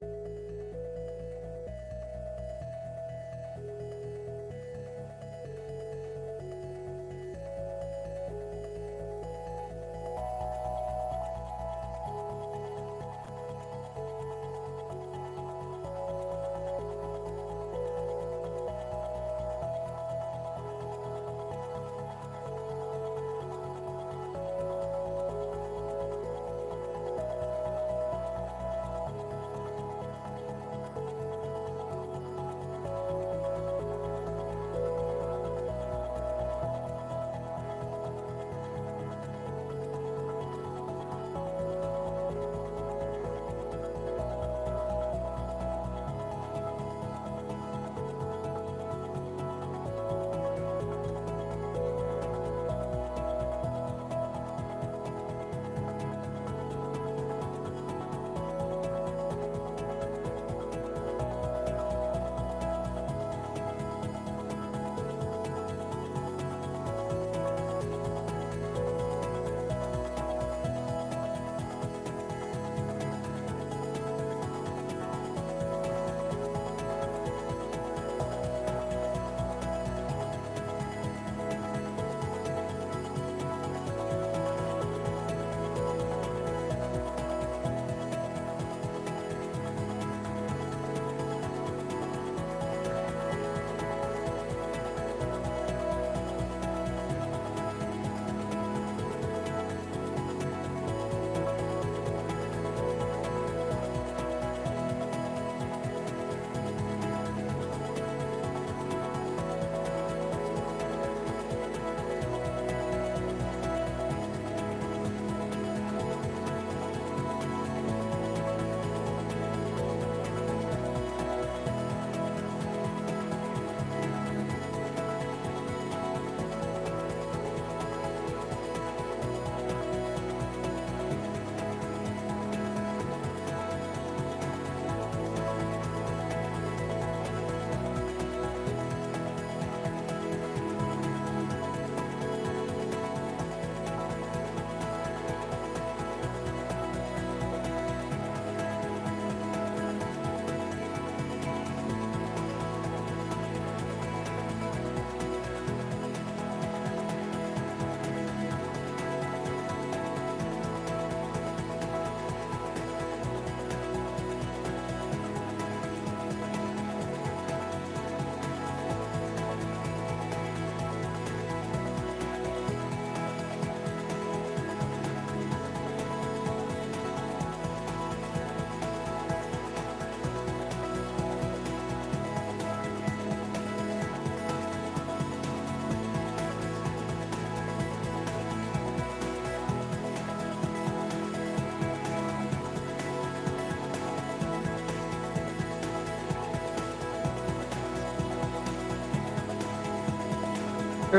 You're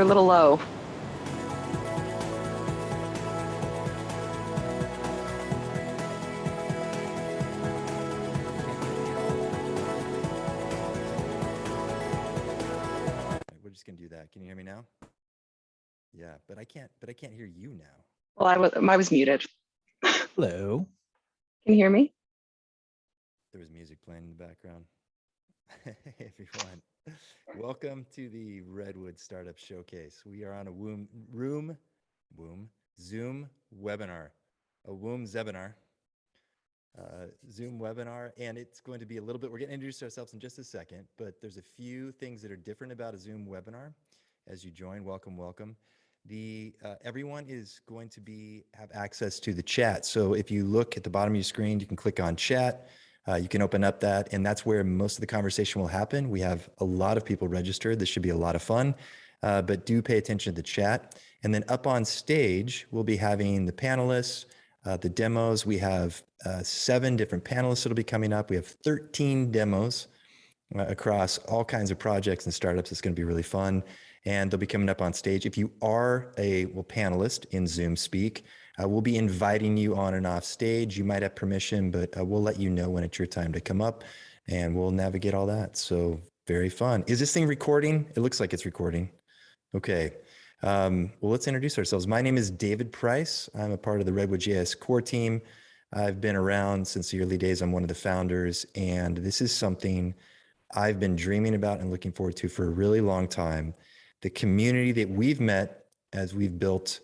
a little low. We're just gonna do that. Can you hear me now? Yeah, but I can't hear you now. Well, I was muted. Hello. Can you hear me? There was music playing in the background. Hey everyone, welcome to the Redwood Startup Showcase. We are on a Zoom webinar, a Womb Zebinar, Zoom webinar, and it's going to be a little bit, we're going to introduce ourselves in just a second, but there's a few things that are different about a Zoom webinar as you join. Welcome, welcome. Everyone is going to have access to the chat. So if you look at the bottom of your screen, you can click on chat. You can open up that, and that's where most of the conversation will happen. We have a lot of people registered. This should be a lot of fun, but do pay attention to the chat. And then up on stage, we'll be having the panelists, the demos. We have 7 different panelists that'll be coming up. We have 13 demos across all kinds of projects and startups. It's going to be really fun. And they'll be coming up on stage. If you are a panelist in Zoom Speak, we'll be inviting you on and off stage. You might have permission, but we'll let you know when it's your time to come up, and we'll navigate all that. So very fun. Is this thing recording? It looks like it's recording. Okay. Well, let's introduce ourselves. My name is David Price. I'm a part of the Redwood JS core team. I've been around since the early days. I'm one of the founders, and this is something I've been dreaming about and looking forward to for a really long time. The community that we've met as we've built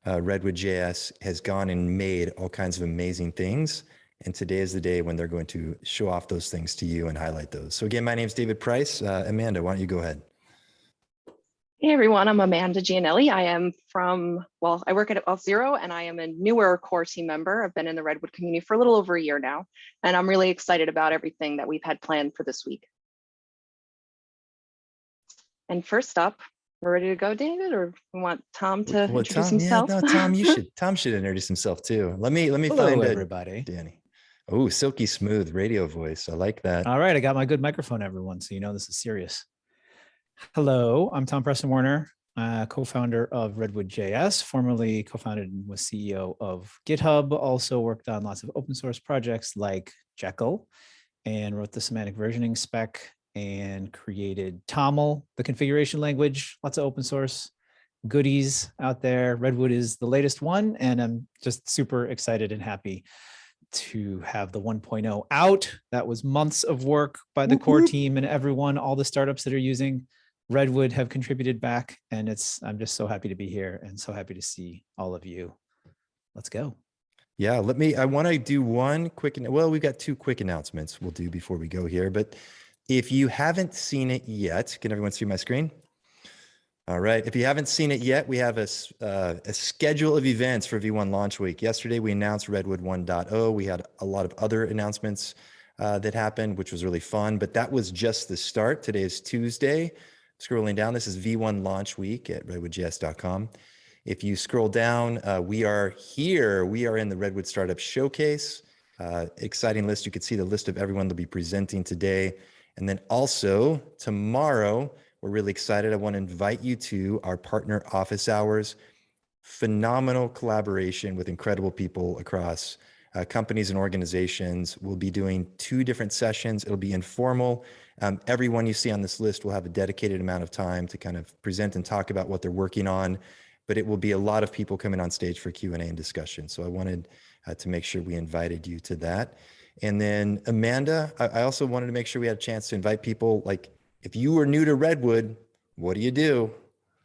Redwood JS has gone and made all kinds of amazing things. And today is the day when they're going to show off those things to you and highlight those. So again, my name's David Price. Amanda, why don't you go ahead? Hey everyone, I'm Amanda Gianelli. I am I work at Auth0 and I am a newer core team member. I've been in the Redwood community for a little over a year now, and I'm really excited about everything that we've had planned for this week. And first up, we're ready to go, David, or we want Tom to introduce himself? Yeah, no, Tom should introduce himself too. Let me Hello, find everybody. Danny. Oh, silky smooth radio voice. I like that. All right, I got my good microphone, everyone, so you know this is serious. Hello, I'm Tom Preston Werner, co-founder of Redwood JS, formerly co-founded and was CEO of GitHub. Also worked on lots of open source projects like Jekyll, and wrote the semantic versioning spec and created TOML, the configuration language. Lots of open source goodies out there. Redwood is the latest one, and I'm just super excited and happy to have the 1.0 out. That was months of work by the core team and everyone, all the startups that are using Redwood have contributed back, and I'm just so happy to be here and so happy to see all of you. Let's go. Yeah, I want to do one quick, well, we've got two quick announcements we'll do before we go here, but if you haven't seen it yet, can everyone see my screen? All right. If you haven't seen it yet, we have a schedule of events for V1 launch week. Yesterday, we announced Redwood 1.0. We had a lot of other announcements that happened, which was really fun, but that was just the start. Today is Tuesday. Scrolling down, this is V1 launch week at redwoodjs.com. If you scroll down, we are here. We are in the Redwood Startup Showcase. Exciting list. You can see the list of everyone that'll be presenting today. And then also tomorrow, we're really excited. I want to invite you to our partner office hours. Phenomenal collaboration with incredible people across companies and organizations. We'll be doing 2 different sessions. It'll be informal. Everyone you see on this list will have a dedicated amount of time to kind of present and talk about what they're working on, but it will be a lot of people coming on stage for Q&A and discussion. So I wanted to make sure we invited you to that. And then Amanda, I also wanted to make sure we had a chance to invite people, like, if you were new to Redwood, what do you do?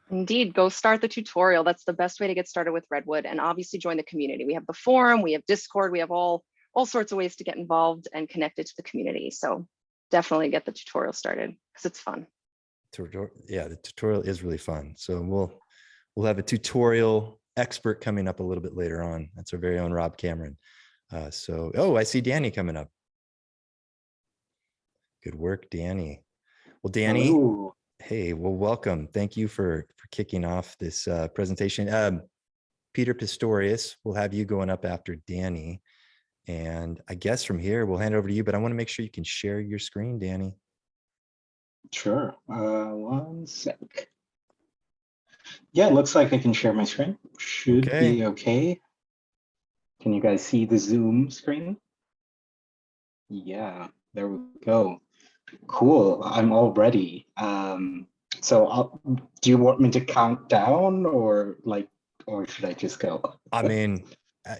Indeed, go start the tutorial. That's the best way to get started with Redwood, and obviously join the community. We have the forum, we have Discord, we have all sorts of ways to get involved and connected to the community. So definitely get the tutorial started because it's fun. Yeah, the tutorial is really fun. So we'll have a tutorial expert coming up a little bit later on. That's our very own Rob Cameron. Oh, I see Danny coming up. Good work, Danny. Well, Danny, hello. Hey, well, welcome. Thank you for kicking off this presentation. Peter Pistorius, we'll have you going up after Danny. And I guess from here, we'll hand it over to you, but I want to make sure you can share your screen, Danny. Sure. One sec. Yeah, it looks like I can share my screen. Should be okay. Can you guys see the Zoom screen? Yeah, there we go. Cool. I'm all ready. So do you want me to count down or should I just go? I mean,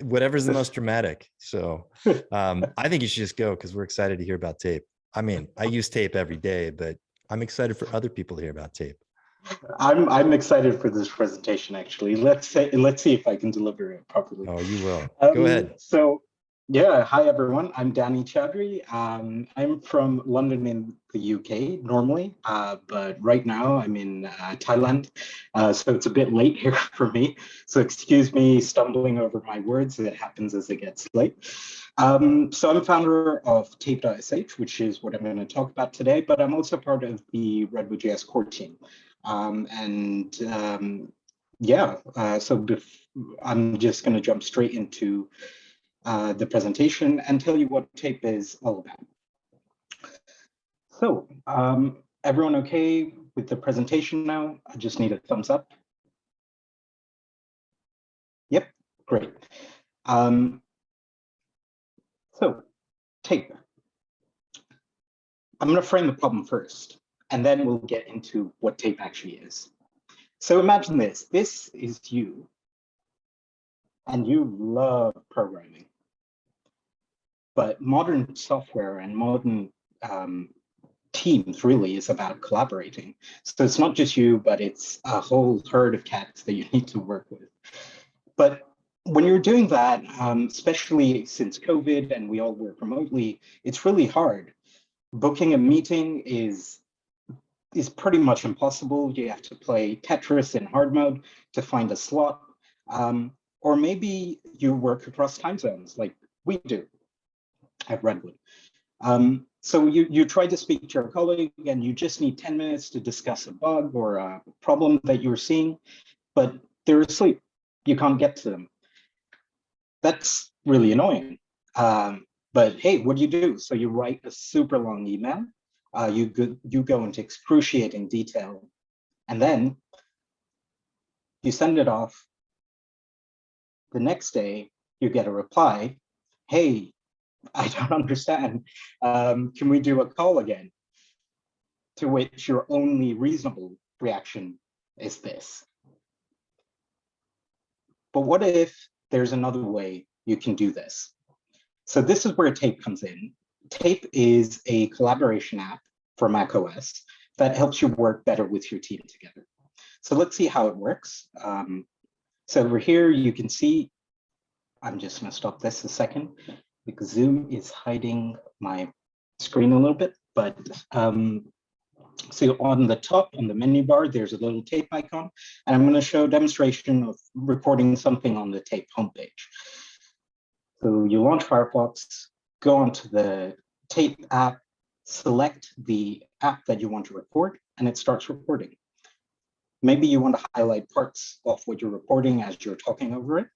whatever's the most dramatic. So I think you should just go because we're excited to hear about tape. I mean, I use tape every day, but I'm excited for other people to hear about tape. I'm excited for this presentation, actually. Let's see if I can deliver it properly. Oh, you will. Go ahead. So yeah, hi everyone. I'm Danny Chowdhury. I'm from London in the UK normally, but right now I'm in Thailand. So it's a bit late here for me. So excuse me stumbling over my words. It happens as it gets late. So I'm founder of Tape.sh, which is what I'm going to talk about today, but I'm also part of the Redwood.js core team. So I'm just going to jump straight into the presentation and tell you what tape is all about. So everyone okay with the presentation now? I just need a thumbs up. Yep, great. So tape. I'm going to frame the problem first, and then we'll get into what tape actually is. So imagine this. This is you, and you love programming. But modern software and modern teams really is about collaborating. So it's not just you, but it's a whole herd of cats that you need to work with. But when you're doing that, especially since COVID and we all work remotely, it's really hard. Booking a meeting is pretty much impossible. You have to play Tetris in hard mode to find a slot. Or maybe you work across time zones like we do at Redwood. So you try to speak to your colleague and you just need 10 minutes to discuss a bug or a problem that you're seeing, but they're asleep. You can't get to them. That's really annoying. But hey, what do? So you write a super long email. You go into excruciating detail, and then you send it off. The next day, you get a reply. Hey, I don't understand. Can we do a call again? To which your only reasonable reaction is this. But what if there's another way you can do this? So this is where Tape comes in. Tape is a collaboration app for macOS that helps you work better with your team together. So let's see how it works. So over here, you can see, I'm just gonna stop this a second because Zoom is hiding my screen a little bit, but so on the top, on the menu bar, there's a little Tape icon, and I'm gonna show a demonstration of recording something on the Tape homepage. So you launch Firefox, go onto the Tape app, select the app that you want to record, and it starts recording. Maybe you want to highlight parts of what you're recording as you're talking over it.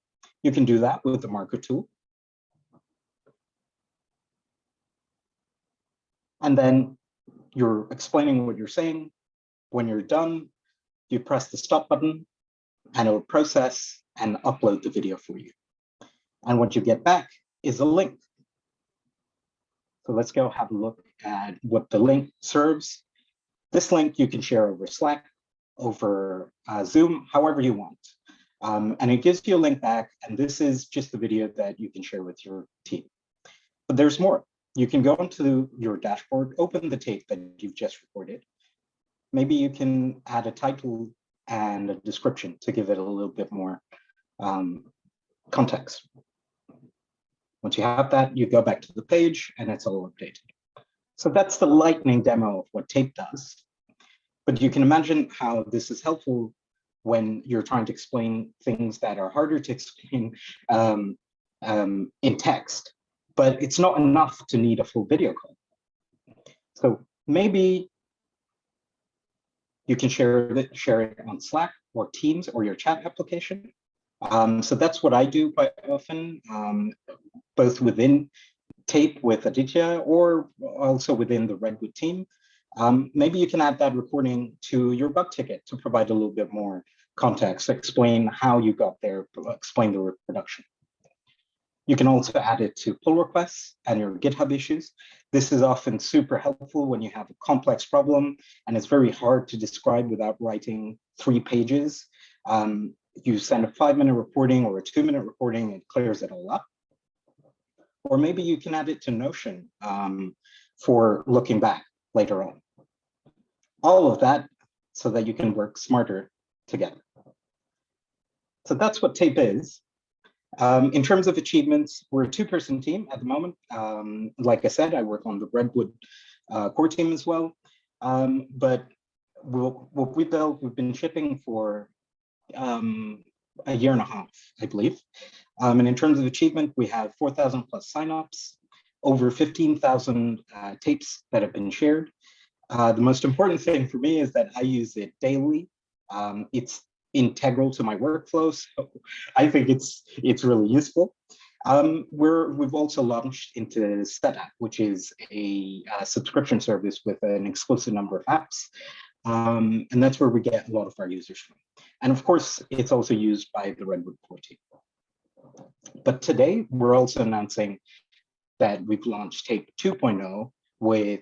You can do that with the marker tool. And then you're explaining what you're saying. When you're done, you press the stop button and it will process and upload the video for you. And what you get back is a link. So let's go have a look at what the link serves. This link you can share over Slack, over Zoom, however you want. And it gives you a link back, and this is just the video that you can share with your team. But there's more. You can go into your dashboard, open the tape that you've just recorded. Maybe you can add a title and a description to give it a little bit more context. Once you have that, you go back to the page and it's all updated. So that's the lightning demo of what Tape does. But you can imagine how this is helpful when you're trying to explain things that are harder to explain in text. But it's not enough to need a full video call. So maybe you can share it on Slack or Teams or your chat application. So that's what I do quite often, both within Tape with Aditya or also within the Redwood team. Maybe you can add that recording to your bug ticket to provide a little bit more context, explain how you got there, explain the production. You can also add it to pull requests and your GitHub issues. This is often super helpful when you have a complex problem and it's very hard to describe without writing 3 pages. You send a 5-minute recording or a 2-minute recording, it clears it all up. Or maybe you can add it to Notion for looking back later on. All of that so that you can work smarter together. So that's what Tape is. In terms of achievements, we're a 2-person team at the moment. Like I said, I work on the Redwood core team as well. But what we built, we've been shipping for a year and a half, I believe. And in terms of achievement, we have 4,000 plus signups, over 15,000 tapes that have been shared. The most important thing for me is that I use it daily. It's integral to my workflow, so I think it's really useful. We've also launched into Setapp, which is a subscription service with an exclusive number of apps. And that's where we get a lot of our users from. And of course, it's also used by the Redwood core team. But today, we're also announcing that we've launched Tape 2.0 with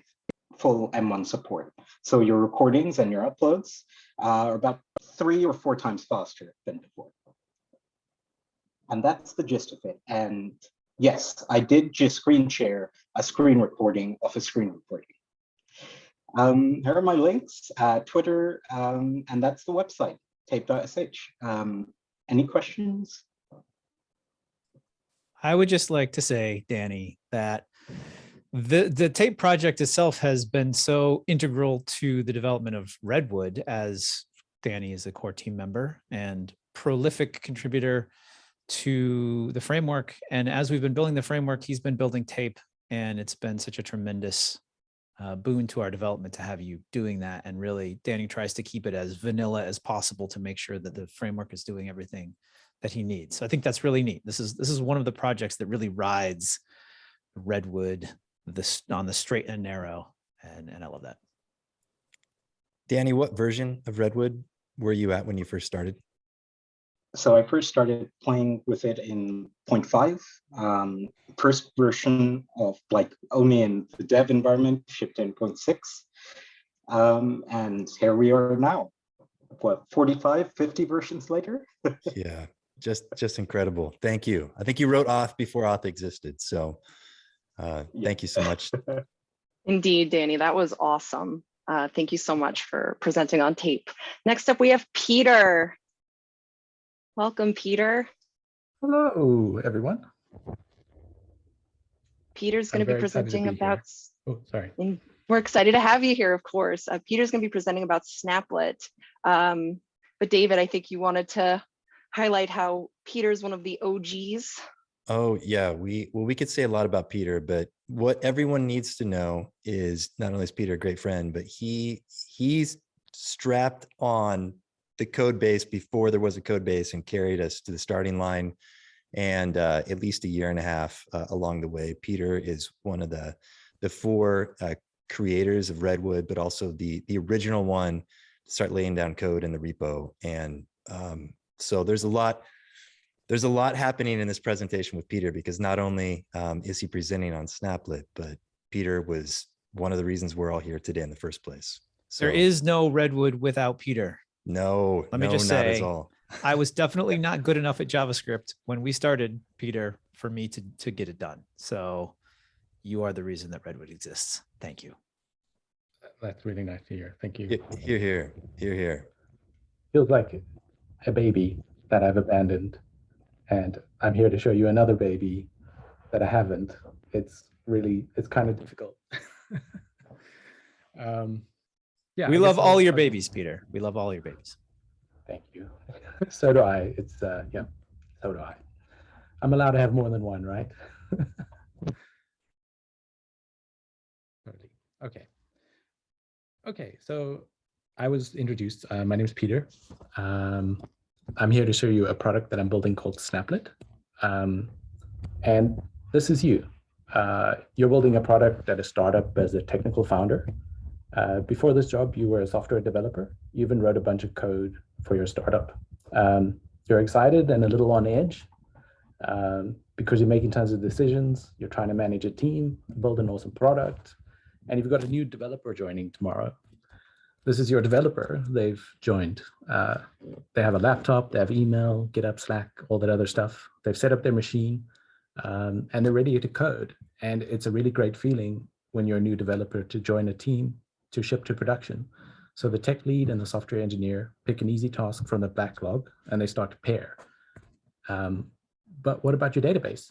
full M1 support. So your recordings and your uploads are about 3 or 4 times faster than before. And that's the gist of it. And Yes, I did just screen share a screen recording of a screen recording. Here are my links, Twitter, and that's the website, tape.sh. Any questions? I would just like to say, Danny, that the tape project itself has been so integral to the development of Redwood, as Danny is a core team member and prolific contributor to the framework. And as we've been building the framework, he's been building tape, and it's been such a tremendous boon to our development to have you doing that. And really, Danny tries to keep it as vanilla as possible to make sure that the framework is doing everything that he needs. So I think that's really neat. This is one of the projects that really rides Redwood on the straight and narrow, and I love that. Danny, what version of Redwood were you at when you first started? So I first started playing with it in 0.5. First version of like only in the dev environment shipped in 0.6. And here we are now, what, 45, 50 versions later? Yeah, just incredible. Thank you. I think you wrote Auth before Auth existed. So thank you so much. Indeed, Danny, that was awesome. Thank you so much for presenting on tape. Next up, we have Peter. Welcome, Peter. Hello, everyone. Peter's going to be presenting about. Oh, sorry. We're excited to have you here, of course. Peter's going to be presenting about Snaplet. But David, I think you wanted to highlight how Peter's one of the OGs. Oh yeah, we could say a lot about Peter, but what everyone needs to know is not only is Peter a great friend, but he's strapped on the code base before there was a code base and carried us to the starting line, and at least a year and a half along the way. Peter is one of the four creators of Redwood, but also the original one to start laying down code in the repo. And so there's a lot happening in this presentation with Peter, because not only is he presenting on Snaplet, but Peter was one of the reasons we're all here today in the first place. So, There is no Redwood without Peter. No, Let me no, just not say, at all. I was definitely not good enough at JavaScript when we started, Peter, for me to get it done. So you are the reason that Redwood exists. Thank you. That's really nice to hear. Thank you. Here. Feels like a baby that I've abandoned, and I'm here to show you another baby that I haven't. It's kind of difficult. Yeah, We I love guess all I'll your start. babies, Peter. We love all your babies. Thank you. So do I. It's yeah, so do I. I'm allowed to have more than one, right? Okay. Okay, so I was introduced. My name is Peter. I'm here to show you a product that I'm building called Snaplet. And this is you. You're building a product at a startup as a technical founder. Before this job, you were a software developer. You even wrote a bunch of code for your startup. You're excited and a little on edge because you're making tons of decisions. You're trying to manage a team, build an awesome product, and you've got a new developer joining tomorrow. This is your developer. They've joined. They have a laptop, they have email, GitHub, Slack, all that other stuff. They've set up their machine and they're ready to code. And it's a really great feeling when you're a new developer to join a team to ship to production. So the tech lead and the software engineer pick an easy task from the backlog and they start to pair. But what about your database?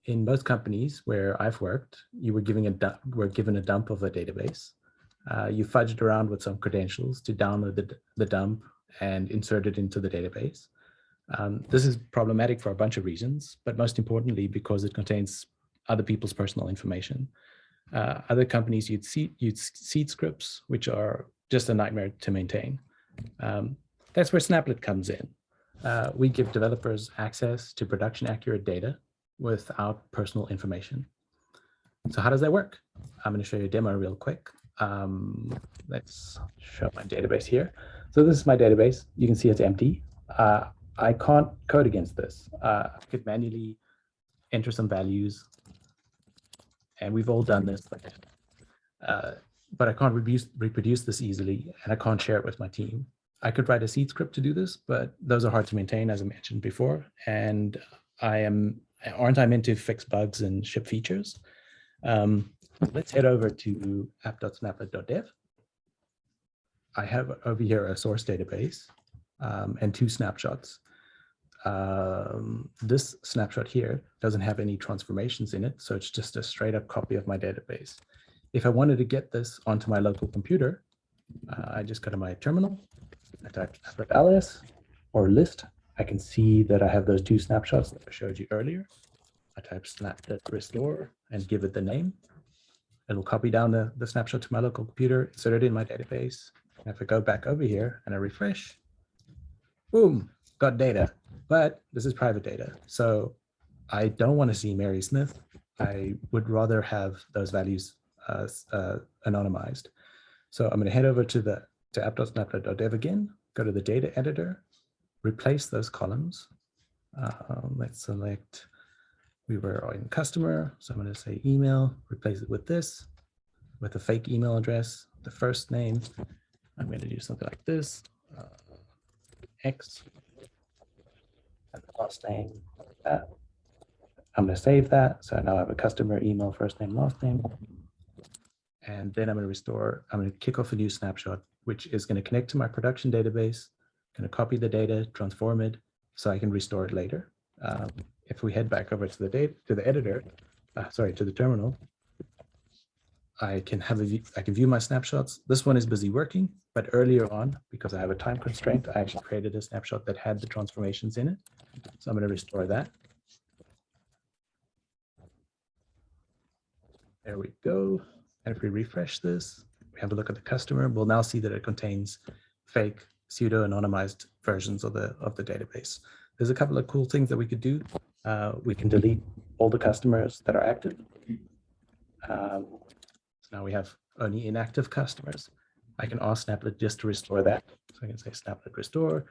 In most companies where I've worked, you were given a dump of a database. You fudged around with some credentials to download the dump and insert it into the database. This is problematic for a bunch of reasons, but most importantly, because it contains other people's personal information. Other companies use seed scripts, which are just a nightmare to maintain. That's where Snaplet comes in. We give developers access to production accurate data without personal information. So how does that work? I'm going to show you a demo real quick. Let's show my database here. So this is my database. You can see it's empty. I can't code against this. I could manually enter some values, and we've all done this, but I can't reproduce this easily, and I can't share it with my team. I could write a seed script to do this, but those are hard to maintain, as I mentioned before, and I am aren't I meant to fix bugs and ship features? Let's head over to app.snaplet.dev. I have over here a source database and 2 snapshots. This snapshot here doesn't have any transformations in it, so it's just a straight up copy of my database. If I wanted to get this onto my local computer, I just go to my terminal, I type applet ls or list. I can see that I have those 2 snapshots that I showed you earlier. I type snaplet restore and give it the name. It'll copy down the snapshot to my local computer, insert it in my database. And if I go back over here and I refresh, boom, got data. But this is private data. So I don't want to see Mary Smith. I would rather have those values anonymized. So I'm going to head over to app.snaplet.dev again, go to the data editor, replace those columns. Let's select, we were in customer. So I'm going to say email, replace it with this, with a fake email address, the first name. I'm going to do something like this, X, and the last name, like that. I'm going to save that. So now I have a customer email, first name, last name. And then I'm going to restore, I'm going to kick off a new snapshot, which is going to connect to my production database, going to copy the data, transform it, so I can restore it later. If we head back over to the editor, to the terminal, I can view my snapshots. This one is busy working, but earlier on, because I have a time constraint, I actually created a snapshot that had the transformations in it. So I'm going to restore that. There we go. And if we refresh this, we have a look at the customer, we'll now see that it contains fake pseudo-anonymized versions of the database. There's a couple of cool things that we could do. We can delete all the customers that are active. So now we have only inactive customers. I can ask Snaplet just to restore that. So I can say Snaplet restore,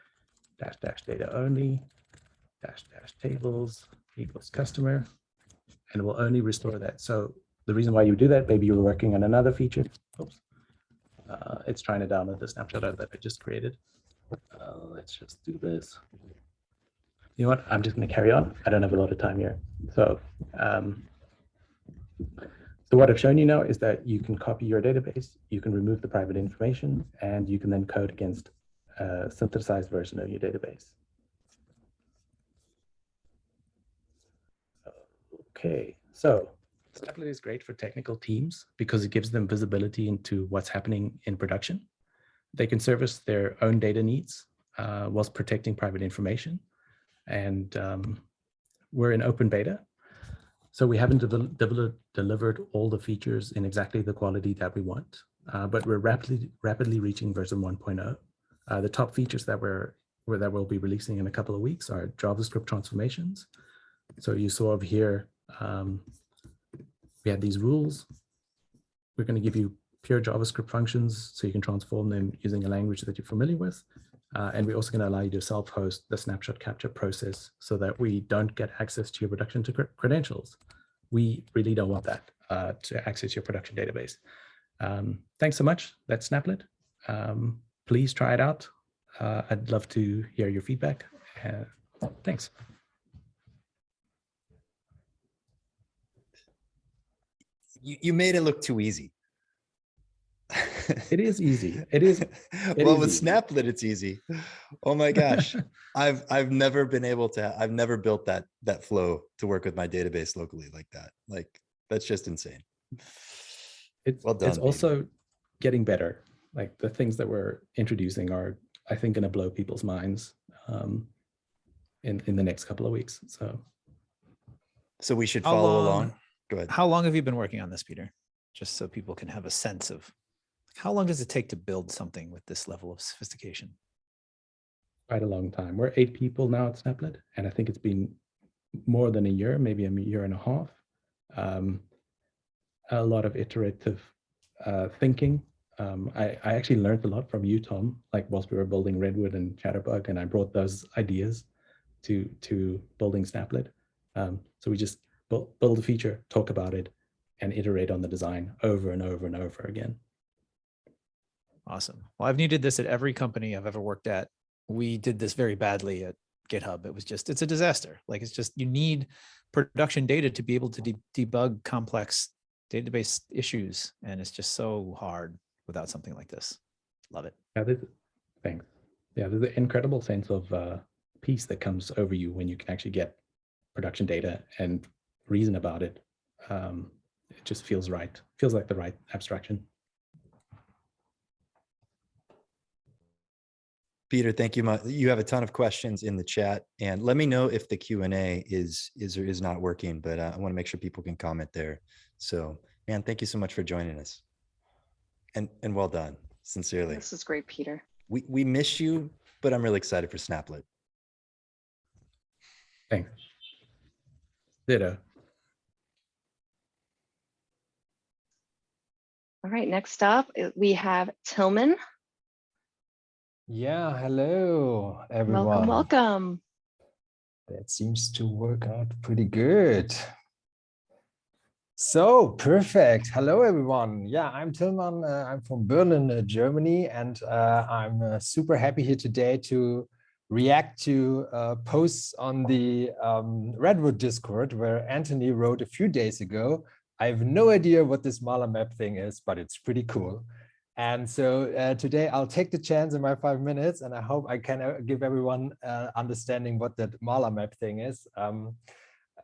-- data only, -- tables equals customer, and it will only restore that. So the reason why you do that, maybe you were working on another feature. Oops. It's trying to download the snapshot that I just created. Let's just do this. You know what? I'm just going to carry on. I don't have a lot of time here. So what I've shown you now is that you can copy your database, you can remove the private information, and you can then code against a synthesized version of your database. Okay, so Snaplet is great for technical teams because it gives them visibility into what's happening in production. They can service their own data needs whilst protecting private information. And we're in open beta. So we haven't delivered all the features in exactly the quality that we want, but we're rapidly reaching version 1.0. The top features that we'll be releasing in a couple of weeks are JavaScript transformations. So you saw over here, we had these rules. We're going to give you pure JavaScript functions so you can transform them using a language that you're familiar with. And we're also going to allow you to self-host the snapshot capture process so that we don't get access to your production credentials. We really don't want that to access your production database. Thanks so much. That's Snaplet. Please try it out. I'd love to hear your feedback. Thanks. You made it look too easy. It is easy. It is. Well, with Snaplet, it's easy. Oh my gosh. I've never been able to, I've never built that flow to work with my database locally like that. Like, that's just insane. Well done. It's also getting better. Like the things that we're introducing are, I think, going to blow people's minds in the next couple of weeks. So we should follow along. Go ahead. How long have you been working on this, Peter? Just so people can have a sense of how long does it take to build something with this level of sophistication? Quite a long time. We're 8 people now at Snaplet, and I think it's been more than a year, maybe a year and a half. A lot of iterative thinking. I actually learned a lot from you, Tom, like whilst we were building Redwood and Chatterbug, and I brought those ideas to building Snaplet. So we just build a feature, talk about it, and iterate on the design over and over and over again. Awesome. Well, I've needed this at every company I've ever worked at. We did this very badly at GitHub. It's a disaster. Like, it's just, you need production data to be able to debug complex database issues. And it's just so hard without something like this. Love it. Yeah, thanks. Yeah, there's an incredible sense of peace that comes over you when you can actually get production data and reason about it. It just feels right. Feels like the right abstraction. Peter, thank you. You have a ton of questions in the chat, and let me know if the Q&A is or is not working, but I want to make sure people can comment there. So, man, thank you so much for joining us. And well done, sincerely. This is great, Peter. We miss you, but I'm really excited for Snaplet. Thanks. Ditto. All right, next up, we have Tillman. Yeah, hello, everyone. Welcome, welcome. That seems to work out pretty good. So perfect. Hello, everyone. Yeah, I'm Tillman. I'm from Berlin, Germany, and I'm super happy here today to react to posts on the Redwood Discord, where Anthony wrote a few days ago. I have no idea what this Mala map thing is, but it's pretty cool. And so today I'll take the chance in my 5 minutes, and I hope I can give everyone understanding what that Mala map thing is.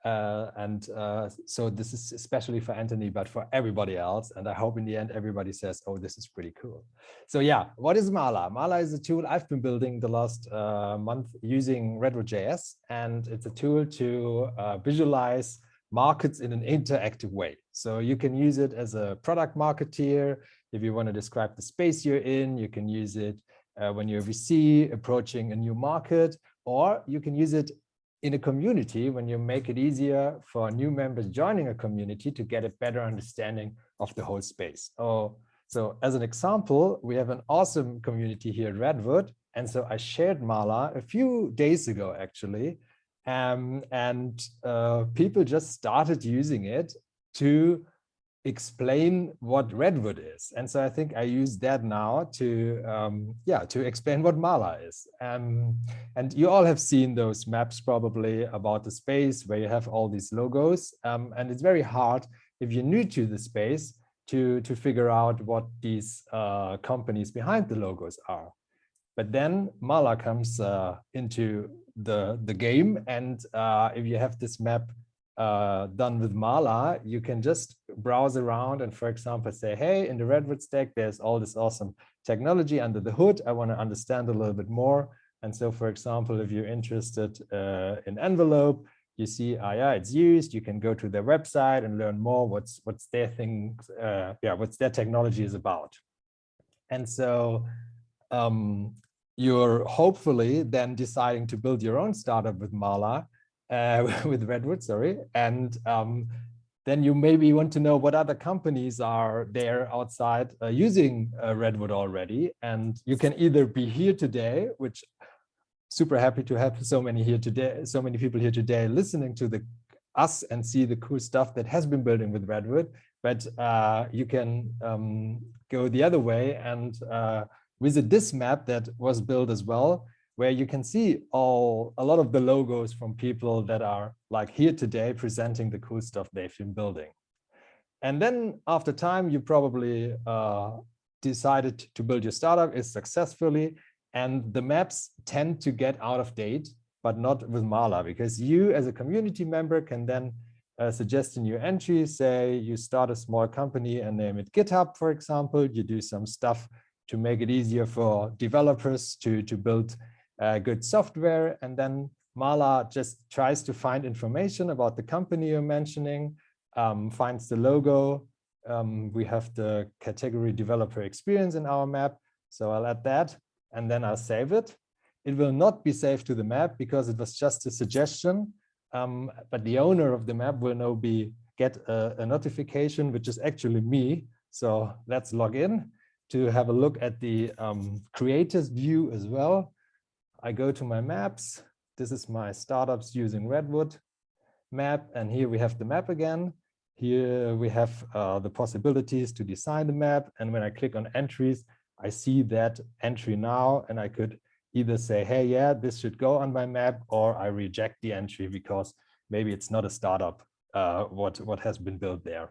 So this is especially for Anthony, but for everybody else. And I hope in the end, everybody says, oh, this is pretty cool. So yeah, what is Mala? Mala is a tool I've been building the last month using Redwood.js. And it's a tool to visualize markets in an interactive way. So you can use it as a product marketeer. If you want to describe the space you're in, you can use it when you're a VC approaching a new market, or you can use it in a community when you make it easier for new members joining a community to get a better understanding of the whole space. So as an example, we have an awesome community here at Redwood. And so I shared Mala a few days ago, actually. People just started using it to explain what Redwood is. And so I think I use that now to explain what Mala is. And you all have seen those maps probably about the space where you have all these logos. And it's very hard if you're new to the space to figure out what these companies behind the logos are. But then Mala comes into the game. And if you have this map done with Mala, you can just browse around and, for example, say, hey, in the Redwood stack, there's all this awesome technology under the hood. I want to understand a little bit more. And so, for example, if you're interested in Envelope, you see, yeah, it's used. You can go to their website and learn more what's their thing, what's their technology is about. And so you're hopefully then deciding to build your own startup with Mala, with Redwood, sorry. And then you maybe want to know what other companies are there outside using Redwood already. And you can either be here today, which super happy to have so many people here today listening to us and see the cool stuff that has been building with Redwood. But you can go the other way and visit this map that was built as well, where you can see a lot of the logos from people that are like here today presenting the cool stuff they've been building. And then after time, you probably decided to build your startup is successfully, and the maps tend to get out of date, but not with Mala, because you as a community member can then suggest in your entry, say you start a small company and name it GitHub, for example. You do some stuff to make it easier for developers to build good software, and then Mala just tries to find information about the company you're mentioning, finds the logo. We have the category developer experience in our map, so I'll add that, and then I'll save it. It will not be saved to the map because it was just a suggestion, but the owner of the map will now get a notification, which is actually me. So let's log in to have a look at the creators view as well. I go to my maps. This is my startups using Redwood map. And here we have the map again. Here we have the possibilities to design the map. And when I click on entries, I see that entry now, and I could either say, hey, yeah, this should go on my map, or I reject the entry because maybe it's not a startup, what has been built there.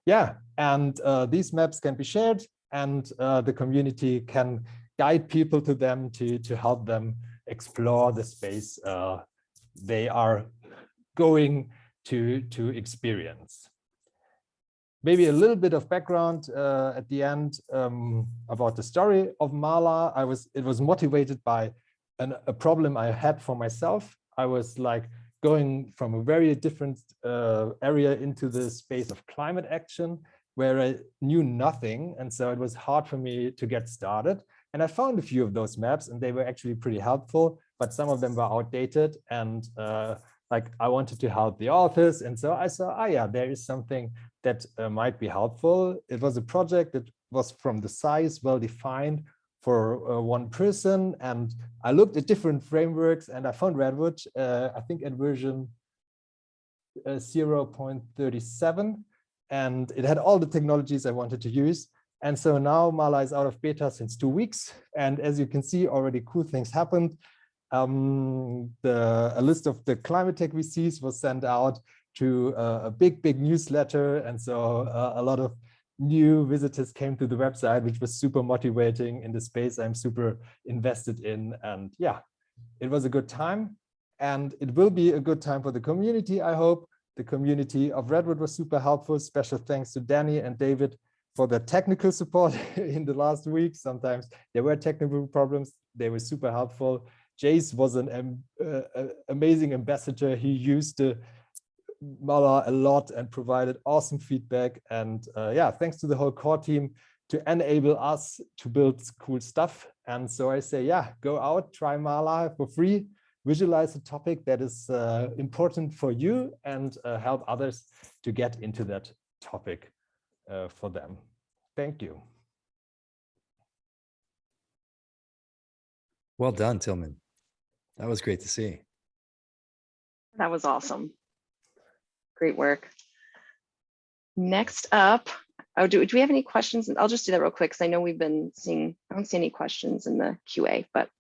Yeah, and these maps can be shared, and the community can guide people to them to help them explore the space they are going to experience. Maybe a little bit of background at the end about the story of Mala. It was motivated by a problem I had for myself. I was like going from a very different area into the space of climate action, where I knew nothing. And so it was hard for me to get started. And I found a few of those maps, and they were actually pretty helpful, but some of them were outdated. And like I wanted to help the authors. And so I saw, ah, yeah, there is something that might be helpful. It was a project that was from the size well defined for one person. And I looked at different frameworks, and I found Redwood, I think at version 0.37. And it had all the technologies I wanted to use. And so now Mala is out of beta since 2 weeks. And as you can see, already cool things happened. A list of the climate tech VCs was sent out to a big newsletter. And so a lot of new visitors came to the website, which was super motivating in the space I'm super invested in. And yeah, it was a good time. And it will be a good time for the community, I hope. The community of Redwood was super helpful. Special thanks to Danny and David for the technical support in the last week. Sometimes there were technical problems. They were super helpful. Jace was an amazing ambassador. He used the Mala a lot and provided awesome feedback. And yeah, thanks to the whole core team to enable us to build cool stuff. And so I say, yeah, go out, try Mala for free, visualize a topic that is important for you, and help others to get into that topic for them. Thank you. Well done, Tillman. That was great to see. That was awesome. Great work. Next up, oh, do we have any questions? I'll just do that real quick because I know we've been seeing, I don't see any questions in the QA, but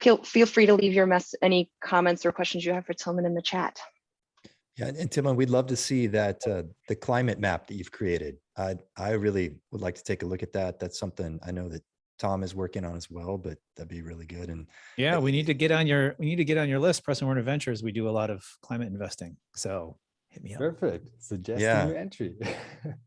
feel free to leave any comments or questions you have for Tillman in the chat. Yeah, and Tillman, we'd love to see that the climate map that you've created. I really would like to take a look at that. That's something I know that Tom is working on as well, but that'd be really good. And yeah, we need to get on your list. Preston Warner Ventures, we do a lot of climate investing. So hit me up. Perfect. Suggest Yeah. a new entry.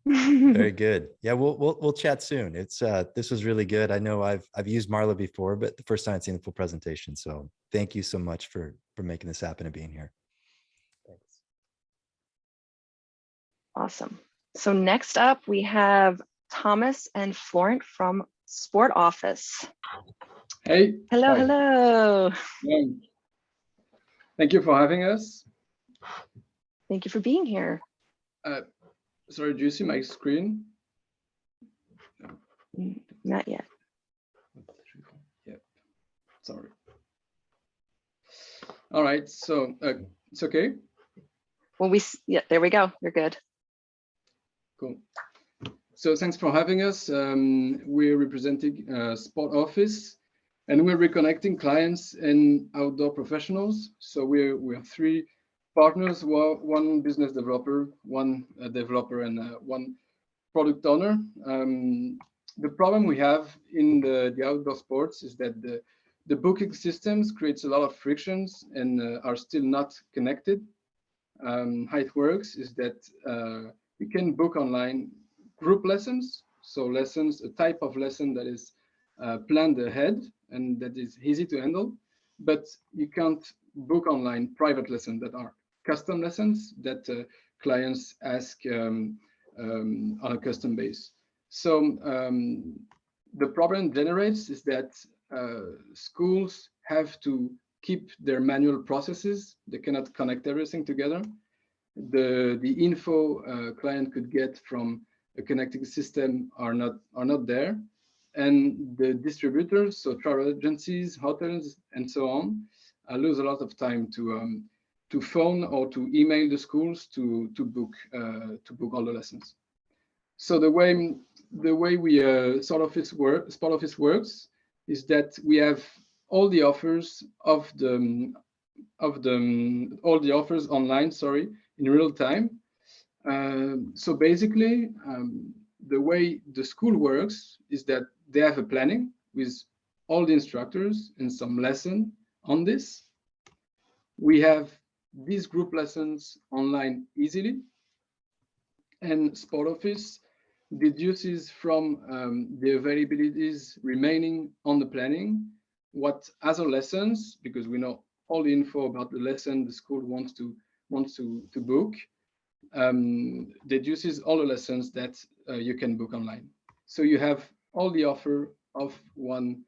Very good. Yeah, we'll chat soon. It's this was really good. I know I've used Marla before, but the first time I've seen the full presentation. So thank you so much for making this happen and being here. Thanks. Awesome. So next up, we have Thomas and Florent from Sport Office. Hey. Hello, Hi. hello. Thank you for having us. Thank you for being here. Sorry, do you see my screen? Not yet. Yep. Sorry. All right. So it's okay. Well, yeah, there we go. You're good. Cool. So thanks for having us. We're representing Sport Office, and we're reconnecting clients and outdoor professionals. So we're 3 partners, one business developer, one developer, and one product owner. The problem we have in the outdoor sports is that the booking systems creates a lot of frictions and are still not connected. How it works is that you can book online group lessons. So lessons, a type of lesson that is planned ahead and that is easy to handle, but you can't book online private lessons that are custom lessons that clients ask on a custom base. So the problem generates is that schools have to keep their manual processes. They cannot connect everything together. The info client could get from a connecting system are not there, and the distributors, so travel agencies, hotels, and so on, lose a lot of time to phone or to email the schools to book all the lessons. So the way we Sport Office works is that we have all the offers of all the offers online, sorry, in real time. So basically, the way the school works is that they have a planning with all the instructors and some lesson on this. We have these group lessons online easily, and Sport Office deduces from the availabilities remaining on the planning what other lessons, because we know all the info about the lesson the school wants to book, deduces all the lessons that you can book online. So you have all the offer of one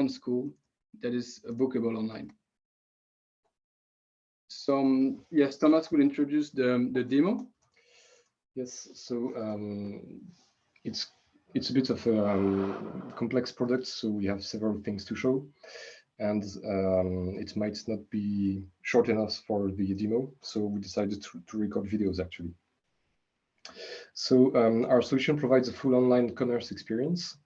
school that is bookable online. So yes, Thomas will introduce the demo. Yes, so it's a bit of a complex product, so we have several things to show, and it might not be short enough for the demo, so we decided to record videos actually. So our solution provides a full online commerce experience.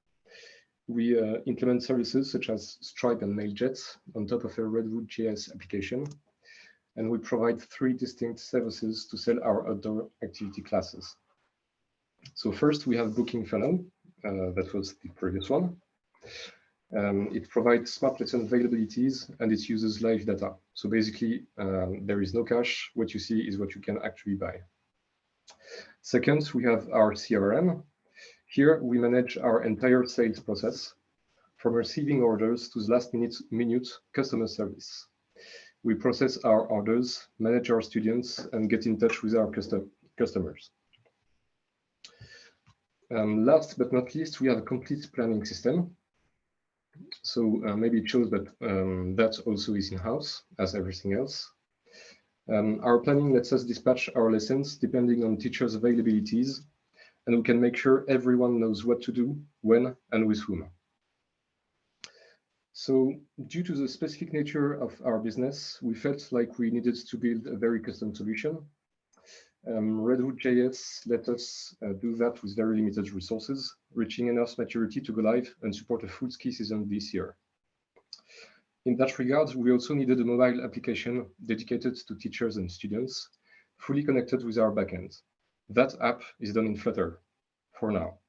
We implement services such as Stripe and Mailjet on top of a Redwood.js application, and we provide 3 distinct services to sell our outdoor activity classes. So first, we have Booking Funnel. That was the previous one. It provides smart lesson availabilities, and it uses live data. So basically, there is no cash. What you see is what you can actually buy. Second, we have our CRM. Here, we manage our entire sales process, from receiving orders to the last minute customer service. We process our orders, manage our students, and get in touch with our customers. Last but not least, we have a complete planning system. So maybe it shows, but that also is in-house, as everything else. Our planning lets us dispatch our lessons depending on teachers' availabilities, and we can make sure everyone knows what to do, when, and with whom. So due to the specific nature of our business, we felt like we needed to build a very custom solution. Redwood.js let us do that with very limited resources, reaching enough maturity to go live and support a full ski season this year. In that regard, we also needed a mobile application dedicated to teachers and students, fully connected with our backend. That app is done in Flutter for now.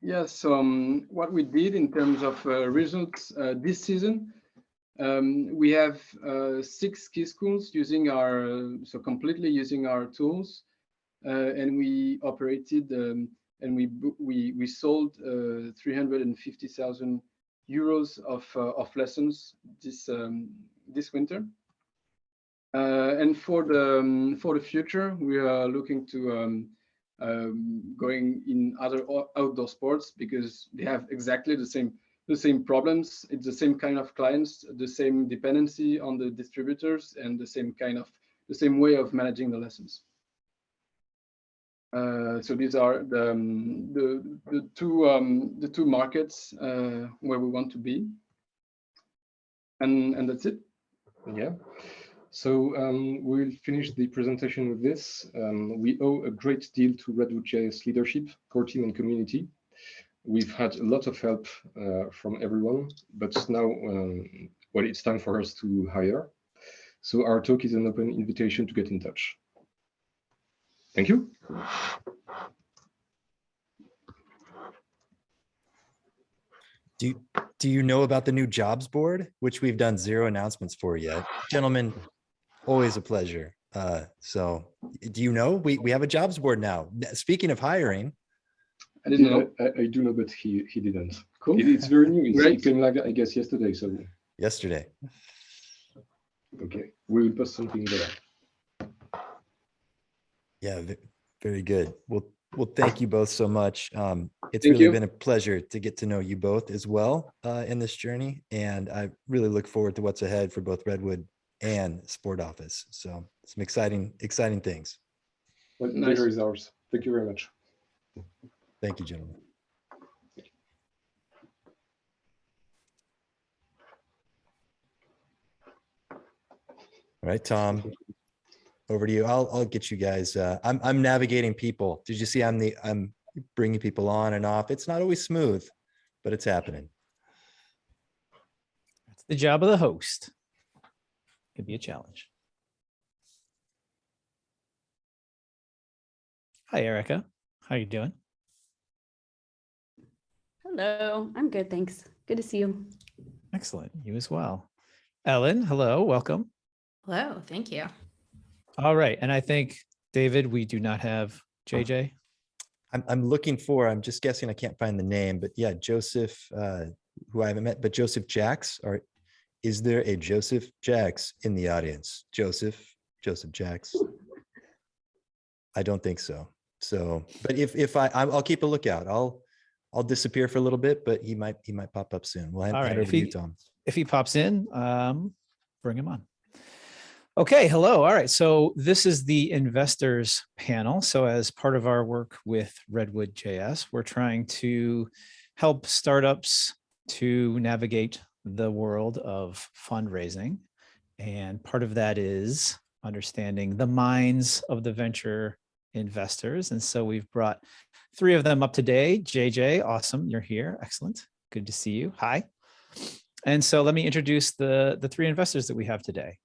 Yes, what we did in terms of results this season, we have 6 ski schools using completely using our tools, and we operated and we sold 350,000 euros of lessons this winter. And for the future, we are looking to going in other outdoor sports, because they have exactly the same problems. It's the same kind of clients, the same dependency on the distributors, and the same way of managing the lessons. So these are the two markets where we want to be, and that's it. Yeah. So we'll finish the presentation with this. We owe a great deal to Redwood.js leadership, core team, and community. We've had a lot of help from everyone, but now, well, it's time for us to hire. So our talk is an open invitation to get in touch. Thank you. Do you know about the new jobs board, which we've done 0 announcements for yet? Gentlemen, always a pleasure. So do you know, we have a jobs board now. Speaking of hiring. I didn't know. I do know, but he didn't. Cool. It's very new. Great. It came like, I guess, yesterday. So Yesterday. okay, we will post something there. Yeah, very good. Well, thank you both so much. It's Thank really you. been a pleasure to get to know you both as well in this journey. And I really look forward to what's ahead for both Redwood and Sport Office. So some exciting things. Well, Nice. pleasure is ours. Thank you very much. Thank you, gentlemen. All right, Tom, over to you. I'll get you guys. I'm navigating people. Did you see I'm bringing people on and off. It's not always smooth, but it's happening. That's the job of the host. Could be a challenge. Hi, Erica. How you doing? Hello, I'm good, thanks. Good to see you. Excellent. You as well. Ellen, hello. Welcome. Hello, thank you. All right. And I think, David, we do not have JJ. I'm looking for, I'm just guessing, I can't find the name, but yeah, Joseph, who I haven't met, but Joseph Jacks. Or is there a Joseph Jacks in the audience? Joseph Jacks? I don't think so. So, but if I'll keep a lookout. I'll disappear for a little bit, but he might pop up soon. We'll hand All right. over to you, Tom. If he pops in, bring him on. Okay, hello. All right, so this is the investors panel. So as part of our work with Redwood JS, we're trying to help startups to navigate the world of fundraising. And part of that is understanding the minds of the venture investors. And so we've brought 3 of them up today. JJ, awesome, you're here. Excellent. Good to see you. Hi. And so let me introduce the 3 investors that we have today.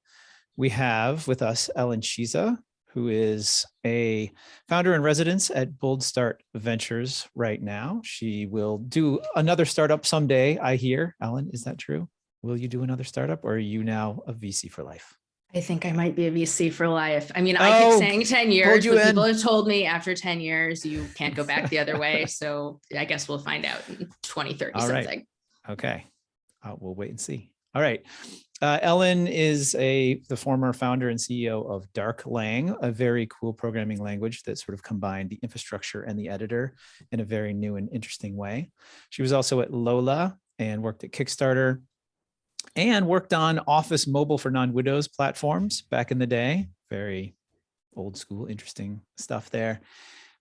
We have with us Ellen Shiza, who is a founder in residence at Bold Start Ventures right now. She will do another startup someday, I hear. Ellen, is that true? Will you do another startup, or are you now a VC for life? I think I might be a VC for life. I mean, I keep saying 10 years, but people have told me after 10 years, you can't go back the other way. So I guess we'll find out in 2030 something. Right. Okay. We'll wait and see. All right. Ellen is the former founder and CEO of Darklang, a very cool programming language that sort of combined the infrastructure and the editor in a very new and interesting way. She was also at Lola and worked at Kickstarter and worked on Office Mobile for non-Windows platforms back in the day. Very old school, interesting stuff there.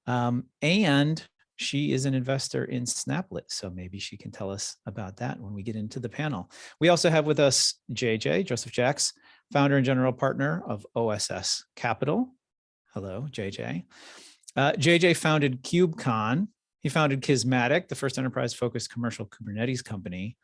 And she is an investor in Snaplit, so maybe she can tell us about that when we get into the panel. We also have with us JJ, Joseph Jacks, founder and general partner of OSS Capital. Hello, JJ. JJ founded KubeCon. He founded Kismatic, the first enterprise-focused commercial Kubernetes company.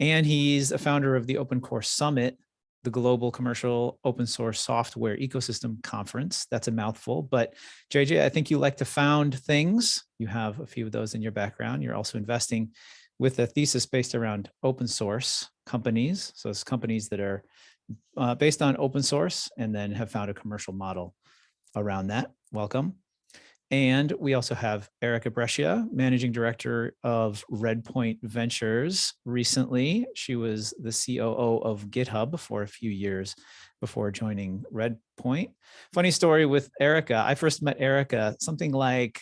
And he's a founder of the Open Core Summit, the global commercial open source software ecosystem conference. That's a mouthful, but JJ, I think you like to found things. You have a few of those in your background. You're also investing with a thesis based around open source companies. So it's companies that are based on open source and then have found a commercial model around that. Welcome. And we also have Erica Brescia, Managing Director of Redpoint Ventures. Recently, she was the COO of GitHub for a few years before joining Redpoint. Funny story with Erica. I first met Erica something like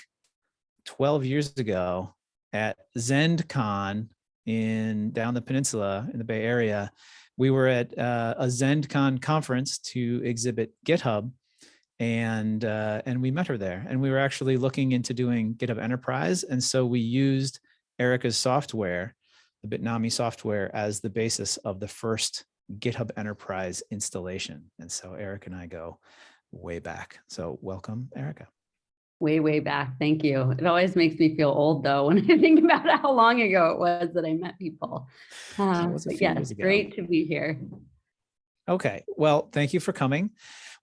12 years ago at ZendCon down the peninsula in the Bay Area. We were at a ZendCon conference to exhibit GitHub. And we met her there, and we were actually looking into doing GitHub Enterprise. And so we used Erica's software, the Bitnami software, as the basis of the first GitHub Enterprise installation. And so Erica and I go way back. So welcome, Erica. Way, way back. Thank you. It always makes me feel old though, when I think about how long ago it was that I met people. Yes, great to be here. Okay, well, thank you for coming.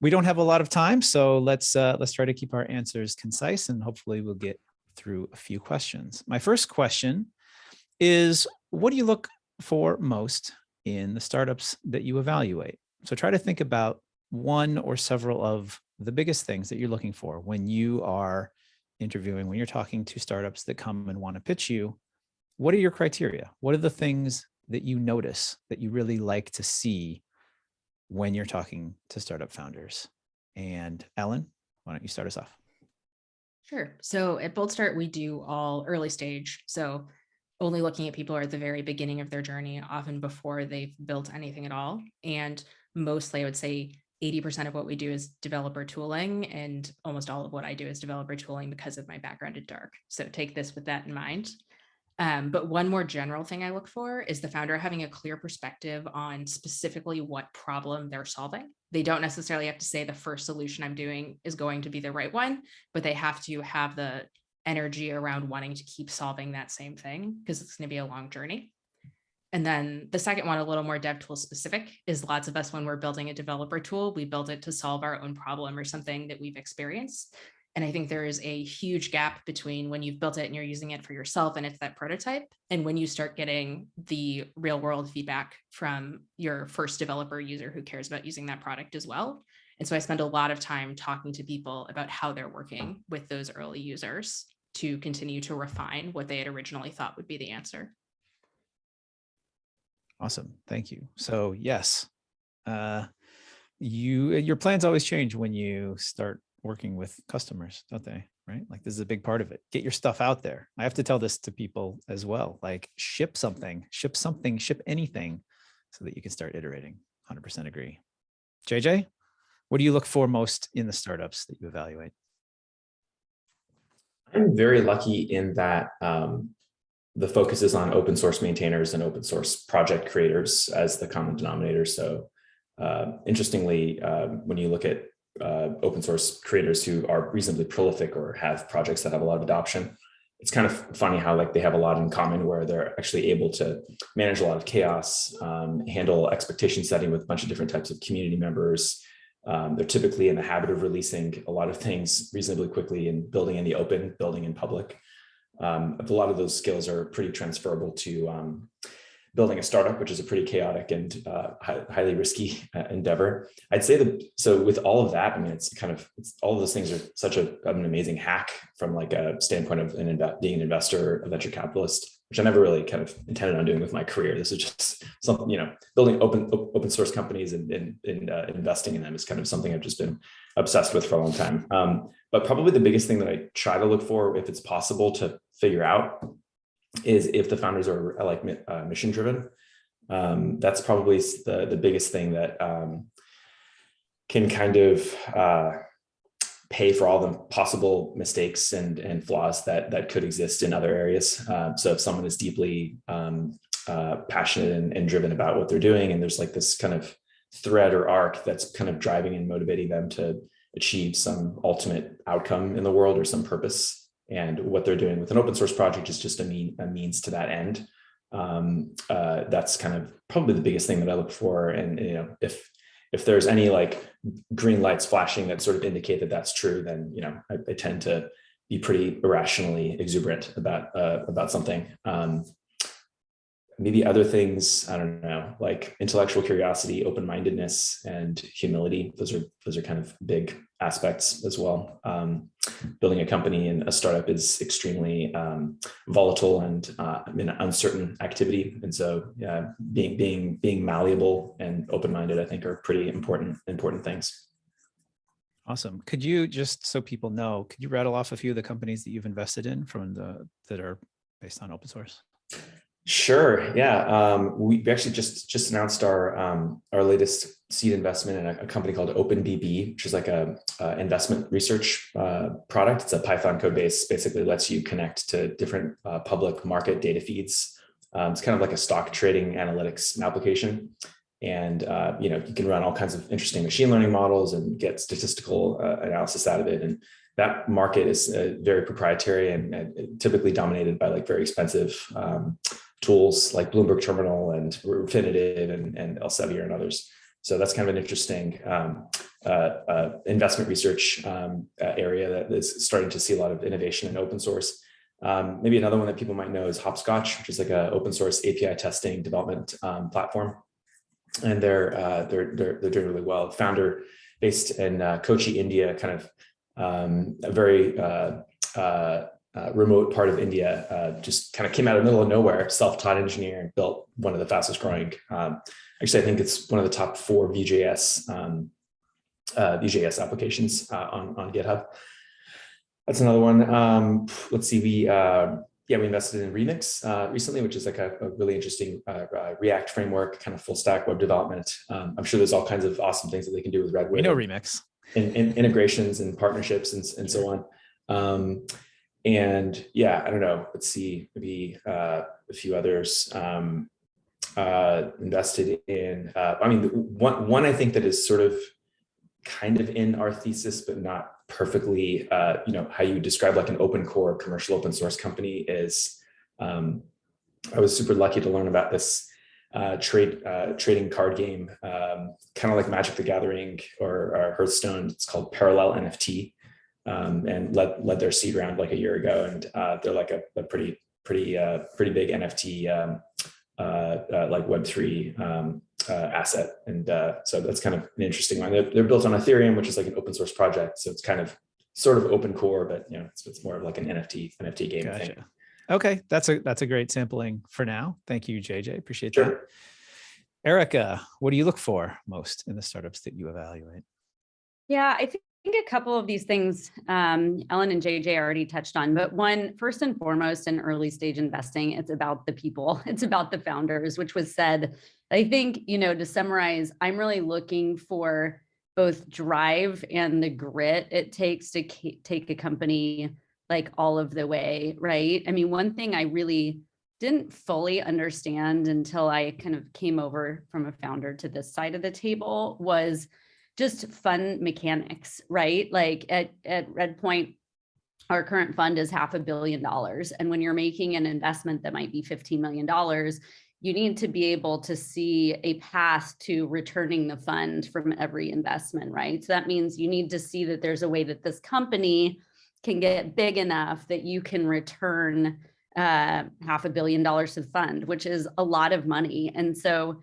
We don't have a lot of time, so let's try to keep our answers concise, and hopefully we'll get through a few questions. My first question is, what do you look for most in the startups that you evaluate? So try to think about one or several of the biggest things that you're looking for when you are interviewing, when you're talking to startups that come and want to pitch you. What are your criteria? What are the things that you notice that you really like to see when you're talking to startup founders? And Ellen, why don't you start us off? Sure. So at Bold Start, we do all early stage. So only looking at people who are at the very beginning of their journey, often before they've built anything at all. And mostly, I would say 80% of what we do is developer tooling, and almost all of what I do is developer tooling because of my background at Dark. So take this with that in mind. But one more general thing I look for is the founder having a clear perspective on specifically what problem they're solving. They don't necessarily have to say the first solution I'm doing is going to be the right one, but they have to have the energy around wanting to keep solving that same thing, because it's going to be a long journey. And then the second one, a little more DevTools specific, is lots of us, when we're building a developer tool, we build it to solve our own problem or something that we've experienced. And I think there is a huge gap between when you've built it and you're using it for yourself and it's that prototype, and when you start getting the real world feedback from your first developer user who cares about using that product as well. And so I spend a lot of time talking to people about how they're working with those early users to continue to refine what they had originally thought would be the answer. Awesome. Thank you. So yes, your plans always change when you start working with customers, don't they? Right? Like this is a big part of it. Get your stuff out there. I have to tell this to people as well, like ship something, ship anything so that you can start iterating. 100% agree. JJ, what do you look for most in the startups that you evaluate? I'm very lucky in that the focus is on open source maintainers and open source project creators as the common denominator. So interestingly, when you look at open source creators who are reasonably prolific or have projects that have a lot of adoption, it's kind of funny how like they have a lot in common, where they're actually able to manage a lot of chaos, handle expectation setting with a bunch of different types of community members. They're typically in the habit of releasing a lot of things reasonably quickly and building in the open, building in public. A lot of those skills are pretty transferable to building a startup, which is a pretty chaotic and highly risky endeavor. I'd say that, so with all of that, I mean, all of those things are such an amazing hack from like a standpoint of being an investor, a venture capitalist, which I never really kind of intended on doing with my career. This is just something, building open source companies and investing in them is kind of something I've just been obsessed with for a long time. But probably the biggest thing that I try to look for, if it's possible to figure out, is if the founders are like mission driven. That's probably the biggest thing that can kind of pay for all the possible mistakes and flaws that could exist in other areas. So if someone is deeply passionate and driven about what they're doing, and there's like this kind of thread or arc that's kind of driving and motivating them to achieve some ultimate outcome in the world or some purpose, and what they're doing with an open source project is just a means to that end. That's kind of probably the biggest thing that I look for. And if there's any like green lights flashing that sort of indicate that that's true, then I tend to be pretty irrationally exuberant about something. Maybe other things, I don't know, like intellectual curiosity, open-mindedness, and humility. Those are kind of big aspects as well. Building a company and a startup is extremely volatile and an uncertain activity, and so being malleable and open-minded, I think, are pretty important things. Awesome. Could you, just so people know, could you rattle off a few of the companies that you've invested in that are based on open source? Sure. Yeah. We actually just announced our latest seed investment in a company called OpenBB, which is like a investment research product. It's a Python code base, basically lets you connect to different public market data feeds. It's kind of like a stock trading analytics application. And you can run all kinds of interesting machine learning models and get statistical analysis out of it. And that market is very proprietary and typically dominated by like very expensive tools like Bloomberg Terminal and Refinitiv and Elsevier and others. So that's kind of an interesting investment research area that is starting to see a lot of innovation in open source. Maybe another one that people might know is Hopscotch, which is like an open source API testing development platform, and they're doing really well. Founder based in Kochi, India, kind of a very remote part of India, just kind of came out of the middle of nowhere, self-taught engineer, and built one of the fastest growing. Actually, I think it's one of the top 4 Vue.js applications on GitHub. That's another one. Let's see, we invested in Remix recently, which is like a really interesting React framework, kind of full stack web development. I'm sure there's all kinds of awesome things that they can do with Redwood. We know Remix. And integrations and partnerships and so on. And yeah, I don't know, let's see, maybe a few others invested in, one I think that is sort of kind of in our thesis, but not perfectly, how you describe like an open core commercial open source company is, I was super lucky to learn about this trading card game, kind of like Magic the Gathering or Hearthstone. It's called Parallel NFT, and led their seed round like a year ago. And they're like a pretty big NFT, like Web3 asset. And so that's kind of an interesting one. They're built on Ethereum, which is like an open source project. So it's kind of sort of open core, but it's more of like an NFT game thing. Okay, that's a great sampling for now. Thank you, JJ. Appreciate Sure. that. Erica, what do you look for most in the startups that you evaluate? Yeah, I think a couple of these things Ellen and JJ already touched on, but one, first and foremost, in early stage investing, it's about the people, it's about the founders, which was said. I think, to summarize, I'm really looking for both drive and the grit it takes to take a company like all of the way, right? I mean, one thing I really didn't fully understand until I kind of came over from a founder to this side of the table was just fund mechanics, right? Like at Redpoint, our current fund is $500 million. And when you're making an investment that might be $15 million, you need to be able to see a path to returning the fund from every investment, right? So that means you need to see that there's a way that this company can get big enough that you can return $500 million to the fund, which is a lot of money. And so,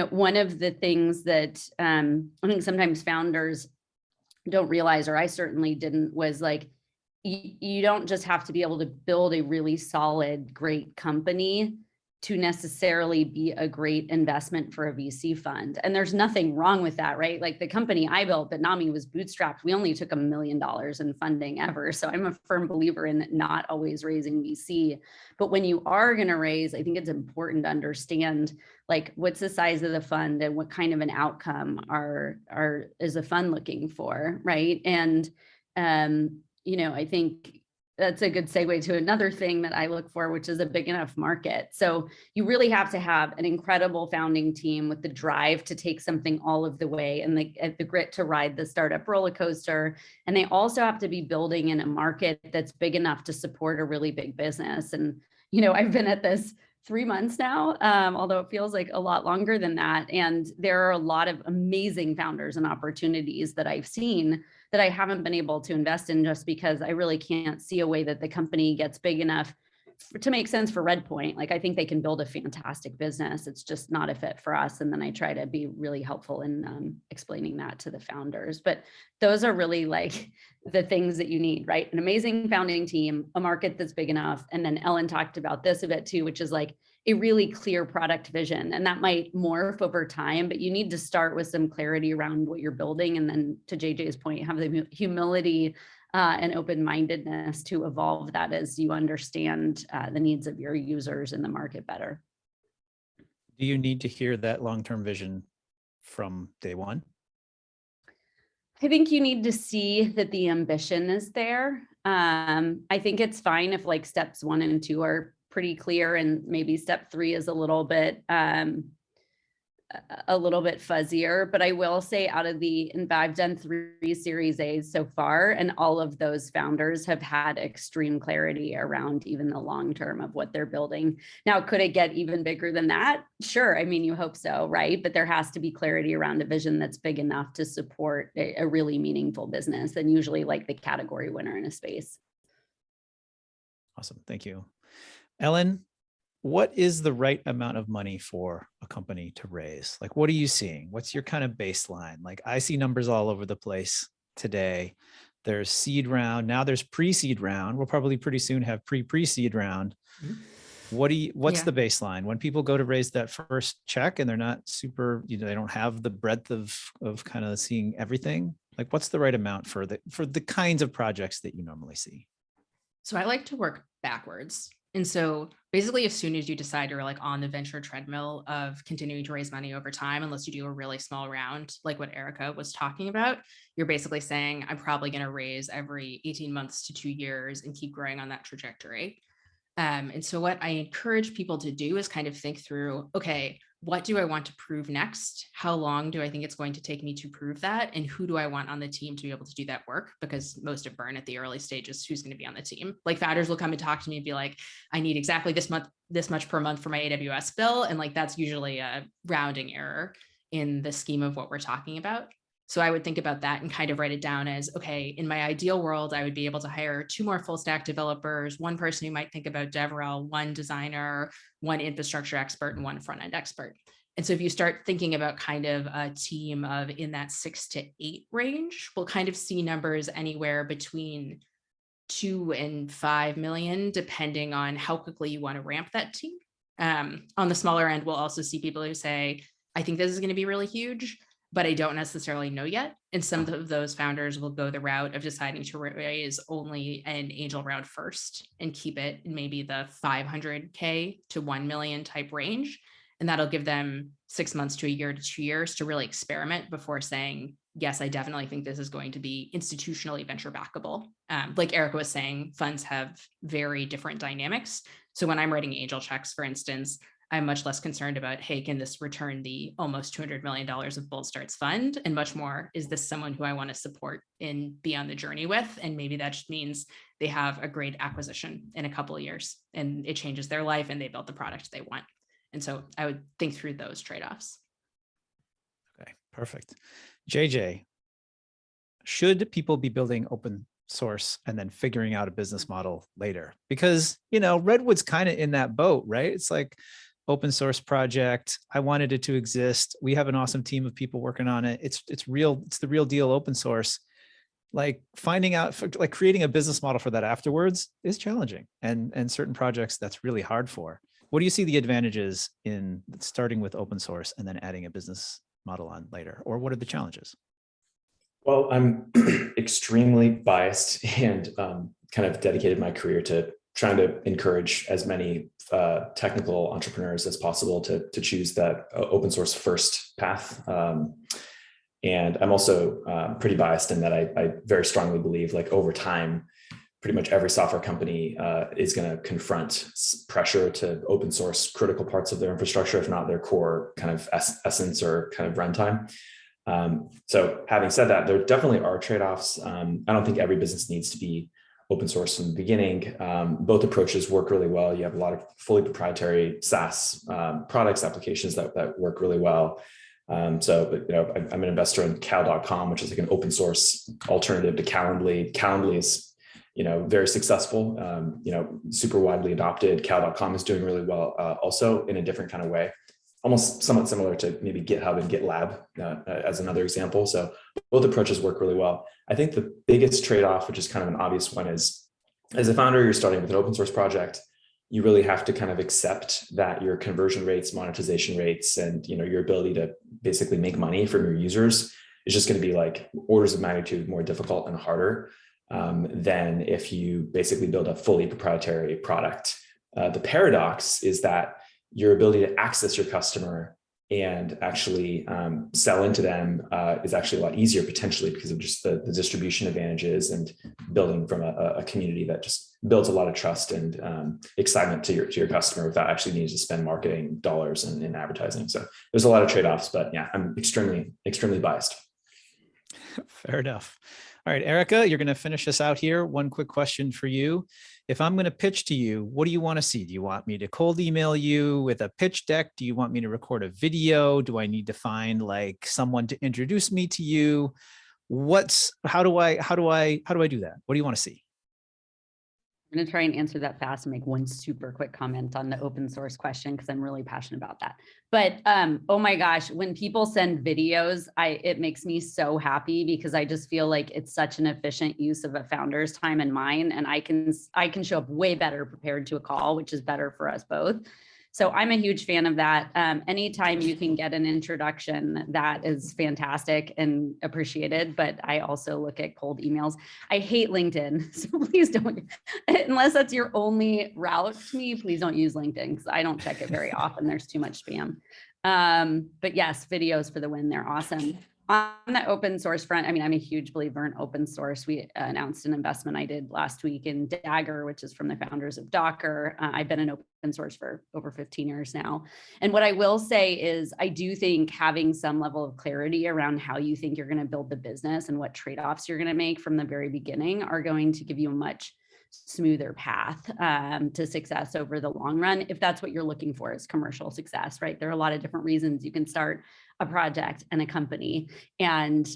one of the things that I think sometimes founders don't realize, or I certainly didn't, was like, you don't just have to be able to build a really solid, great company to necessarily be a great investment for a VC fund. And there's nothing wrong with that, right? Like the company I built, Bitnami, was bootstrapped. We only took $1 million in funding ever. So I'm a firm believer in not always raising VC. But when you are going to raise, I think it's important to understand like what's the size of the fund and what kind of an outcome is the fund looking for, right? And I think that's a good segue to another thing that I look for, which is a big enough market. So you really have to have an incredible founding team with the drive to take something all of the way and the grit to ride the startup roller coaster. And they also have to be building in a market that's big enough to support a really big business. And, I've been at this 3 months now, although it feels like a lot longer than that. And there are a lot of amazing founders and opportunities that I've seen that I haven't been able to invest in just because I really can't see a way that the company gets big enough to make sense for Redpoint. Like I think they can build a fantastic business. It's just not a fit for us. And then I try to be really helpful in explaining that to the founders. But those are really like the things that you need, right? An amazing founding team, a market that's big enough. And then Ellen talked about this a bit too, which is like a really clear product vision. And that might morph over time, but you need to start with some clarity around what you're building. And then to JJ's point, have the humility and open-mindedness to evolve that as you understand the needs of your users in the market better. Do you need to hear that long-term vision from day one? I think you need to see that the ambition is there. I think it's fine if like steps 1 and 2 are pretty clear and maybe step 3 is a little bit fuzzier, but I will say I've done 3 Series A's so far, and all of those founders have had extreme clarity around even the long term of what they're building. Now, could it get even bigger than that? Sure. I mean, you hope so, right? But there has to be clarity around a vision that's big enough to support a really meaningful business, and usually like the category winner in a space. Awesome. Thank you. Ellen, what is the right amount of money for a company to raise? Like, what are you seeing? What's your kind of baseline? Like, I see numbers all over the place today. There's seed round. Now there's pre-seed round. We'll probably pretty soon have pre-seed round. What's the baseline? When people go to raise that first check and they're not super, they don't have the breadth of kind of seeing everything. Like, what's the right amount for the kinds of projects that you normally see? So I like to work backwards. And so basically, as soon as you decide you're like on the venture treadmill of continuing to raise money over time, unless you do a really small round, like what Erica was talking about, you're basically saying, I'm probably going to raise every 18 months to 2 years and keep growing on that trajectory. And so what I encourage people to do is kind of think through, okay, what do I want to prove next? How long do I think it's going to take me to prove that? And who do I want on the team to be able to do that work? Because most of burn at the early stages, who's going to be on the team? Like founders will come and talk to me and be like, I need exactly this much per month for my AWS bill. And like, that's usually a rounding error in the scheme of what we're talking about. So I would think about that and kind of write it down as, okay, in my ideal world, I would be able to hire 2 more full stack developers, 1 person who might think about DevRel, 1 designer, 1 infrastructure expert, and 1 front-end expert. And so if you start thinking about kind of a team of in that 6 to 8 range, we'll kind of see numbers anywhere between 2 and 5 million, depending on how quickly you want to ramp that team. On the smaller end, we'll also see people who say, I think this is going to be really huge, but I don't necessarily know yet. And some of those founders will go the route of deciding to raise only an angel round first and keep it in maybe the 500K to 1 million type range. And that'll give them 6 months to a year to 2 years to really experiment before saying, yes, I definitely think this is going to be institutionally venture backable. Like Erica was saying, funds have very different dynamics. So when I'm writing angel checks, for instance, I'm much less concerned about, hey, can this return the almost $200 million of Bold Starts fund? And much more, is this someone who I want to support and be on the journey with? And maybe that just means they have a great acquisition in a couple of years and it changes their life and they built the product they want. And so I would think through those trade-offs. Okay, perfect. JJ, should people be building open source and then figuring out a business model later? Because, Redwood's kind of in that boat, right? It's like, open source project. I wanted it to exist. We have an awesome team of people working on it. It's real. It's the real deal open source. Like finding out, like creating a business model for that afterwards is challenging. And certain projects that's really hard for. What do you see the advantages in starting with open source and then adding a business model on later? Or what are the challenges? Well, I'm extremely biased and kind of dedicated my career to trying to encourage as many technical entrepreneurs as possible to choose that open source first path. And I'm also pretty biased in that I very strongly believe, like, over time, pretty much every software company is going to confront pressure to open source critical parts of their infrastructure, if not their core kind of essence or kind of runtime. So having said that, there definitely are trade-offs. I don't think every business needs to be open source from the beginning. Both approaches work really well. You have a lot of fully proprietary SaaS products, applications that work really well. So, I'm an investor in Cal.com, which is like an open source alternative to Calendly. Calendly is, very successful, super widely adopted. Cal.com is doing really well, also in a different kind of way, almost somewhat similar to maybe GitHub and GitLab as another example. So both approaches work really well. I think the biggest trade-off, which is kind of an obvious one, is as a founder, you're starting with an open source project. You really have to kind of accept that your conversion rates, monetization rates, and your ability to basically make money from your users is just going to be like orders of magnitude more difficult and harder than if you basically build a fully proprietary product. The paradox is that your ability to access your customer and actually sell into them is actually a lot easier potentially because of just the distribution advantages and building from a community that just builds a lot of trust and excitement to your customer without actually needing to spend marketing dollars in advertising. So there's a lot of trade-offs, but yeah, I'm extremely, extremely biased. Fair enough. All right, Erica, you're going to finish us out here. One quick question for you. If I'm going to pitch to you, what do you want to see? Do you want me to cold email you with a pitch deck? Do you want me to record a video? Do I need to find like someone to introduce me to you? How do I do that? What do you want to see? I'm going to try and answer that fast and make one super quick comment on the open source question because I'm really passionate about that. But oh my gosh, when people send videos, it makes me so happy because I just feel like it's such an efficient use of a founder's time and mine, and I can show up way better prepared to a call, which is better for us both. So I'm a huge fan of that. Anytime you can get an introduction, that is fantastic and appreciated, but I also look at cold emails. I hate LinkedIn, so please don't, unless that's your only route to me, please don't use LinkedIn because I don't check it very often. There's too much spam. But yes, videos for the win, they're awesome. on the open source front, I mean, I'm a huge believer in open source. We announced an investment I did last week in Dagger, which is from the founders of Docker. I've been in open source for over 15 years now. And what I will say is I do think having some level of clarity around how you think you're going to build the business and what trade-offs you're going to make from the very beginning are going to give you a much smoother path to success over the long run, if that's what you're looking for is commercial success, right? There are a lot of different reasons you can start a project and a company. And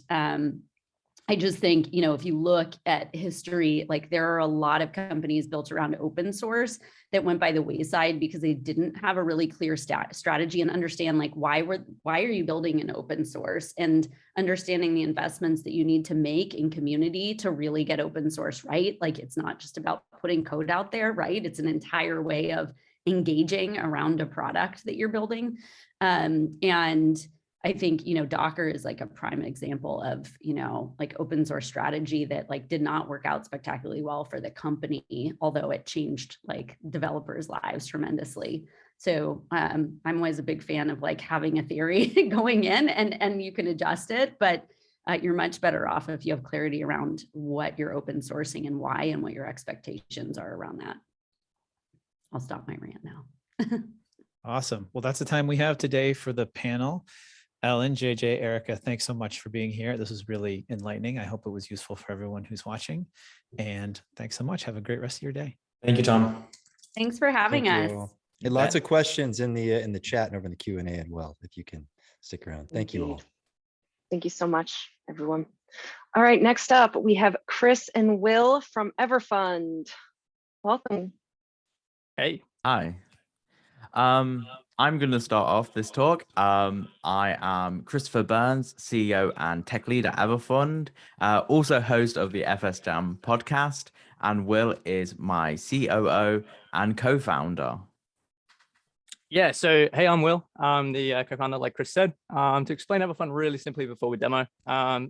I just think, you know, if you look at history, like there are a lot of companies built around open source that went by the wayside because they didn't have a really clear strategy and understand like why are you building an open source, and understanding the investments that you need to make in community to really get open source right. Like it's not just about putting code out there, right? It's an entire way of engaging around a product that you're building. And I think, you know, Docker is like a prime example of, you know, like open source strategy that like did not work out spectacularly well for the company, although it changed like developers' lives tremendously. So I'm always a big fan of like having a theory going in and you can adjust it, but you're much better off if you have clarity around what you're open sourcing and why and what your expectations are around that. I'll stop my rant now. Awesome. Well, that's the time we have today for the panel. Ellen, JJ, Erica, thanks so much for being here. This was really enlightening. I hope it was useful for everyone who's watching. And thanks so much. Have a great rest of your day. Thank you, Tom. Thanks for having Thank you us. all. And lots of questions in the chat and over in the Q&A as well, if you can stick around. Thank you all. Thank you so much, everyone. All right, next up, we have Chris and Will from Everfund. Welcome. Hey. Hi. I'm going to start off this talk. I am Christopher Burns, CEO and tech lead at Everfund, also host of the FS Jam podcast, and Will is my COO and co-founder. Yeah, so hey, I'm Will. I'm the co-founder, like Chris said. To explain Everfund really simply before we demo,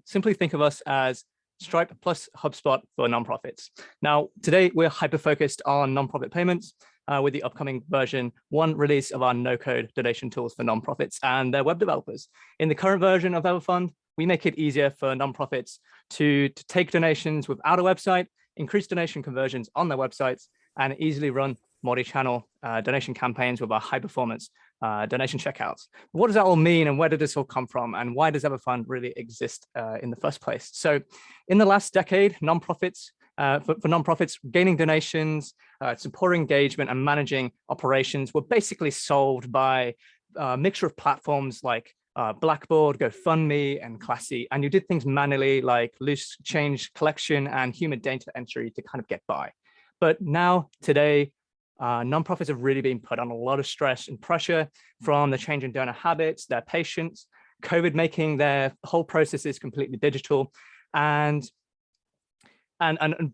simply think of us as Stripe plus HubSpot for nonprofits. Now, today we're hyper-focused on nonprofit payments, with the upcoming version 1 release of our no-code donation tools for nonprofits and their web developers. In the current version of Everfund, we make it easier for nonprofits to take donations without a website, increase donation conversions on their websites, and easily run multi-channel donation campaigns with our high-performance donation checkouts. What does that all mean, and where did this all come from, and why does Everfund really exist in the first place? So in the last decade, nonprofits, for nonprofits, gaining donations, supporting engagement, and managing operations were basically solved by a mixture of platforms like Blackboard, GoFundMe, and Classy. And you did things manually like loose change collection and human data entry to kind of get by. But now, today, nonprofits have really been put on a lot of stress and pressure from the change in donor habits, their patients, COVID making their whole processes completely digital, and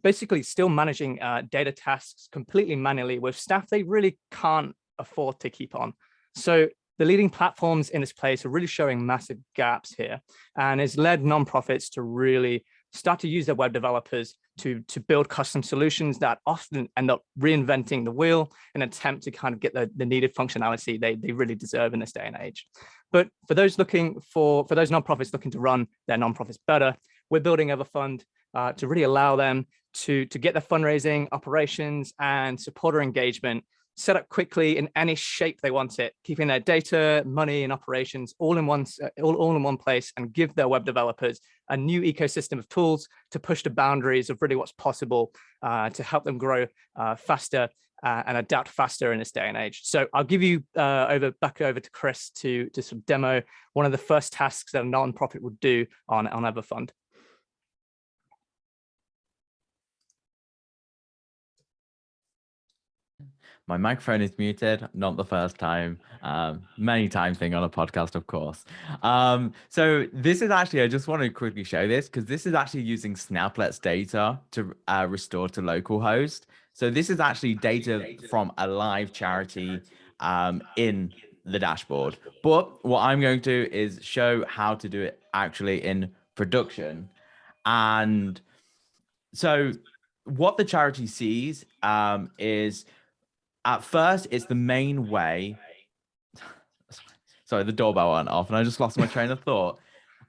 basically still managing data tasks completely manually with staff they really can't afford to keep on. So the leading platforms in this place are really showing massive gaps here, and has led nonprofits to really start to use their web developers to build custom solutions that often end up reinventing the wheel in an attempt to kind of get the needed functionality they really deserve in this day and age. But for those nonprofits looking to run their nonprofits better, we're building Everfund to really allow them to get their fundraising operations and supporter engagement set up quickly in any shape they want it, keeping their data, money, and operations all in one place, and give their web developers a new ecosystem of tools to push the boundaries of really what's possible to help them grow faster and adapt faster in this day and age. So I'll give you back over to Chris to sort of demo one of the first tasks that a nonprofit would do on Everfund. My microphone is muted, not the first time, many times thing on a podcast, of course. So this is actually, I just want to quickly show this because this is actually using Snapplet's data to restore to localhost. So this is actually data from a live charity in the dashboard. But what I'm going to do is show how to do it actually in production. And so what the charity sees is, at first, it's the main way. Sorry, the doorbell went off and I just lost my train of thought.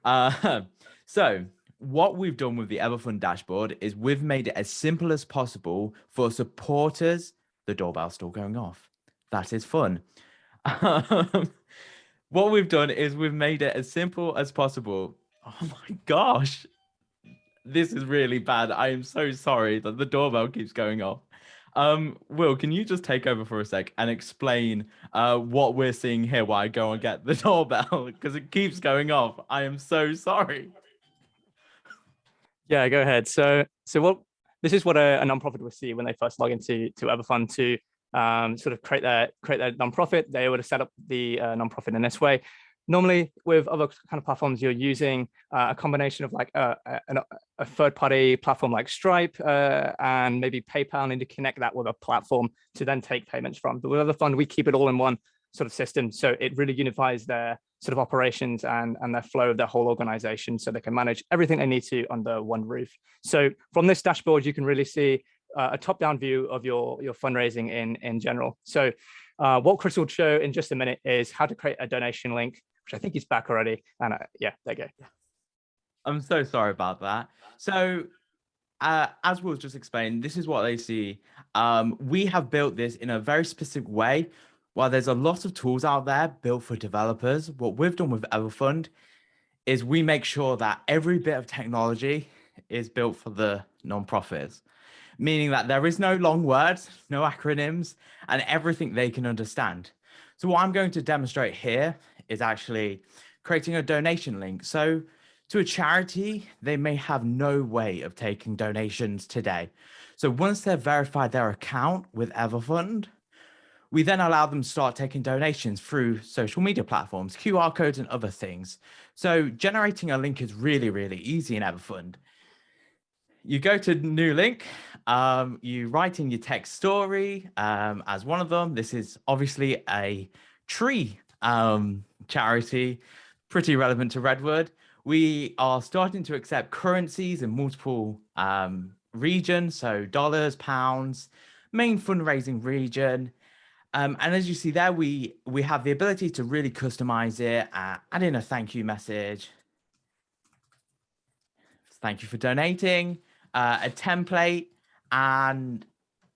So what we've done with the Everfund dashboard is we've made it as simple as possible for supporters. The doorbell's still going off. That is fun. What we've done is we've made it as simple as possible. Oh my gosh, this is really bad. I am so sorry that the doorbell keeps going off. Will, can you just take over for a sec and explain what we're seeing here while I go and get the doorbell, because it keeps going off. I am so sorry. Yeah, go ahead. So this is what a nonprofit will see when they first log into Everfund to sort of create their nonprofit. They would have set up the nonprofit in this way. Normally, with other kind of platforms, you're using a combination of like a third-party platform like Stripe and maybe PayPal, and to connect that with a platform to then take payments from. But with Everfund, we keep it all in one sort of system, so it really unifies their sort of operations and their flow of their whole organization, so they can manage everything they need to under one roof. So from this dashboard, you can really see a top-down view of your fundraising in general. So what Chris will show in just a minute is how to create a donation link, which I think he's back already. And yeah, there you go. I'm so sorry about that. So as Will just explained, this is what they see. We have built this in a very specific way. While there's a lot of tools out there built for developers, what we've done with Everfund is we make sure that every bit of technology is built for the nonprofits, meaning that there is no long words, no acronyms, and everything they can understand. So what I'm going to demonstrate here is actually creating a donation link. So to a charity, they may have no way of taking donations today. So once they've verified their account with Everfund, we then allow them to start taking donations through social media platforms, QR codes, and other things. So generating a link is really, really easy in Everfund. You go to new link, you write in your text story as one of them. This is obviously a tree charity, pretty relevant to Redwood. We are starting to accept currencies in multiple regions, so dollars, pounds, main fundraising region. And as you see there, we have the ability to really customize it, add in a thank you message. Thank you for donating, a template, and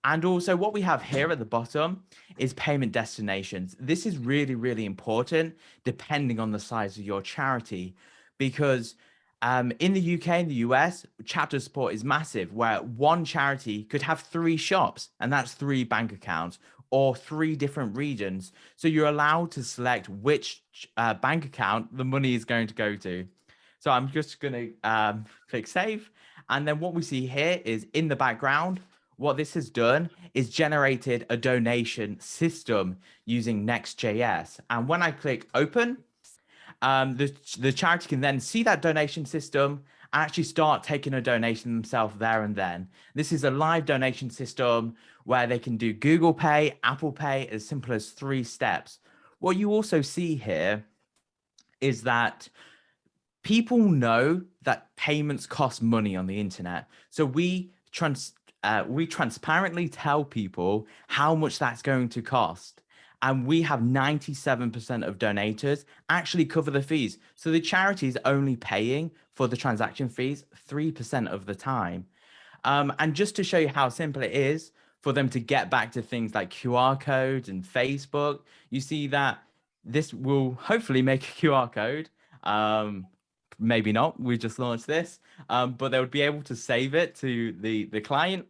also what we have here at the bottom is payment destinations. This is really, really important depending on the size of your charity, because in the UK and the US, chapter support is massive, where one charity could have 3 shops, and that's 3 bank accounts, or 3 different regions. So you're allowed to select which bank account the money is going to go to. So I'm just going to click save. And then what we see here is in the background, what this has done is generated a donation system using Next.js. And when I click open, the charity can then see that donation system and actually start taking a donation themselves there and then. This is a live donation system where they can do Google Pay, Apple Pay, as simple as 3 steps. What you also see here is that people know that payments cost money on the internet. So we transparently tell people how much that's going to cost. And we have 97% of donators actually cover the fees. So the charity is only paying for the transaction fees 3% of the time. And just to show you how simple it is for them to get back to things like QR codes and Facebook, you see that this will hopefully make a QR code. Maybe not, we just launched this, but they would be able to save it to the client,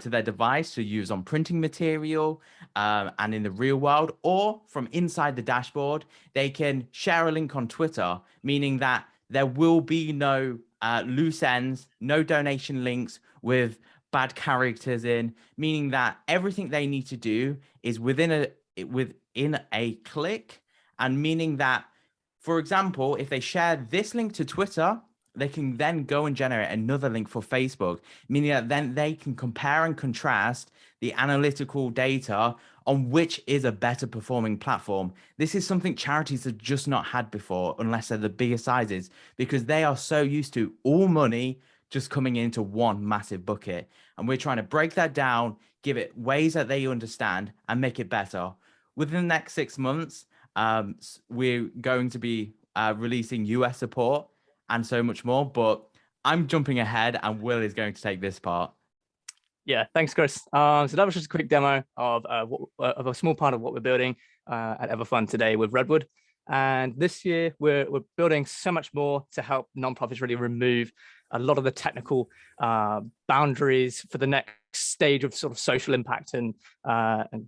to their device to use on printing material and in the real world, or from inside the dashboard, they can share a link on Twitter, meaning that there will be no loose ends, no donation links with bad characters in, meaning that everything they need to do is within a click, and meaning that, for example, if they share this link to Twitter, they can then go and generate another link for Facebook, meaning that then they can compare and contrast the analytical data on which is a better performing platform. This is something charities have just not had before, unless they're the bigger sizes, because they are so used to all money just coming into one massive bucket. And we're trying to break that down, give it ways that they understand, and make it better. Within the next 6 months, we're going to be releasing US support and so much more. But I'm jumping ahead, and Will is going to take this part. Yeah, thanks, Chris. So that was just a quick demo of a small part of what we're building at Everfund today with Redwood. And this year, we're building so much more to help nonprofits really remove a lot of the technical boundaries for the next stage of sort of social impact and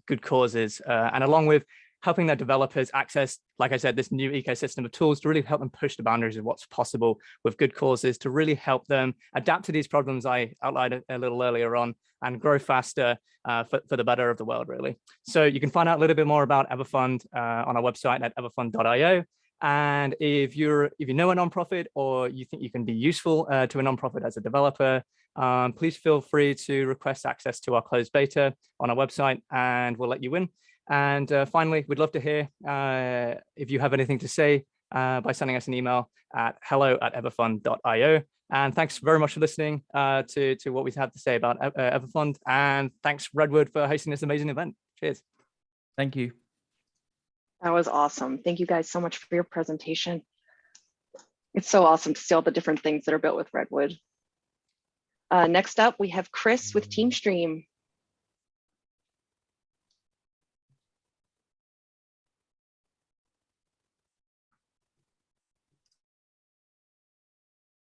good causes. And along with helping their developers access, like I said, this new ecosystem of tools to really help them push the boundaries of what's possible with good causes, to really help them adapt to these problems I outlined a little earlier on and grow faster for the better of the world, really. So you can find out a little bit more about Everfund on our website at everfund.io. And if you know a nonprofit or you think you can be useful to a nonprofit as a developer, please feel free to request access to our closed beta on our website, and we'll let you in. And finally, we'd love to hear if you have anything to say by sending us an email at hello@everfund.io. And thanks very much for listening to what we have to say about Everfund. And thanks, Redwood, for hosting this amazing event. Cheers. Thank you. That was awesome. Thank you guys so much for your presentation. It's so awesome to see all the different things that are built with Redwood. Next up, we have Chris with TeamStream.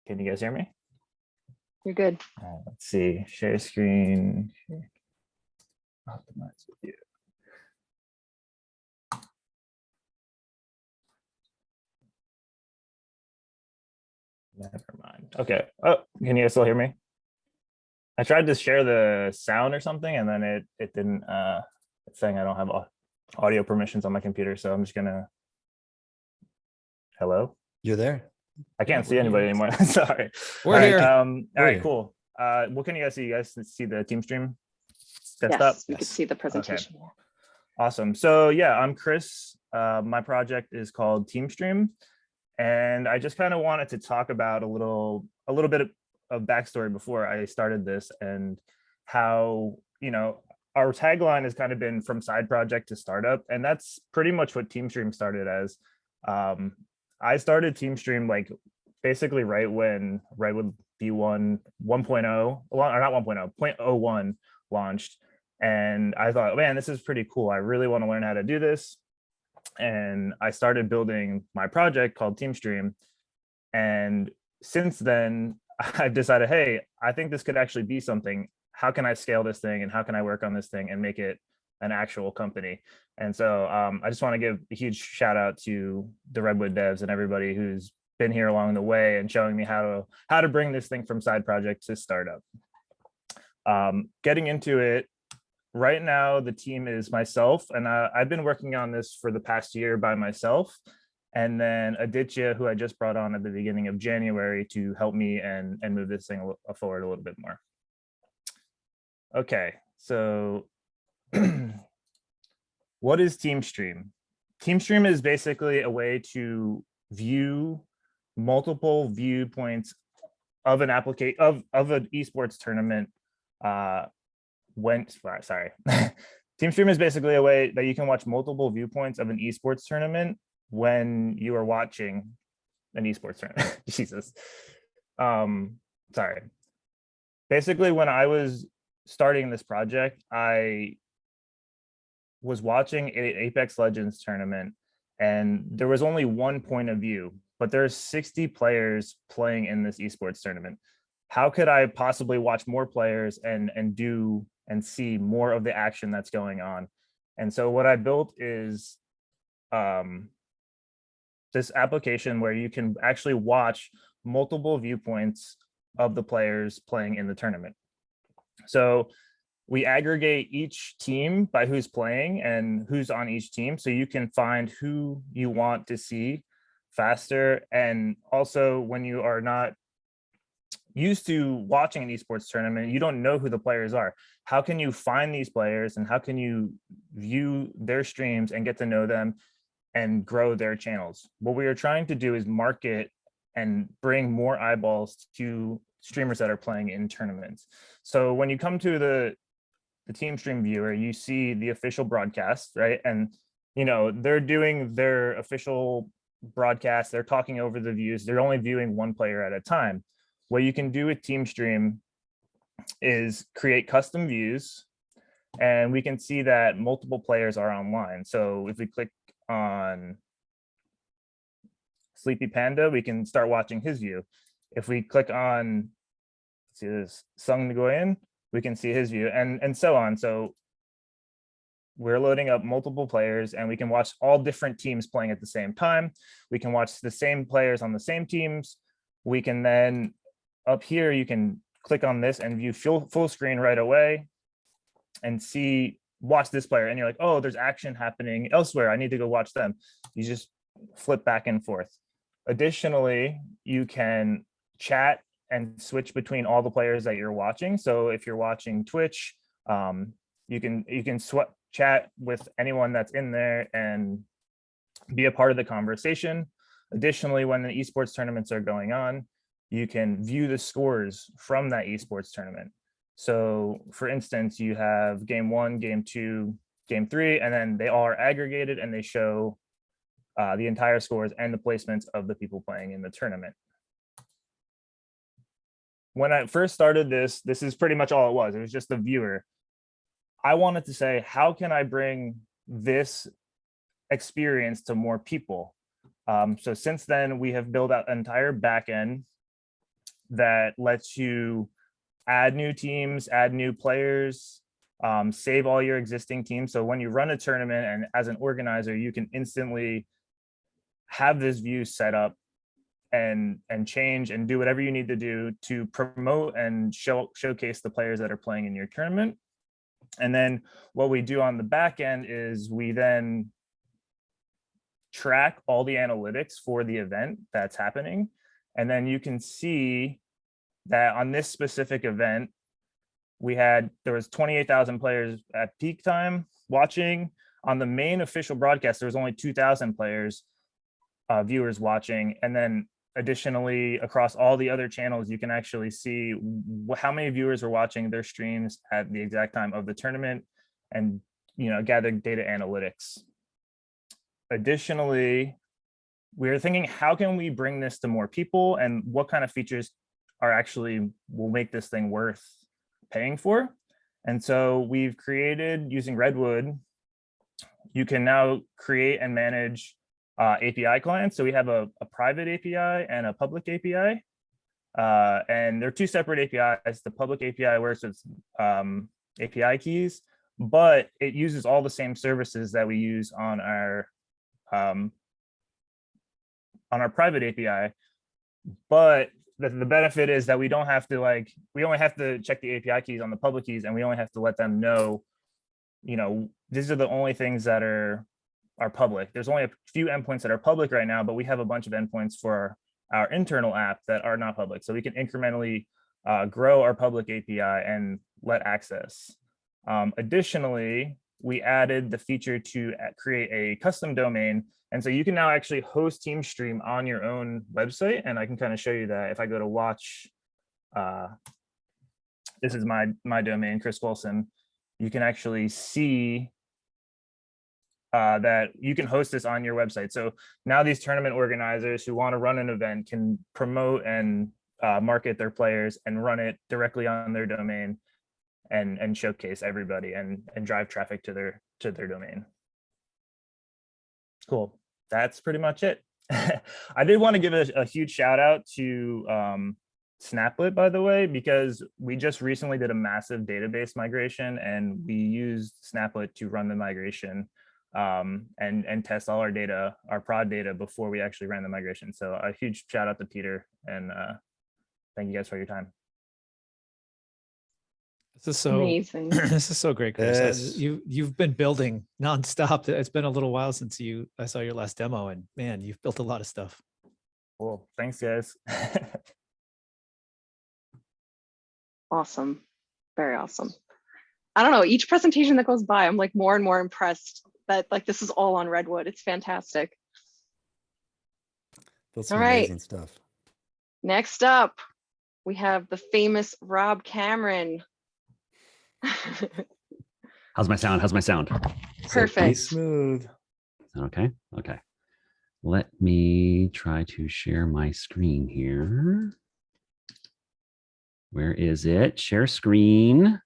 Can you guys hear me? You're good. Let's see, share screen. Optimize with you. Never mind. Okay. Oh, can you guys still hear me? I tried to share the sound or something, and then it didn't. It's saying I don't have audio permissions on my computer, so I'm just gonna. Hello. You're there. I can't see anybody anymore. Sorry. We're here. All right. here. Cool. What can you guys see? You guys see the TeamStream desktop? Yes, we could see the presentation. Okay. Awesome. So yeah, I'm Chris. My project is called TeamStream, and I just kind of wanted to talk about a little bit of backstory before I started this, and how, you know, our tagline has kind of been from side project to startup, and that's pretty much what TeamStream started as. I started TeamStream like basically right when Redwood V1 1.0, or not 1.0, 0.01 launched. And I thought, man, this is pretty cool. I really want to learn how to do this. And I started building my project called TeamStream. And since then, I've decided, hey, I think this could actually be something. How can I scale this thing, and how can I work on this thing and make it an actual company? And so I just want to give a huge shout out to the Redwood devs and everybody who's been here along the way and showing me how to bring this thing from side project to startup. Getting into it, right now the team is myself, and I've been working on this for the past year by myself, and then Aditya, who I just brought on at the beginning of January to help me and move this thing forward a little bit more. Okay, so what is TeamStream? TeamStream is basically a way to view multiple viewpoints of an application of an esports tournament. TeamStream is basically a way that you can watch multiple viewpoints of an esports tournament when you are watching an esports tournament. Jesus. Sorry. Basically, when I was starting this project, I was watching an Apex Legends tournament, and there was only one point of view, but there's 60 players playing in this esports tournament. How could I possibly watch more players and see more of the action that's going on? And so what I built is this application where you can actually watch multiple viewpoints of the players playing in the tournament. So we aggregate each team by who's playing and who's on each team, so you can find who you want to see faster. And also, when you are not used to watching an esports tournament, you don't know who the players are. How can you find these players, and how can you view their streams and get to know them and grow their channels? What we are trying to do is market and bring more eyeballs to streamers that are playing in tournaments. So when you come to the TeamStream viewer, you see the official broadcast, right? And you know, they're doing their official broadcast, they're talking over the views, they're only viewing one player at a time. What you can do with TeamStream is create custom views, and we can see that multiple players are online. So if we click on Sleepy Panda, we can start watching his view. If we click on, let's see this, Sung Nguyen, we can see his view, and so on. So we're loading up multiple players, and we can watch all different teams playing at the same time. We can watch the same players on the same teams. We can then, up here, you can click on this and view full screen right away and watch this player. And you're like, oh, there's action happening elsewhere, I need to go watch them. You just flip back and forth. Additionally, you can chat and switch between all the players that you're watching. So if you're watching Twitch, you can chat with anyone that's in there and be a part of the conversation. Additionally, when the esports tournaments are going on, you can view the scores from that esports tournament. So for instance, you have game 1, game 2, game 3, and then they all are aggregated and they show the entire scores and the placements of the people playing in the tournament. When I first started this is pretty much all it was. It was just the viewer. I wanted to say, how can I bring this experience to more people? So since then, we have built out an entire backend that lets you add new teams, add new players, save all your existing teams. So when you run a tournament and as an organizer, you can instantly have this view set up and change and do whatever you need to do to promote and showcase the players that are playing in your tournament. And then what we do on the back end is we then track all the analytics for the event that's happening. And then you can see that on this specific event, there was 28,000 players at peak time watching. On the main official broadcast, there was only 2,000 players, viewers watching. And then additionally, across all the other channels, you can actually see how many viewers were watching their streams at the exact time of the tournament and, gather data analytics. Additionally, we're thinking, how can we bring this to more people and what kind of features will make this thing worth paying for? And so we've created, using Redwood, you can now create and manage API clients. So we have a private API and a public API. And they're two separate APIs. The public API works with API keys, but it uses all the same services that we use on our private API. But the benefit is that we don't have to we only have to check the API keys on the public keys, and we only have to let them know, these are the only things that are public. There's only a few endpoints that are public right now, but we have a bunch of endpoints for our internal app that are not public. So we can incrementally grow our public API and let access. Additionally, we added the feature to create a custom domain. And so you can now actually host TeamStream on your own website. And I can kind of show you that if I go to watch, this is my domain, Chris Wilson. You can actually see that you can host this on your website. So now these tournament organizers who want to run an event can promote and market their players and run it directly on their domain and showcase everybody and drive traffic to their domain. Cool. That's pretty much it. I did want to give a huge shout out to Snaplet, by the way, because we just recently did a massive database migration and we used Snaplet to run the migration and test all our data, our prod data, before we actually ran the migration. So a huge shout out to Peter, and thank you guys for your time. This is so amazing. This is so great, Chris. Yes. You've been building nonstop. It's been a little while since I saw your last demo, and man, you've built a lot of stuff. Cool. Thanks, guys. Awesome. Very awesome. I don't know, each presentation that goes by, I'm more and more impressed that this is all on Redwood. It's fantastic. That's All some right. amazing stuff. Next up, we have the famous Rob Cameron. How's my sound? Perfect. Smooth. Okay. Okay. Let me try to share my screen here. Where is it? Share screen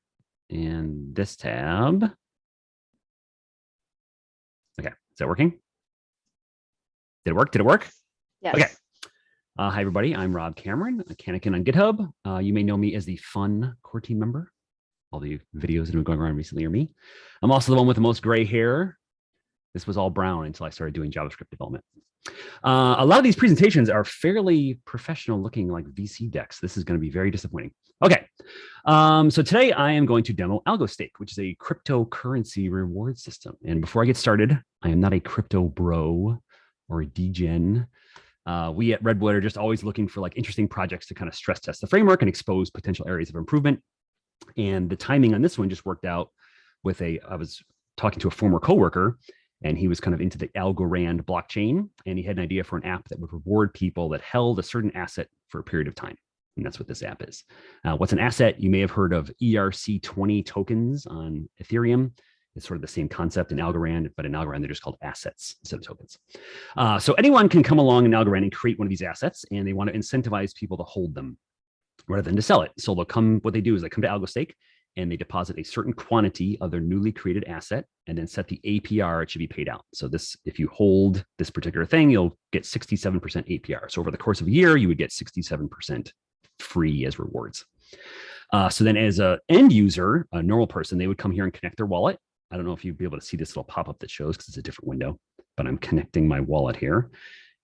and this tab. Okay, is that working? Did it work? Did it work? Yes. Okay. Hi, everybody. I'm Rob Cameron, a Canakin on GitHub. You may know me as the fun core team member. All the videos that have been going around recently are me. I'm also the one with the most gray hair. This was all brown until I started doing JavaScript development. A lot of these presentations are fairly professional looking, like VC decks. This is going to be very disappointing. Okay, so today I am going to demo AlgoStake, which is a cryptocurrency reward system. And before I get started, I am not a crypto bro or a degen. We at Redwood are just always looking for like interesting projects to kind of stress test the framework and expose potential areas of improvement. And the timing on this one just worked out with I was talking to a former coworker, and he was kind of into the Algorand blockchain, and he had an idea for an app that would reward people that held a certain asset for a period of time. And that's what this app is. What's an asset? You may have heard of ERC20 tokens on Ethereum. It's sort of the same concept in Algorand, but in Algorand, they're just called assets instead of tokens. So anyone can come along in Algorand and create one of these assets, and they want to incentivize people to hold them rather than to sell it. So what they do is they come to AlgoStake and they deposit a certain quantity of their newly created asset and then set the APR it should be paid out. So if you hold this particular thing, you'll get 67% APR. So over the course of a year, you would get 67% free as rewards. So then as an end user, a normal person, they would come here and connect their wallet. I don't know if you'd be able to see this little pop-up that shows because it's a different window, but I'm connecting my wallet here.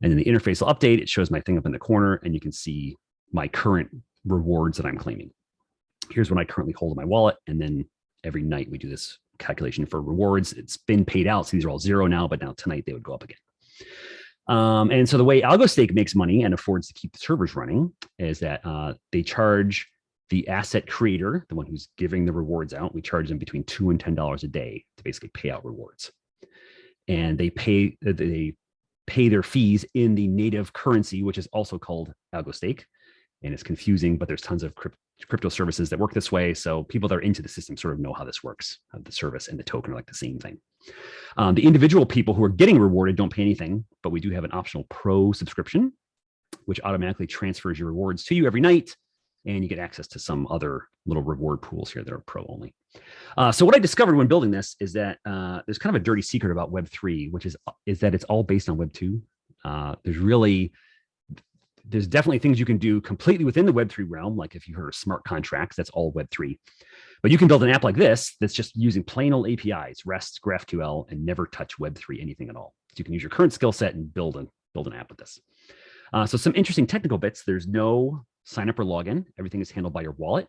And then the interface will update. It shows my thing up in the corner, and you can see my current rewards that I'm claiming. Here's what I currently hold in my wallet. And then every night we do this calculation for rewards. It's been paid out. So these are all zero now, but now tonight they would go up again. And so the way AlgoStake makes money and affords to keep the servers running is that they charge the asset creator, the one who's giving the rewards out. We charge them between $2 and $10 a day to basically pay out rewards. And they pay their fees in the native currency, which is also called AlgoStake. And it's confusing, but there's tons of crypto services that work this way. So people that are into the system sort of know how this works. The service and the token are like the same thing. The individual people who are getting rewarded don't pay anything, but we do have an optional pro subscription, which automatically transfers your rewards to you every night. And you get access to some other little reward pools here that are pro only. So what I discovered when building this is that there's kind of a dirty secret about Web3, which is that it's all based on Web2. There's definitely things you can do completely within the Web3 realm. Like if you heard of smart contracts, that's all Web3. But you can build an app like this that's just using plain old APIs, REST, GraphQL, and never touch Web3 anything at all. So you can use your current skill set and build an app with this. So some interesting technical bits. There's no sign up or login. Everything is handled by your wallet.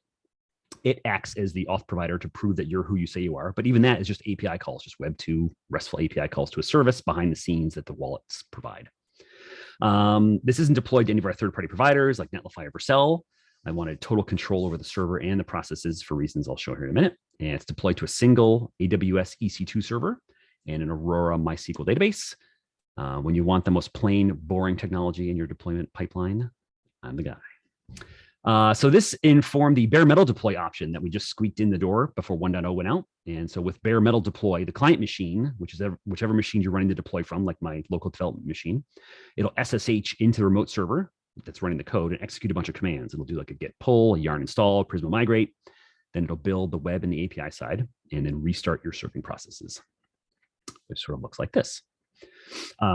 It acts as the auth provider to prove that you're who you say you are. But even that is just API calls, just Web2 RESTful API calls to a service behind the scenes that the wallets provide. This isn't deployed to any of our third-party providers like Netlify or Vercel. I wanted total control over the server and the processes for reasons I'll show here in a minute. And it's deployed to a single AWS EC2 server and an Aurora MySQL database. When you want the most plain, boring technology in your deployment pipeline, I'm the guy. So this informed the bare metal deploy option that we just squeaked in the door before 1.0 went out. And so with bare metal deploy, the client machine, which is whichever machine you're running the deploy from, like my local development machine, it'll SSH into the remote server that's running the code and execute a bunch of commands. It'll do like a git pull, a yarn install, Prisma migrate. Then it'll build the web and the API side and then restart your serving processes, which sort of looks like this.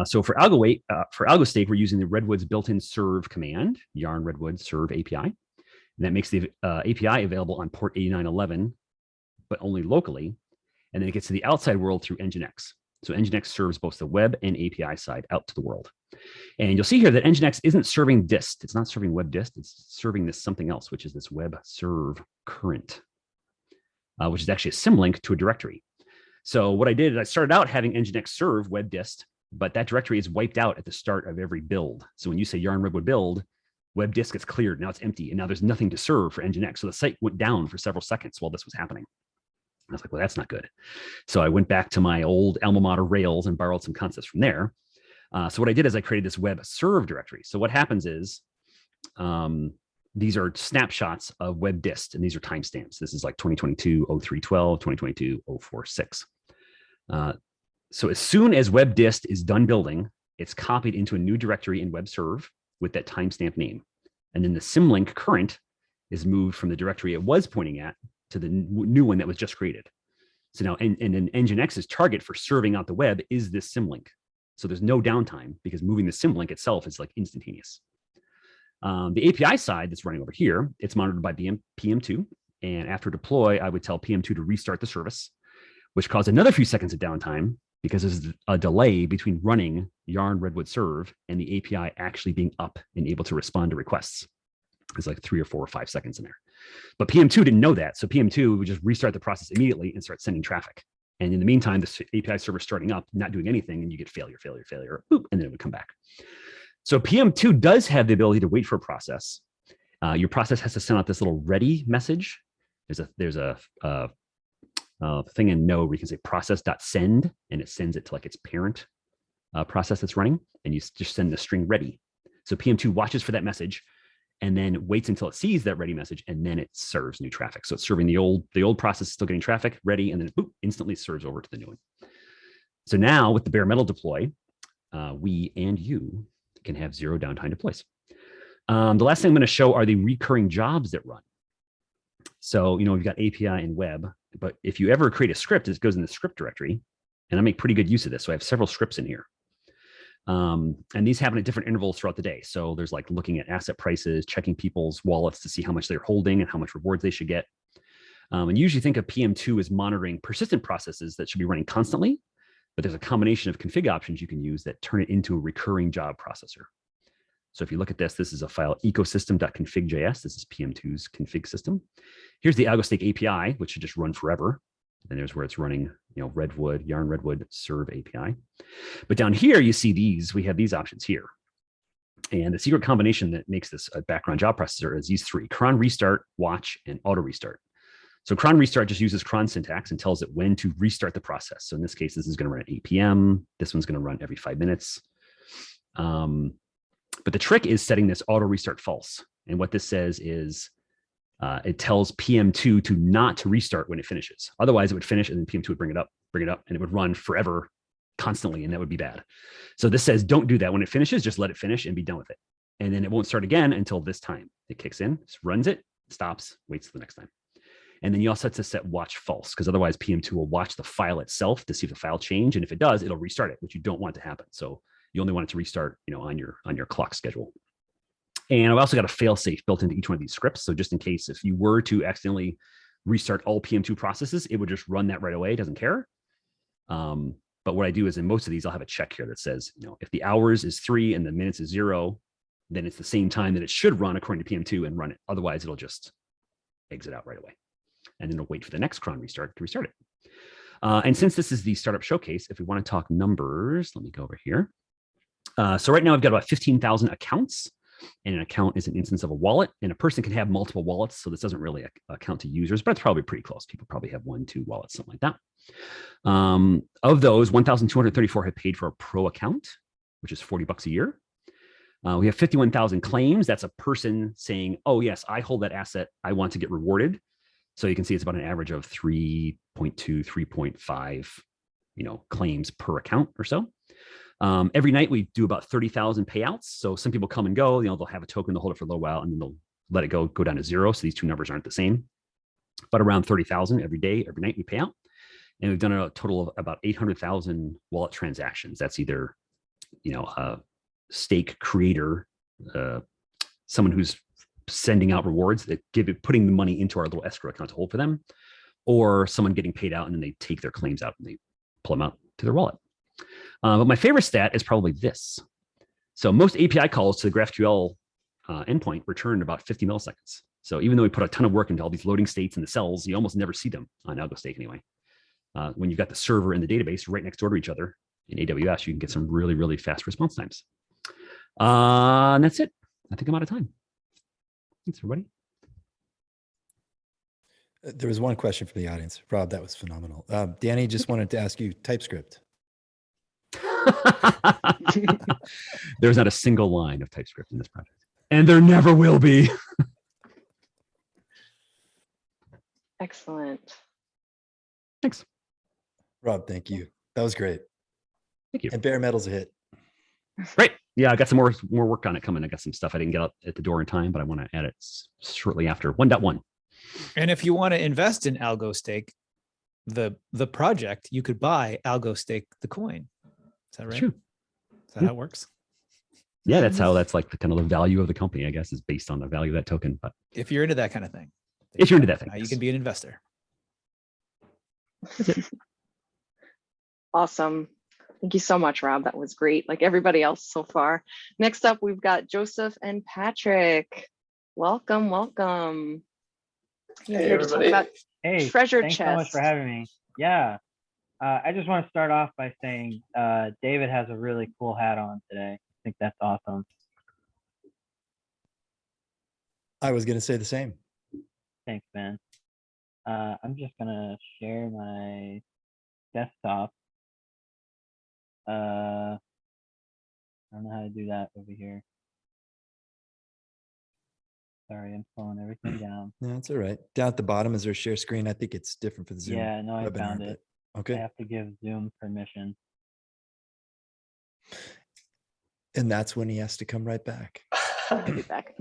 So for AlgoStake, we're using the Redwood's built-in serve command, yarn redwood serve API. And that makes the API available on port 8911, but only locally. And then it gets to the outside world through Nginx. So Nginx serves both the web and API side out to the world. And you'll see here that Nginx isn't serving dist. It's not serving web dist. It's serving this something else, which is this web serve current, which is actually a symlink to a directory. So what I did is I started out having Nginx serve web dist, but that directory is wiped out at the start of every build. So when you say yarn redwood build, web disk gets cleared. Now it's empty. And now there's nothing to serve for Nginx. So the site went down for several seconds while this was happening. I was like, well, that's not good. So I went back to my old alma mater Rails and borrowed some concepts from there. So what I did is I created this web serve directory. So what happens is these are snapshots of web dist, and these are timestamps. This is like 2022 0312, 2022 046. So as soon as web dist is done building, it's copied into a new directory in WebServe with that timestamp name. And then the symlink current is moved from the directory it was pointing at to the new one that was just created. So now, and then Nginx's target for serving out the web is this symlink. So there's no downtime because moving the symlink itself is like instantaneous. The API side that's running over here, it's monitored by PM2. And after deploy, I would tell PM2 to restart the service, which caused another few seconds of downtime because there's a delay between running Yarn Redwood Serve and the API actually being up and able to respond to requests. There's like 3 or 4 or 5 seconds in there. But PM2 didn't know that. So PM2 would just restart the process immediately and start sending traffic. And in the meantime, the API server is starting up, not doing anything, and you get failure, boop, and then it would come back. So PM2 does have the ability to wait for a process. Your process has to send out this little ready message. There's a thing in Node where you can say process.send, and it sends it to like its parent process that's running, and you just send the string ready. So PM2 watches for that message and then waits until it sees that ready message, and then it serves new traffic. So it's serving the old process, still getting traffic ready, and then it boop, instantly serves over to the new one. So now with the bare metal deploy, we and you can have 0 downtime deploys. The last thing I'm going to show are the recurring jobs that run. So, we've got API and web, but if you ever create a script, it goes in the script directory, and I make pretty good use of this. So I have several scripts in here. And these happen at different intervals throughout the day. So there's like looking at asset prices, checking people's wallets to see how much they're holding and how much rewards they should get. And usually think of PM2 as monitoring persistent processes that should be running constantly, but there's a combination of config options you can use that turn it into a recurring job processor. So if you look at this, this is a file ecosystem.config.js. This is PM2's config system. Here's the AlgoStake API, which should just run forever. And there's where it's running, Redwood, Yarn Redwood Serve API. But down here, you see we have these options here. And the secret combination that makes this a background job processor is these 3: cron restart, watch, and auto restart. So cron restart just uses cron syntax and tells it when to restart the process. So in this case, this is going to run at 8 p.m. This one's going to run every 5 minutes. But the trick is setting this auto restart false. And what this says is it tells PM2 to not to restart when it finishes. Otherwise, it would finish and then PM2 would bring it up, and it would run forever, constantly, and that would be bad. So this says don't do that. When it finishes, just let it finish and be done with it. And then it won't start again until this time. It kicks in, runs it, stops, waits the next time. And then you also have to set watch false, because otherwise PM2 will watch the file itself to see if the file changed. And if it does, it'll restart it, which you don't want to happen. So you only want it to restart, on your clock schedule. And I've also got a fail-safe built into each one of these scripts. So just in case if you were to accidentally restart all PM2 processes, it would just run that right away. It doesn't care. But what I do is in most of these, I'll have a check here that says, if the hours is 3 and the minutes is 0, then it's the same time that it should run according to PM2 and run it. Otherwise, it'll just exit out right away. And then it'll wait for the next cron restart to restart it. And since this is the startup showcase, if we want to talk numbers, let me go over here. So right now I've got about 15,000 accounts. And an account is an instance of a wallet, and a person can have multiple wallets. So this doesn't really account to users, but it's probably pretty close. People probably have 1, 2 wallets, something like that. Of those, 1,234 have paid for a pro account, which is $40 a year. We have 51,000 claims. That's a person saying, oh yes, I hold that asset. I want to get rewarded. So you can see it's about an average of 3.2, 3.5, claims per account or so. Every night we do about 30,000 payouts. So some people come and go, they'll have a token, they'll hold it for a little while, and then they'll let it go down to 0. So these two numbers aren't the same, but around 30,000 every day, every night we pay out. And we've done a total of about 800,000 wallet transactions. That's either, a stake creator, someone who's sending out rewards that putting the money into our little escrow account to hold for them, or someone getting paid out and then they take their claims out and they pull them out to their wallet. But my favorite stat is probably this. So most API calls to the GraphQL endpoint return in about 50 milliseconds. So even though we put a ton of work into all these loading states and the cells, you almost never see them on AlgoStake anyway. When you've got the server and the database right next door to each other in AWS, you can get some really, really fast response times. And that's it. I think I'm out of time. Thanks, everybody. There was one question from the audience. Rob, that was phenomenal. Danny just wanted to ask you TypeScript. There's not a single line of TypeScript in this project, and there never will be. Excellent. Thanks, Rob. Thank you. That was great. Thank you. And bare metal's a hit. Great. Yeah, I got some more work on it coming. I got some stuff I didn't get out at the door in time, but I want to add it shortly after 1.1. And if you want to invest in AlgoStake, the project, you could buy AlgoStake the coin. Is that right? True. Is that how it works? Yeah, that's like the kind of the value of the company, I guess, is based on the value of that token. But If you're into that kind of thing. if you're into that thing, You can be an investor. Awesome. Thank you so much, Rob. That was great. Like everybody else so far. Next up, we've got Joseph and Patrick. Welcome, welcome. You're Hey, here to talk everybody. about Hey, treasure thanks chest. so much for having me. Yeah. I just want to start off by saying David has a really cool hat on today. I think that's awesome. I was going to say the same. Thanks, man. I'm just going to share my desktop. I don't know how to do that over here. Sorry, I'm slowing everything down. No, that's all right. Down at the bottom is there a share screen. I think it's different for the Zoom. Yeah, no, I webinar, found it. but- Okay. I have to give Zoom permission. And that's when he has to come right back. I'll be back.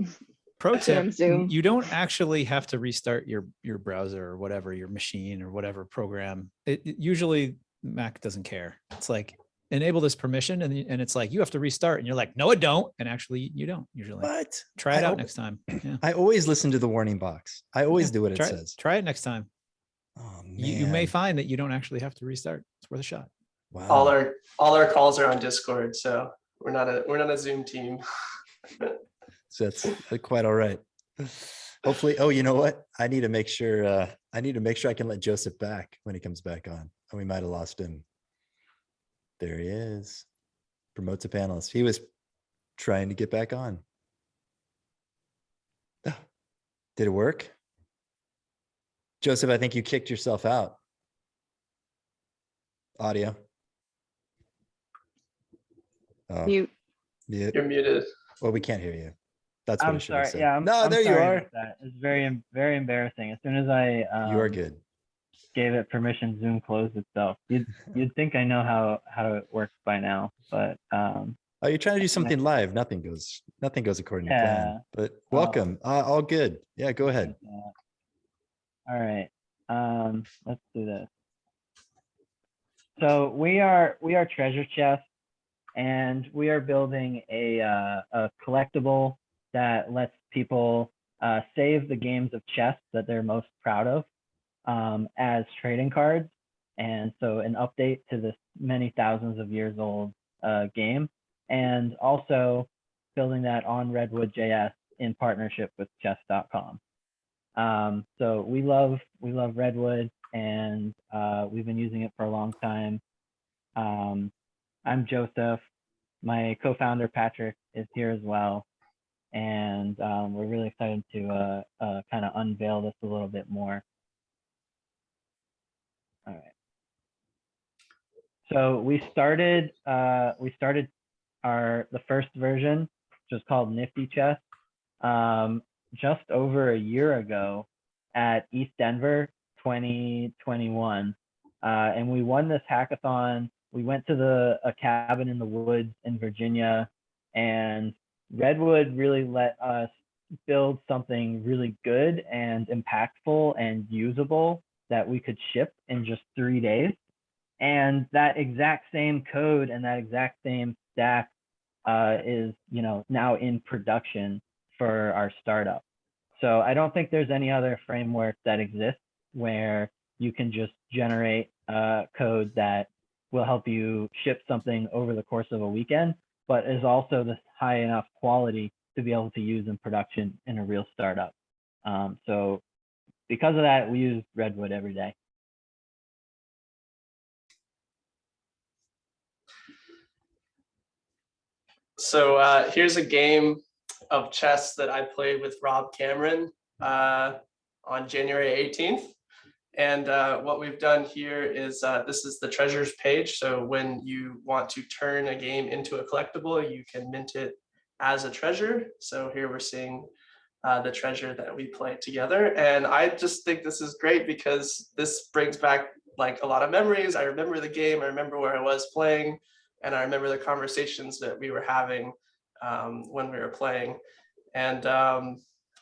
Pro Zoom, tip, Zoom. you don't actually have to restart your browser or whatever, your machine or whatever program. Usually Mac doesn't care. It's like, enable this permission and it's like, you have to restart. And you're like, no, it don't. And actually you don't usually. What? Try it out next time. Yeah. I always listen to the warning box. I always do what it try, says. Try it next time. Oh, man. You may find that you don't actually have to restart. It's worth a shot. Wow. All our calls are on Discord, so we're not a Zoom team. So that's quite all right. Hopefully. Oh, you know what? I need to make sure I can let Joseph back when he comes back on. And we might have lost him. There he is. Promotes a panelist. He was trying to get back on. Did it work? Joseph, I think you kicked yourself out. Audio. Oh, You. yeah. You're muted. Well, we can't hear you. That's what I I'm should have sorry. said. Yeah, no, I'm there you sorry are. about that. It's very, very embarrassing. As soon as I You are good. gave it permission, Zoom closed itself. You'd think I know how it works by now, but Oh, you're trying to do something live. Nothing goes according to plan. Yeah. But welcome. All good. Yeah, go ahead. All right. Let's do this. So we are Treasure Chest, and we are building a collectible that lets people save the games of chess that they're most proud of as trading cards. And so an update to this many thousands of years old game, and also building that on Redwood.js in partnership with chess.com. So we love Redwood, and we've been using it for a long time. I'm Joseph. My co-founder Patrick is here as well, and we're really excited to kind of unveil this a little bit more. All right. So we started the first version, which is called Nifty Chess, just over a year ago at East Denver 2021, and we won this hackathon. We went to a cabin in the woods in Virginia, and Redwood really let us build something really good and impactful and usable that we could ship in just 3 days. And that exact same code and that exact same stack is, now in production for our startup. So I don't think there's any other framework that exists where you can just generate code that will help you ship something over the course of a weekend, but is also the high enough quality to be able to use in production in a real startup. So because of that, we use Redwood every day. So here's a game of chess that I played with Rob Cameron on January 18th. And what we've done here is this is the treasures page. So when you want to turn a game into a collectible, you can mint it as a treasure. So here we're seeing the treasure that we played together. And I just think this is great because this brings back like a lot of memories. I remember the game, I remember where I was playing, And I remember the conversations that we were having when we were playing. And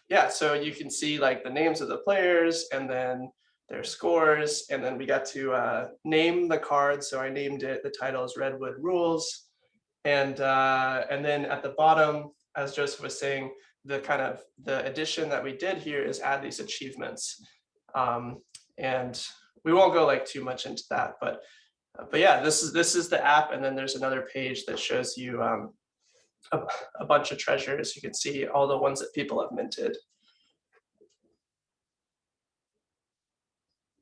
yeah, so you can see like the names of the players and then their scores. And then we got to name the card. So I named it, the title is Redwood Rules. And then at the bottom, as Joseph was saying, the addition that we did here is add these achievements. And we won't go like too much into that, but yeah, this is the app. And then there's another page that shows you a bunch of treasures. You can see all the ones that people have minted.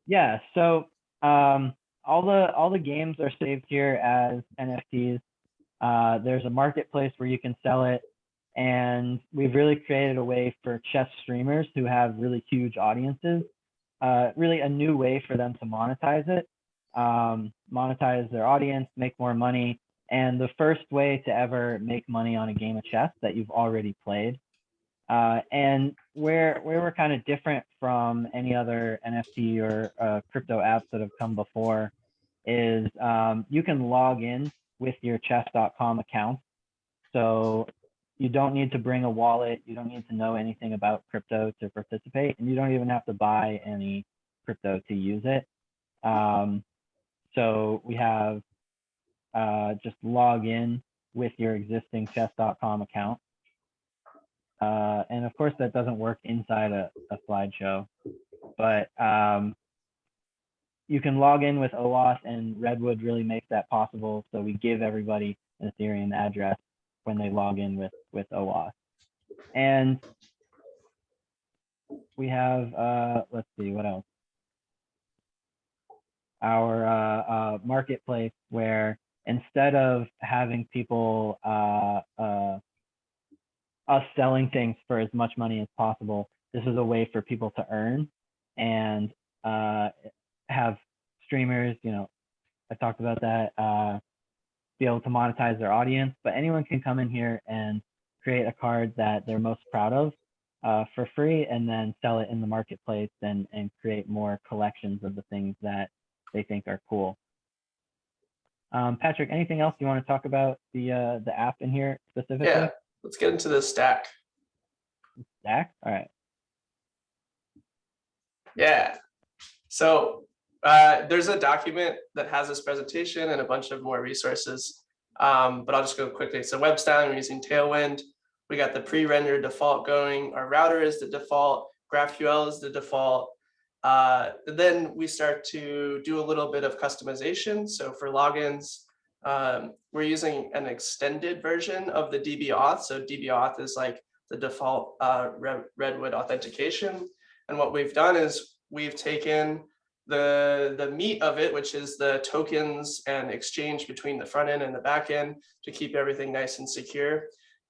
Yeah, so all the games are saved here as NFTs. There's a marketplace where you can sell it, and we've really created a way for chess streamers who have really huge audiences, really a new way for them to monetize it, monetize their audience, make more money, and the first way to ever make money on a game of chess that you've already played. And where we're kind of different from any other NFT or crypto apps that have come before is you can log in with your chess.com account. So you don't need to bring a wallet. You don't need to know anything about crypto to participate, and you don't even have to buy any crypto to use it. So we have just log in with your existing chess.com account. And of course, that doesn't work inside a slideshow, but you can log in with OAuth, and Redwood really makes that possible. So we give everybody an Ethereum address when they log in with OAuth. And we have, let's see, what else? Our marketplace, where instead of having people, us selling things for as much money as possible, this is a way for people to earn and have streamers, I talked about that, be able to monetize their audience, but anyone can come in here and create a card that they're most proud of for free, and then sell it in the marketplace and create more collections of the things that they think are cool. Patrick, anything else you want to talk about the app in here specifically? Yeah, let's get into the stack. Stack? All right. Yeah. So there's a document that has this presentation and a bunch of more resources, but I'll just go quickly. So web styling, we're using Tailwind. We got the pre-rendered default going. Our router is the default. GraphQL is the default. Then we start to do a little bit of customization. So for logins, we're using an extended version of the dbAuth. So dbAuth is like the default Redwood authentication. And what we've done is we've taken the meat of it, which is the tokens and exchange between the front end and the back end to keep everything nice and secure.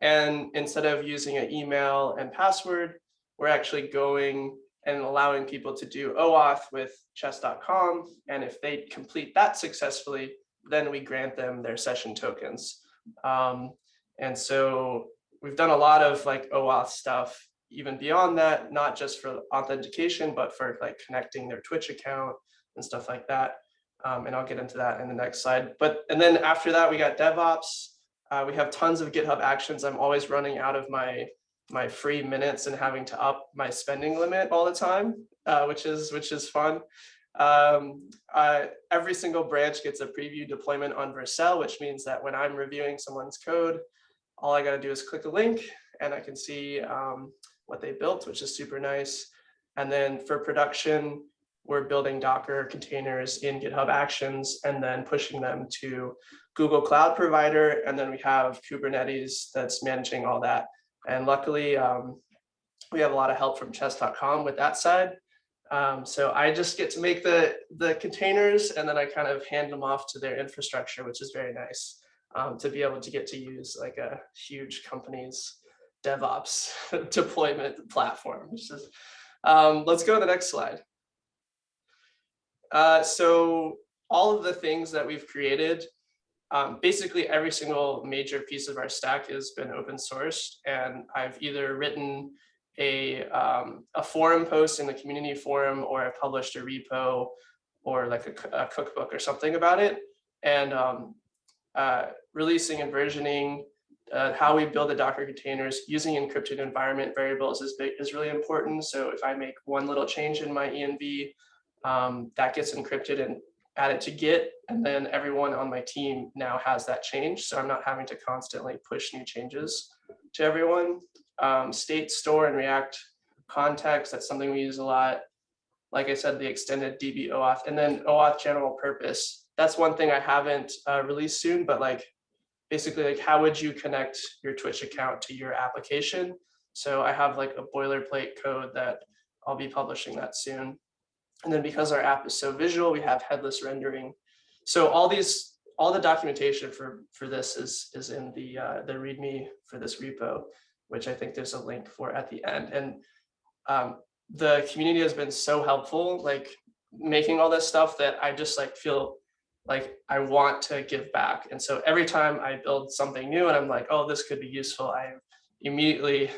And instead of using an email and password, we're actually going and allowing people to do OAuth with chess.com. And if they complete that successfully, then we grant them their session tokens. And so we've done a lot of like OAuth stuff, even beyond that, not just for authentication, but for like connecting their Twitch account and stuff like that. And I'll get into that in the next slide. And then after that, we got DevOps. We have tons of GitHub Actions. I'm always running out of my free minutes and having to up my spending limit all the time, which is fun. Every single branch gets a preview deployment on Vercel, which means that when I'm reviewing someone's code, all I got to do is click a link and I can see what they built, which is super nice. And then for production, we're building Docker containers in GitHub Actions and then pushing them to Google Cloud Provider. And then we have Kubernetes that's managing all that. And luckily, we have a lot of help from chess.com with that side. So I just get to make the containers, and then I kind of hand them off to their infrastructure, which is very nice to be able to get to use like a huge company's DevOps deployment platform. Let's go to the next slide. So all of the things that we've created, basically every single major piece of our stack has been open sourced, and I've either written a forum post in the community forum, or I published a repo or like a cookbook or something about it. And releasing and versioning, how we build the Docker containers using encrypted environment variables is really important. So if I make one little change in my env, that gets encrypted and added to Git, and then everyone on my team now has that change. So I'm not having to constantly push new changes to everyone. State store and React context, that's something we use a lot. Like I said, the extended DB OAuth, and then OAuth general purpose. That's one thing I haven't released soon, but like basically like how would you connect your Twitch account to your application? So I have like a boilerplate code that I'll be publishing that soon. And then because our app is so visual, we have headless rendering. So all the documentation for this is in the README for this repo, which I think there's a link for at the end. And the community has been so helpful, like making all this stuff, that I just like feel like I want to give back. And so every time I build something new and I'm like, oh, this could be useful, I immediately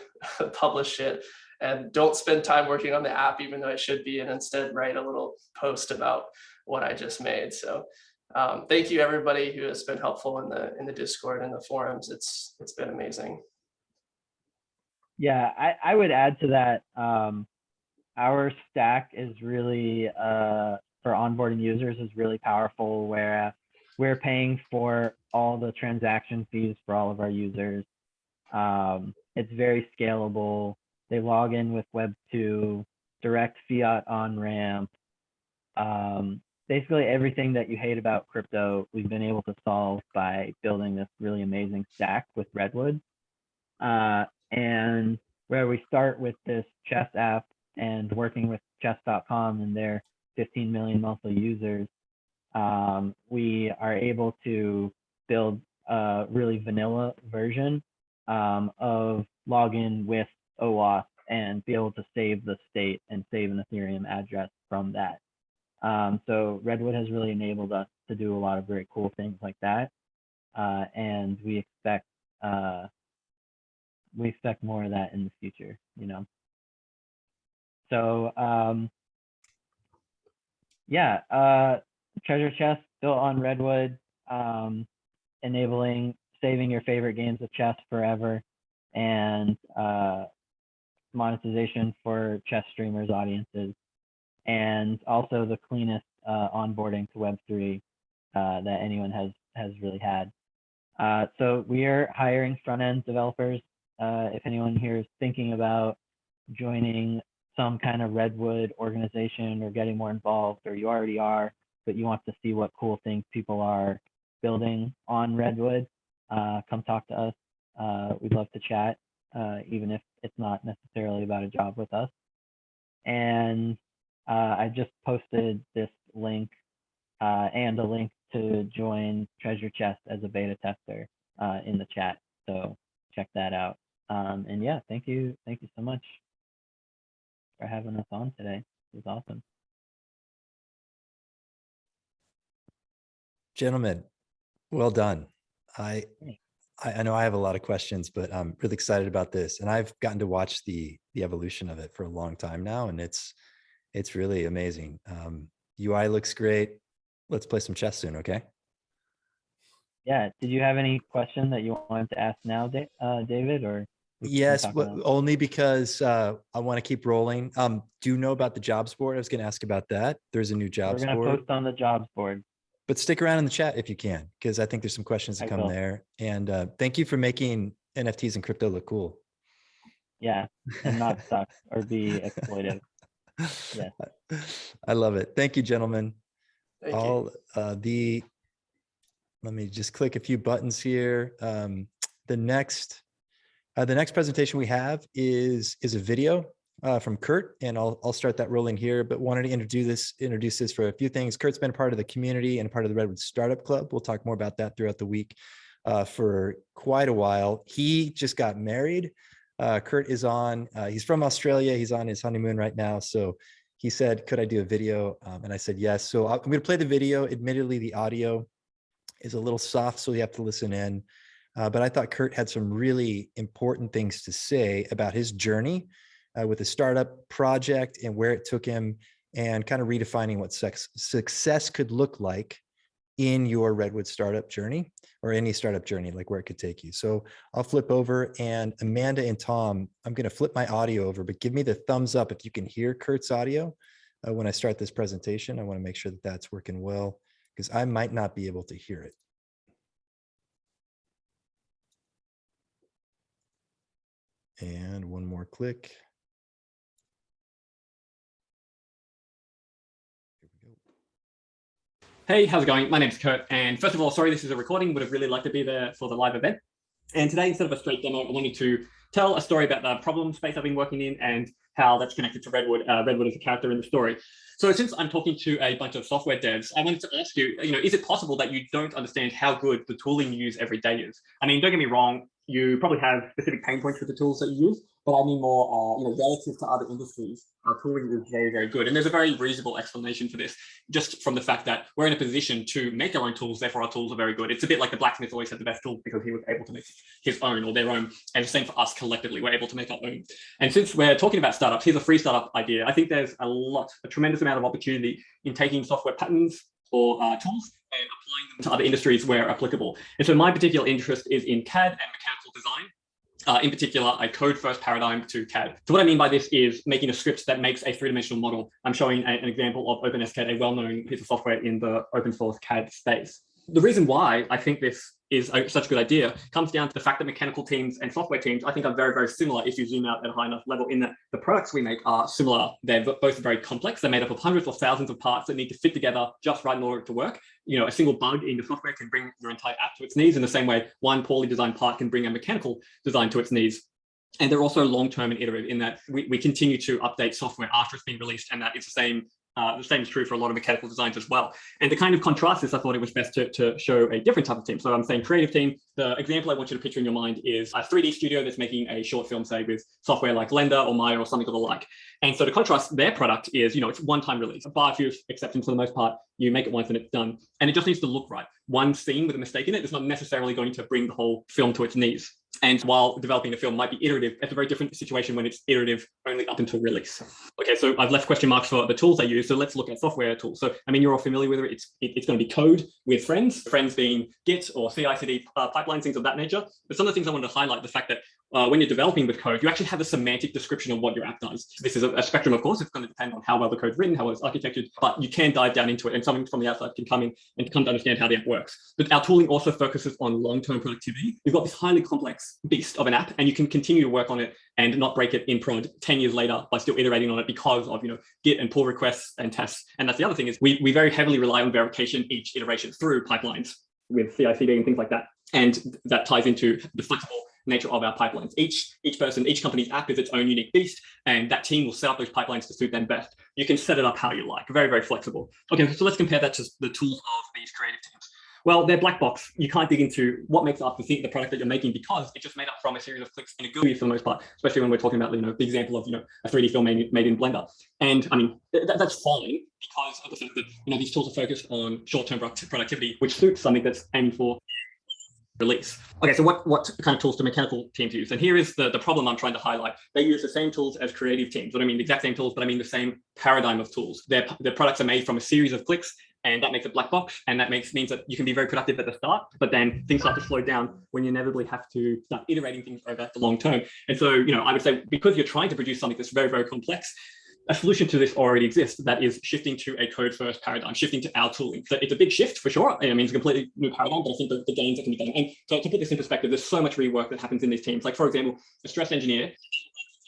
publish it and don't spend time working on the app, even though I should be, and instead write a little post about what I just made. So thank you everybody who has been helpful in the Discord and the forums. It's been amazing. Yeah, I would add to that. Our stack is really for onboarding users is really powerful, where we're paying for all the transaction fees for all of our users. It's very scalable. They log in with Web2, direct fiat on ramp. Basically everything that you hate about crypto, we've been able to solve by building this really amazing stack with Redwood. And where we start with this chess app and working with chess.com and their 15 million monthly users, we are able to build a really vanilla version of login with OAuth and be able to save the state and save an Ethereum address from that. So Redwood has really enabled us to do a lot of very cool things like that. And we expect more of that in the future, you know? So yeah, treasure chest built on Redwood, enabling saving your favorite games of chess forever, and monetization for chess streamers audiences, and also the cleanest onboarding to Web3 that anyone has really had. So we are hiring front-end developers. If anyone here is thinking about joining some kind of Redwood organization or getting more involved, or you already are, but you want to see what cool things people are building on Redwood, come talk to us. We'd love to chat, even if it's not necessarily about a job with us. And I just posted this link and a link to join Treasure Chest as a beta tester in the chat. So check that out. And yeah, thank you so much for having us on today. It was awesome. Gentlemen, well done. I know I have a lot of questions, but I'm really excited about this, and I've gotten to watch the evolution of it for a long time now, and it's really amazing. UI looks great. Let's play some chess soon, okay? Yeah. Did you have any question that you wanted to ask now, David, or? Yes, only because I want to keep rolling. Do you know about the jobs board? I was going to ask about that. There's a new jobs board. We're going to post on the jobs board. But stick around in the chat if you can, because I think there's some questions that come there. And thank you for making NFTs and crypto look cool. Yeah, and not suck or be exploitive. Yeah, I love it. Thank you, gentlemen. Thank you. Let me just click a few buttons here. The next presentation we have is a video from Kurt, and I'll start that rolling here, but wanted to introduce this for a few things. Kurt's been part of the community and part of the Redwood Startup Club. We'll talk more about that throughout the week for quite a while. He just got married. Kurt is he's from Australia. He's on his honeymoon right now. So he said, could I do a video? And I said, yes. So I'm going to play the video. Admittedly, the audio is a little soft, so you have to listen in. But I thought Kurt had some really important things to say about his journey with the startup project and where it took him, and kind of redefining what success could look like in your Redwood startup journey or any startup journey, like where it could take you. So I'll flip over, and Amanda and Tom, I'm going to flip my audio over, but give me the thumbs up if you can hear Kurt's audio when I start this presentation. I want to make sure that that's working well, because I might not be able to hear it. And one more click. Hey, how's it going? My name's Kurt, and first of all, sorry this is a recording, would have really liked to be there for the live event. And today, instead of a straight demo, I wanted to tell a story about the problem space I've been working in and how that's connected to Redwood. Redwood is a character in the story. So since I'm talking to a bunch of software devs, I wanted to ask you, is it possible that you don't understand how good the tooling you use every day is? I mean, don't get me wrong, you probably have specific pain points with the tools that you use, but I mean more, relative to other industries, our tooling is very, very good. And there's a very reasonable explanation for this, just from the fact that we're in a position to make our own tools, therefore our tools are very good. It's a bit like the blacksmith always had the best tool because he was able to make his own or their own. And the same for us collectively, we're able to make our own. And since we're talking about startups, here's a free startup idea. I think there's a tremendous amount of opportunity in taking software patterns or tools and applying them to other industries where applicable. And so my particular interest is in CAD and mechanical design. In particular, a code-first paradigm to CAD. So what I mean by this is making a script that makes a three-dimensional model. I'm showing an example of OpenSCAD, a well-known piece of software in the open source CAD space. The reason why I think this is such a good idea comes down to the fact that mechanical teams and software teams, I think, are very, very similar if you zoom out at a high enough level, in that the products we make are similar. They're both very complex. They're made up of hundreds or thousands of parts that need to fit together just right in order to work. A single bug in the software can bring your entire app to its knees, in the same way one poorly designed part can bring a mechanical design to its knees. And they're also long-term and iterative in that we continue to update software after it's been released, and that is the same is true for a lot of mechanical designs as well. And to kind of contrast this, I thought it was best to show a different type of team. So I'm saying creative team. The example I want you to picture in your mind is a 3D studio that's making a short film, say, with software like Blender or Maya or something of the like. And so to contrast, their product is, it's one-time release. Bar a few exceptions for the most part. You make it once and it's done. And it just needs to look right. One scene with a mistake in it is not necessarily going to bring the whole film to its knees. And while developing a film might be iterative, it's a very different situation when it's iterative only up until release. Okay, so I've left question marks for the tools I use. So let's look at software tools. So, I mean, you're all familiar with it. It's going to be code with friends being Git or CI/CD pipelines, things of that nature. But some of the things I wanted to highlight, the fact that when you're developing with code, you actually have a semantic description of what your app does. This is a spectrum, of course. It's going to depend on how well the code's written, how well it's architectured, but you can dive down into it, and someone from the outside can come in and come to understand how the app works. But our tooling also focuses on long-term productivity. You've got this highly complex beast of an app, and you can continue to work on it and not break it in prod 10 years later by still iterating on it because of Git and pull requests and tests. And that's the other thing, is we very heavily rely on verification each iteration through pipelines with CI/CD and things like that. And that ties into the flexible nature of our pipelines. Each person, each company's app is its own unique beast, and that team will set up those pipelines to suit them best. You can set it up how you like, very, very flexible. Okay, so let's compare that to the tools of these creative teams. Well, they're black box. You can't dig into what makes up the product that you're making because it's just made up from a series of clicks in a GUI for the most part, especially when we're talking about, the example of, a 3D film made in Blender. And I mean, that's fine because of the fact that, these tools are focused on short-term productivity, which suits something that's aimed for release. Okay, so what kind of tools do mechanical teams use? And here is the problem I'm trying to highlight. They use the same tools as creative teams. I don't mean the exact same tools, but I mean the same paradigm of tools. Their products are made from a series of clicks, and that makes it black box, and that means that you can be very productive at the start, but then things start to slow down when you inevitably have to start iterating things over the long term. And so, I would say, because you're trying to produce something that's very, very complex, a solution to this already exists, that is shifting to a code-first paradigm, shifting to our tooling. So it's a big shift for sure. I mean, it's a completely new paradigm, but I think the gains that can be done. And so to put this in perspective, there's so much rework that happens in these teams. Like, for example, a stress engineer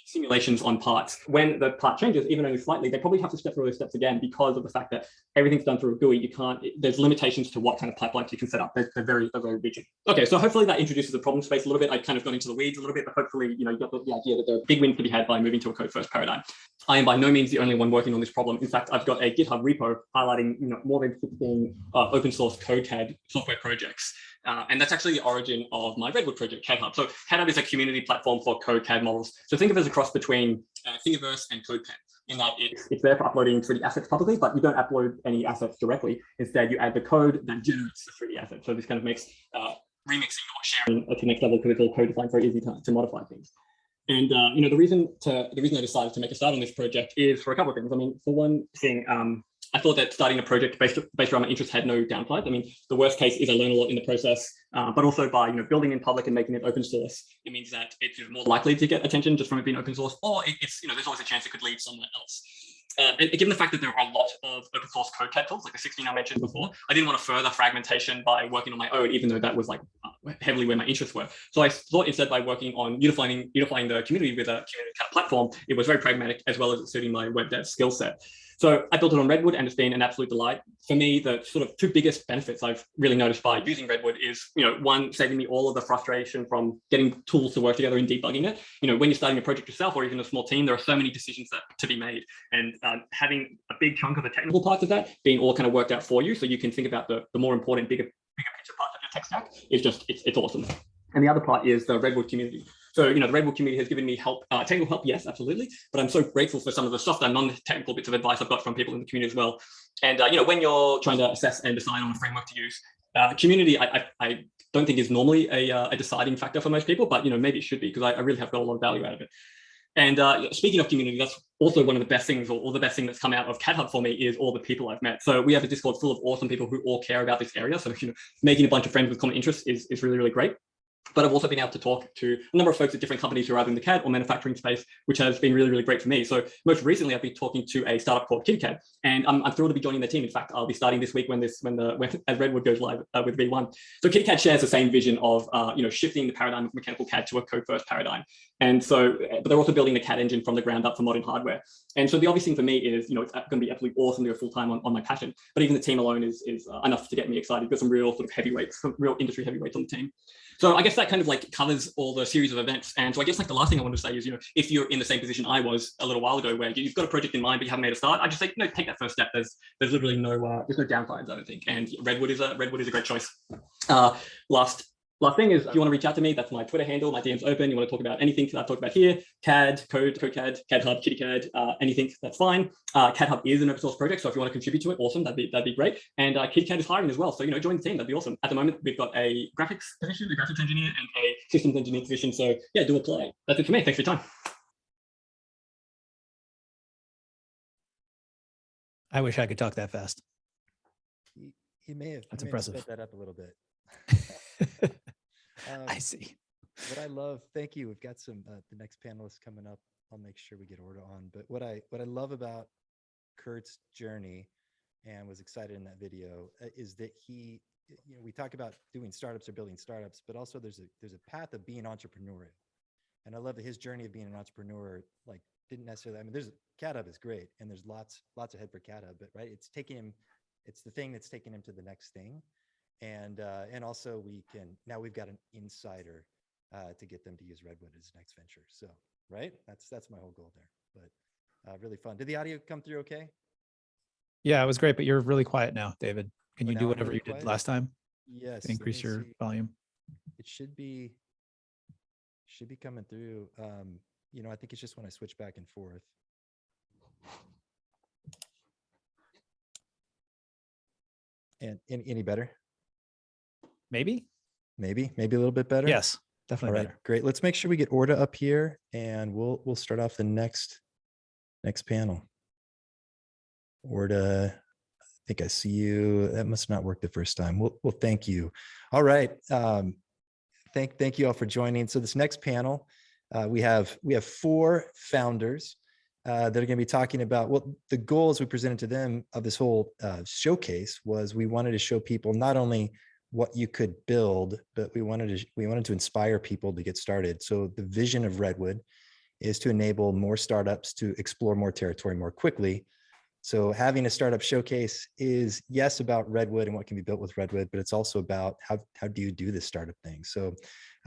simulations on parts. When the part changes, even only slightly, they probably have to step through those steps again because of the fact that everything's done through a GUI. There's limitations to what kind of pipelines you can set up. They're very rigid. Okay, so hopefully that introduces the problem space a little bit. I kind of got into the weeds a little bit, but hopefully, you got the idea that there are big wins to be had by moving to a code-first paradigm. I am by no means the only one working on this problem. In fact, I've got a GitHub repo highlighting, more than 16 open source CodeCAD software projects. And that's actually the origin of my Redwood project, CADHub. So CADHub is a community platform for CodeCAD models. So think of it as a cross between Thingiverse and CodePen, in that it's there for uploading 3D assets publicly, but you don't upload any assets directly. Instead, you add the code that generates the 3D asset. So this kind of makes remixing or sharing to the next level, because it's all code design, very easy to modify things. And the reason I decided to make a start on this project is for a couple of things. I mean, for one thing, I thought that starting a project based around my interests had no downsides. I mean, the worst case is I learn a lot in the process, but also by building in public and making it open source, it means that it's more likely to get attention just from it being open source, or it's there's always a chance it could lead somewhere else. And given the fact that there are a lot of open source code CAD tools, like the 16 I mentioned before, I didn't want to further fragmentation by working on my own, even though that was like heavily where my interests were. So I thought instead by working on unifying the community with a community CAD platform, it was very pragmatic as well as suiting my web dev skill set. So I built it on Redwood, and it's been an absolute delight. For me, the sort of two biggest benefits I've really noticed by using Redwood is, one, saving me all of the frustration from getting tools to work together and debugging it. When you're starting a project yourself or even a small team, there are so many decisions to be made. And having a big chunk of the technical parts of that being all kind of worked out for you, so you can think about the more important, bigger picture parts of your tech stack, is just, it's awesome. And the other part is the Redwood community. So, the Redwood community has given me help, technical help, yes, absolutely. But I'm so grateful for some of the softer, non-technical bits of advice I've got from people in the community as well. And, when you're trying to assess and decide on a framework to use, community, I don't think is normally a deciding factor for most people, but, maybe it should be, because I really have got a lot of value out of it. And speaking of community, that's also one of the best things, or the best thing that's come out of CAD Hub for me is all the people I've met. So we have a Discord full of awesome people who all care about this area. So, making a bunch of friends with common interests is really, really great. But I've also been able to talk to a number of folks at different companies who are either in the CAD or manufacturing space, which has been really, really great for me. So most recently, I've been talking to a startup called KidCAD, and I'm thrilled to be joining their team. In fact, I'll be starting this week when as Redwood goes live with V1. So KidCAD shares the same vision of shifting the paradigm of mechanical CAD to a code-first paradigm. And so, but they're also building the CAD engine from the ground up for modern hardware. And so the obvious thing for me is, it's going to be absolutely awesome to go full time on my passion. But even the team alone is enough to get me excited. Got some real sort of heavyweights, some real industry heavyweights on the team. So I guess that kind of like covers all the series of events. And so I guess like the last thing I want to say is, if you're in the same position I was a little while ago, where you've got a project in mind, but you haven't made a start, I just say, take that first step. There's literally there's no downsides, I don't think. And Redwood is a great choice. Last thing is, if you want to reach out to me, that's my Twitter handle. My DM's open. You want to talk about anything that I've talked about here, CAD, CodeCAD, CAD Hub, KittyCAD, anything, that's fine. CAD Hub is an open source project, so if you want to contribute to it, awesome, that'd be great. And KittyCAD is hiring as well, so join the team, that'd be awesome. At the moment, we've got a graphics position, a graphics engineer, and a systems engineer position. So yeah, do apply. That's it for me. Thanks for your time. I wish I could talk that fast. You may have. That's you impressive. May have sped that up a little bit. I see. What I love, thank you. We've got some the next panelists coming up. I'll make sure we get order on. But what I love about Kurt's journey, and was excited in that video, is that he, we talk about doing startups or building startups, but also there's a path of being entrepreneurial. And I love that his journey of being an entrepreneur, like, didn't necessarily. I mean, CAD Hub is great, and there's lots ahead for CAD Hub, but right, it's the thing that's taking him to the next thing. And also we've got an insider to get them to use Redwood as next venture. So, right, that's my whole goal there. But really fun. Did the audio come through okay? Yeah, it was great, but you're really quiet now, David. Can you do whatever really you did quiet? last time? Yes. Increase your volume. It should be coming through. I think it's just when I switch back and forth. And any better? Maybe a little bit better. Yes, definitely better. Great. Let's make sure we get Orda up here, and we'll start off the next panel. Orda, I think I see you. That must not work the first time. Well, thank you. All right. Thank you all for joining. So this next panel, we have 4 founders that are going to be talking about, well, the goals we presented to them of this whole showcase was we wanted to show people not only what you could build, but we wanted to inspire people to get started. So the vision of Redwood is to enable more startups to explore more territory more quickly. So having a startup showcase is, yes, about Redwood and what can be built with Redwood, but it's also about how do you do this startup thing. So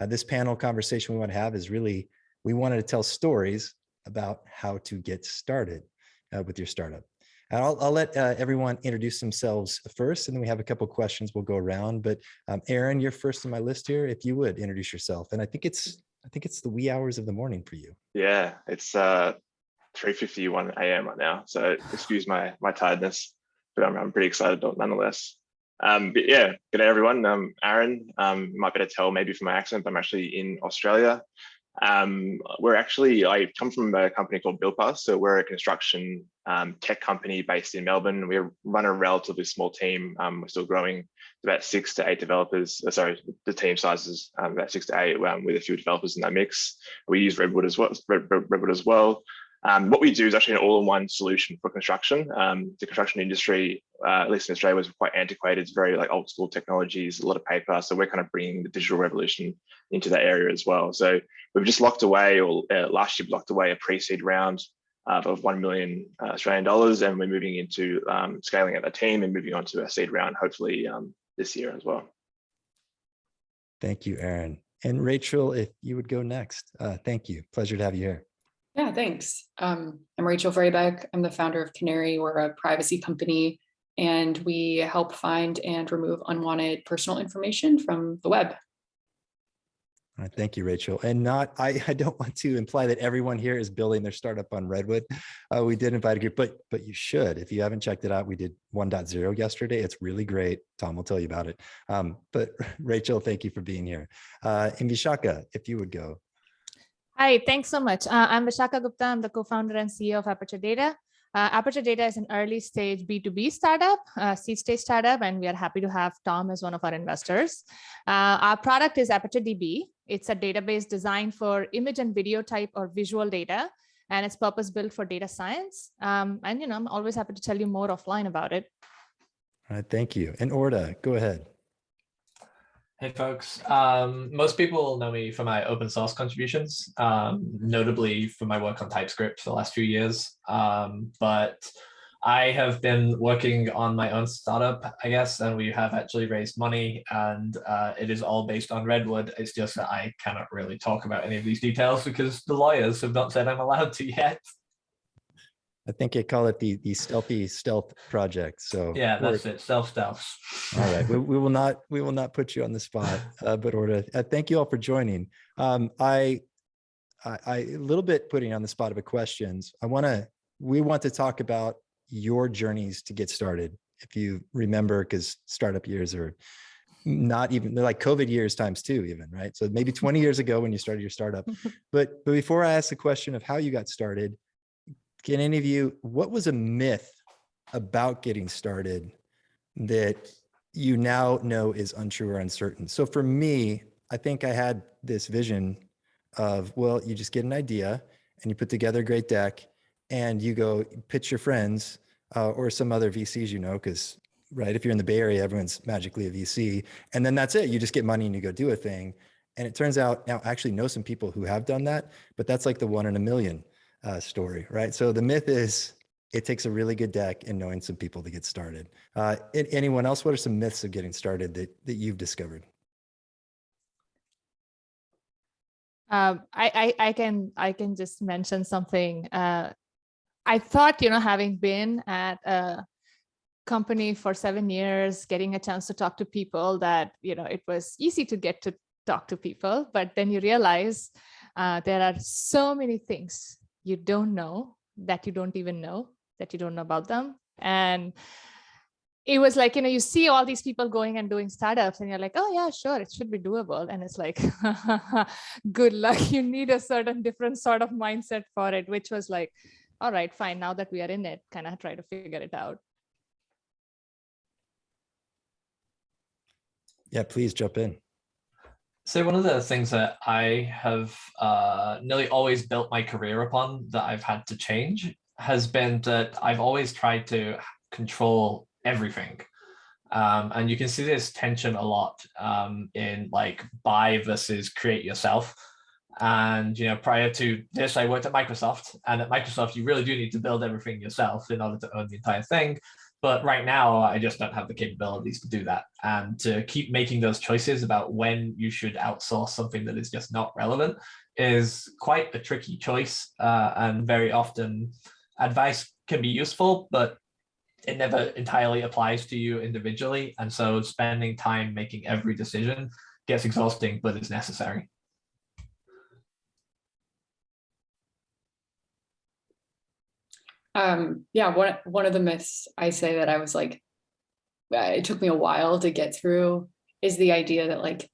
this panel conversation we want to have is really, we wanted to tell stories about how to get started with your startup. And I'll let everyone introduce themselves first, and then we have a couple of questions we'll go around. But Aaron, you're first on my list here. If you would introduce yourself, and I think it's the wee hours of the morning for you. Yeah, it's 3:51 a.m. right now, so excuse my tiredness, but I'm pretty excited nonetheless. But yeah, good day everyone. Aaron. You might better tell maybe from my accent, but I'm actually in Australia. I come from a company called BuildPath, so we're a construction tech company based in Melbourne. We run a relatively small team. We're still growing, about 6 to 8 developers. Sorry, the team size is about 6 to 8 with a few developers in that mix. We use Redwood as well. What we do is actually an all-in-one solution for construction. The construction industry, at least in Australia, was quite antiquated. It's very like old school technologies, a lot of paper. So we're kind of bringing the digital revolution into that area as well. So we've just locked away, or last year locked away, a pre-seed round of 1 million Australian dollars, and we're moving into scaling out the team and moving on to a seed round, hopefully this year as well. Thank you, Aaron. And Rachel, if you would go next. Thank you. Pleasure to have you here. Yeah, thanks. I'm Rachel Vraybeck. I'm the founder of Canary. We're a privacy company, and we help find and remove unwanted personal information from the web. All right, thank you, Rachel. And I don't want to imply that everyone here is building their startup on Redwood. We did invite a group, but you should. If you haven't checked it out, we did 1.0 yesterday. It's really great. Tom will tell you about it. But Rachel, thank you for being here. And Vishaka, if you would go. Hi, thanks so much. I'm Vishaka Gupta. I'm the co-founder and CEO of Aperture Data. Aperture Data is an early stage B2B startup, seed stage startup, and we are happy to have Tom as one of our investors. Our product is Aperture DB. It's a database designed for image and video type or visual data, and it's purpose built for data science. And I'm always happy to tell you more offline about it. All right, thank you. And Orda, go ahead. Hey folks, most people know me for my open source contributions, notably for my work on TypeScript for the last few years. But I have been working on my own startup, I guess, and we have actually raised money, and it is all based on Redwood. It's just that I cannot really talk about any of these details because the lawyers have not said I'm allowed to yet. I think I call it the stealthy stealth project. So yeah, that's it. Stealth. All right, we will not put you on the spot, but Orda, thank you all for joining. I a little bit putting on the spot of questions. We want to talk about your journeys to get started. If you remember, because startup years are not even, they're like COVID years times 2 even, right? So maybe 20 years ago when you started your startup. But before I ask the question of how you got started, can any of you, what was a myth about getting started that you now know is untrue or uncertain? So for me, I think I had this vision of, well, you just get an idea and you put together a great deck and you go pitch your friends or some other VCs, because right, if you're in the Bay Area, everyone's magically a VC, and then that's it. You just get money and you go do a thing. And it turns out now I actually know some people who have done that, but that's like the 1 in a million story, right? So the myth is it takes a really good deck and knowing some people to get started. Anyone else? What are some myths of getting started that you've discovered? I can just mention something. I thought, having been at a company for 7 years, getting a chance to talk to people, that it was easy to get to talk to people, but then you realize there are so many things you don't know, that you don't even know, that you don't know about them. And it was like, you see all these people going and doing startups and you're like, oh yeah, sure, it should be doable. And it's like, good luck. You need a certain different sort of mindset for it, which was like, all right, fine. Now that we are in it, kind of try to figure it out. Yeah, please jump in. So one of the things that I have nearly always built my career upon that I've had to change has been that I've always tried to control everything. And you can see this tension a lot in like buy versus create yourself. And prior to this, I worked at Microsoft, and at Microsoft, you really do need to build everything yourself in order to own the entire thing. But right now, I just don't have the capabilities to do that. And to keep making those choices about when you should outsource something that is just not relevant is quite a tricky choice. And very often advice can be useful, but it never entirely applies to you individually. And so spending time making every decision gets exhausting, but it's necessary. Yeah, one of the myths I say that I was like, it took me a while to get through is the idea that like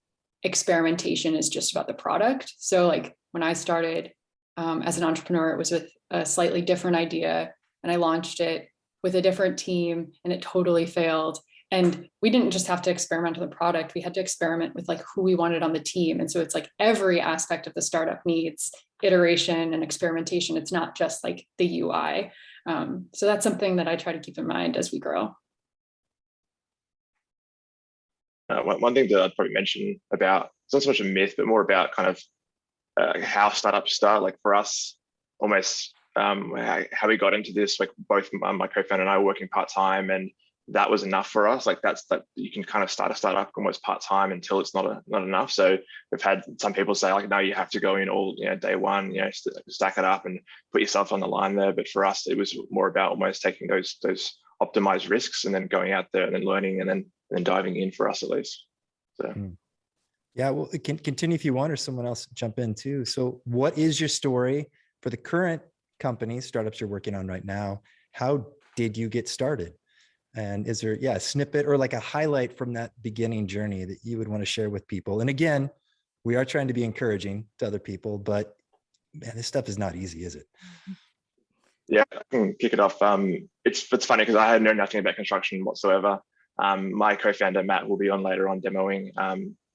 experimentation is just about the product. So like when I started as an entrepreneur, it was with a slightly different idea, and I launched it with a different team, and it totally failed. And we didn't just have to experiment on the product, we had to experiment with like who we wanted on the team. And so it's like every aspect of the startup needs iteration and experimentation. It's not just like the UI. So that's something that I try to keep in mind as we grow. One thing that I'd probably mention about, it's not so much a myth, but more about kind of how startups start. Like for us, almost how we got into this, like both my co-founder and I were working part-time, and that was enough for us. Like that you can kind of start a startup almost part-time until it's not enough. So we've had some people say like, no, you have to go in all, day one, stack it up and put yourself on the line there. But for us, it was more about almost taking those optimized risks and then going out there and then learning and then diving in, for us at least. So. Yeah, well, it can continue if you want, or someone else jump in too. So what is your story for the current companies, startups you're working on right now? How did you get started? And is there, a snippet or like a highlight from that beginning journey that you would want to share with people? And again, we are trying to be encouraging to other people, but man, this stuff is not easy, is it? Yeah, I can kick it off. It's funny because I had known nothing about construction whatsoever. My co-founder, Matt, will be on later on demoing.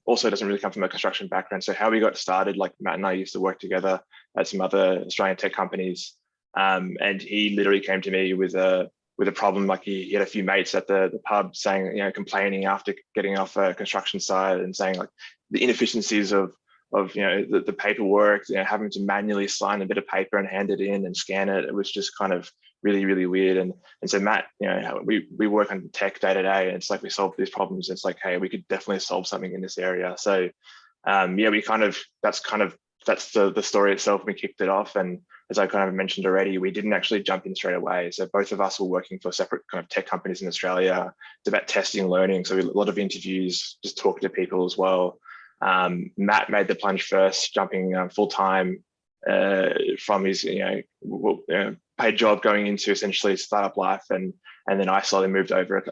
Also doesn't really come from a construction background. So how we got started, like Matt and I used to work together at some other Australian tech companies. And he literally came to me with a problem. Like he had a few mates at the pub saying, complaining after getting off a construction site and saying like the inefficiencies of the paperwork, having to manually sign a bit of paper and hand it in and scan it. It was just kind of really, really weird. And so Matt, we work on tech day to day, and it's like we solve these problems. It's like, hey, we could definitely solve something in this area. So that's the story itself. We kicked it off, and as I kind of mentioned already, we didn't actually jump in straight away. So both of us were working for separate kind of tech companies in Australia. It's about testing and learning. So a lot of interviews, just talking to people as well. Matt made the plunge first, jumping full time from his paid job, going into essentially startup life, and then I slowly moved over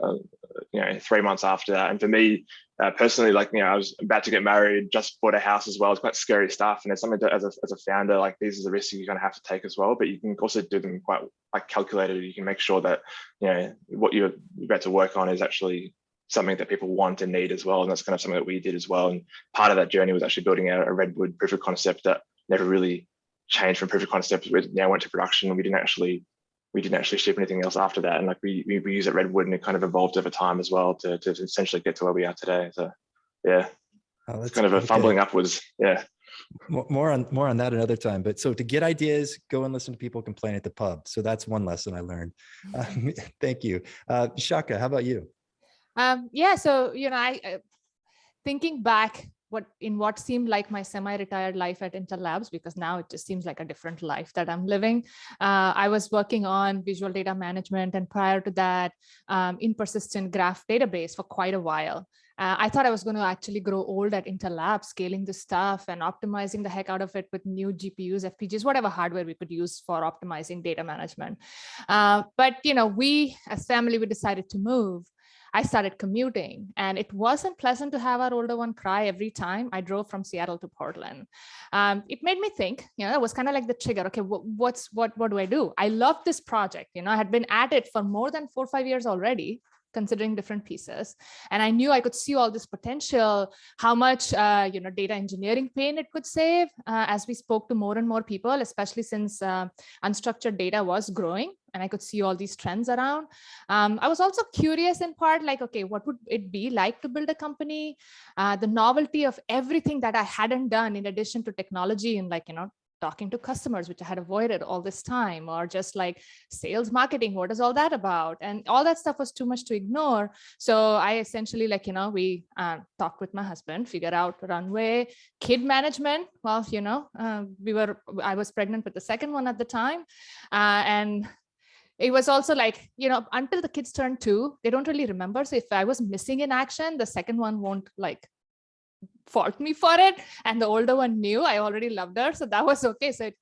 3 months after that. And for me personally, I was about to get married, just bought a house as well. It's quite scary stuff, and it's something that as a founder, like these are the risks you're going to have to take as well, but you can also do them quite calculated. You can make sure that what you're about to work on is actually something that people want and need as well. And that's kind of something that we did as well. And part of that journey was actually building out a Redwood proof of concept that never really changed from proof of concept. We now went to production, and we didn't actually ship anything else after that. And like we use it Redwood, and it kind of evolved over time as well to essentially get to where we are today. So yeah, it's kind of a fumbling upwards. Yeah. More on that another time. But so to get ideas, go and listen to people complain at the pub. So that's one lesson I learned. Thank you. Shaka, how about you? So, I thinking back what seemed like my semi-retired life at Intel Labs, because now it just seems like a different life that I'm living. I was working on visual data management, and prior to that, in persistent graph database for quite a while. I thought I was going to actually grow old at Intel Labs, scaling this stuff and optimizing the heck out of it with new GPUs, FPGAs, whatever hardware we could use for optimizing data management. But we as family, we decided to move. I started commuting, and it wasn't pleasant to have our older one cry every time I drove from Seattle to Portland. It made me think, it was kind of like the trigger. Okay, what do I do? I love this project. I had been at it for more than 4 or 5 years already, considering different pieces. And I knew I could see all this potential, how much, data engineering pain it could save as we spoke to more and more people, especially since unstructured data was growing. And I could see all these trends around. I was also curious in part, like, okay, what would it be like to build a company? The novelty of everything that I hadn't done in addition to technology and talking to customers, which I had avoided all this time, or just like sales marketing, what is all that about? And all that stuff was too much to ignore. So I essentially we talked with my husband, figured out runway, kid management. Well, I was pregnant with the second one at the time. And it was also like, until the kids turn 2, they don't really remember. So if I was missing in action, the second one won't fault me for it. And the older one knew I already loved her. So that was okay. So,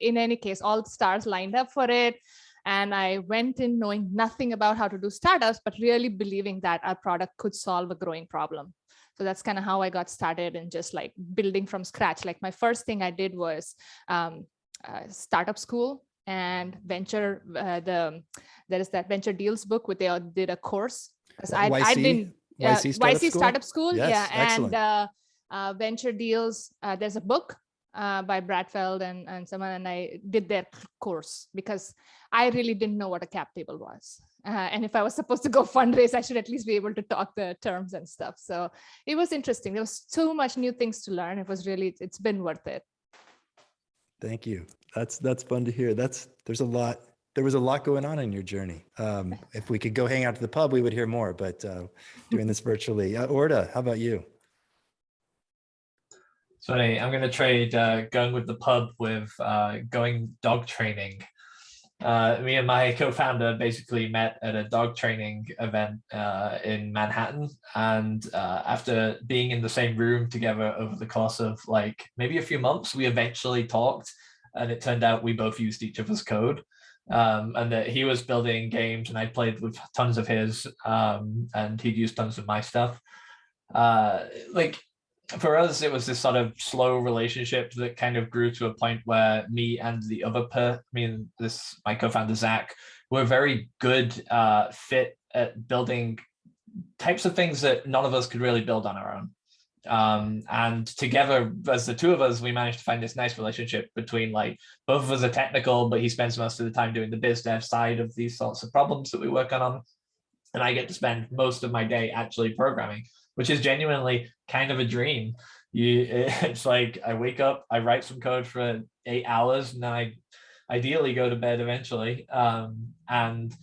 in any case, all stars lined up for it. And I went in knowing nothing about how to do startups, but really believing that our product could solve a growing problem. So that's kind of how I got started in just like building from scratch. Like my first thing I did was startup school and venture. There is that venture deals book where they did a course. I didn't. YC Startup School. Yes, Yeah, excellent. and venture deals. There's a book by Brad Feld and someone, and I did their course because I really didn't know what a cap table was. And if I was supposed to go fundraise, I should at least be able to talk the terms and stuff. So it was interesting. There was so much new things to learn. It was really, it's been worth it. Thank you. That's fun to hear. There was a lot going on in your journey. If we could go hang out to the pub, we would hear more, but doing this virtually. Orda, how about you? So I'm going to trade going with the pub with going dog training. Me and my co-founder basically met at a dog training event in Manhattan. And after being in the same room together over the course of like maybe a few months, we eventually talked, and it turned out we both used each other's code. And that he was building games and I played with tons of his, and he'd used tons of my stuff. Like for us, it was this sort of slow relationship that kind of grew to a point where me and the other my co-founder Zach, were very good fit at building types of things that none of us could really build on our own. And together, as the two of us, we managed to find this nice relationship between like both of us are technical, but he spends most of the time doing the biz dev side of these sorts of problems that we work on. And I get to spend most of my day actually programming, which is genuinely kind of a dream. It's like I wake up, I write some code for 8 hours, and then I ideally go to bed eventually. And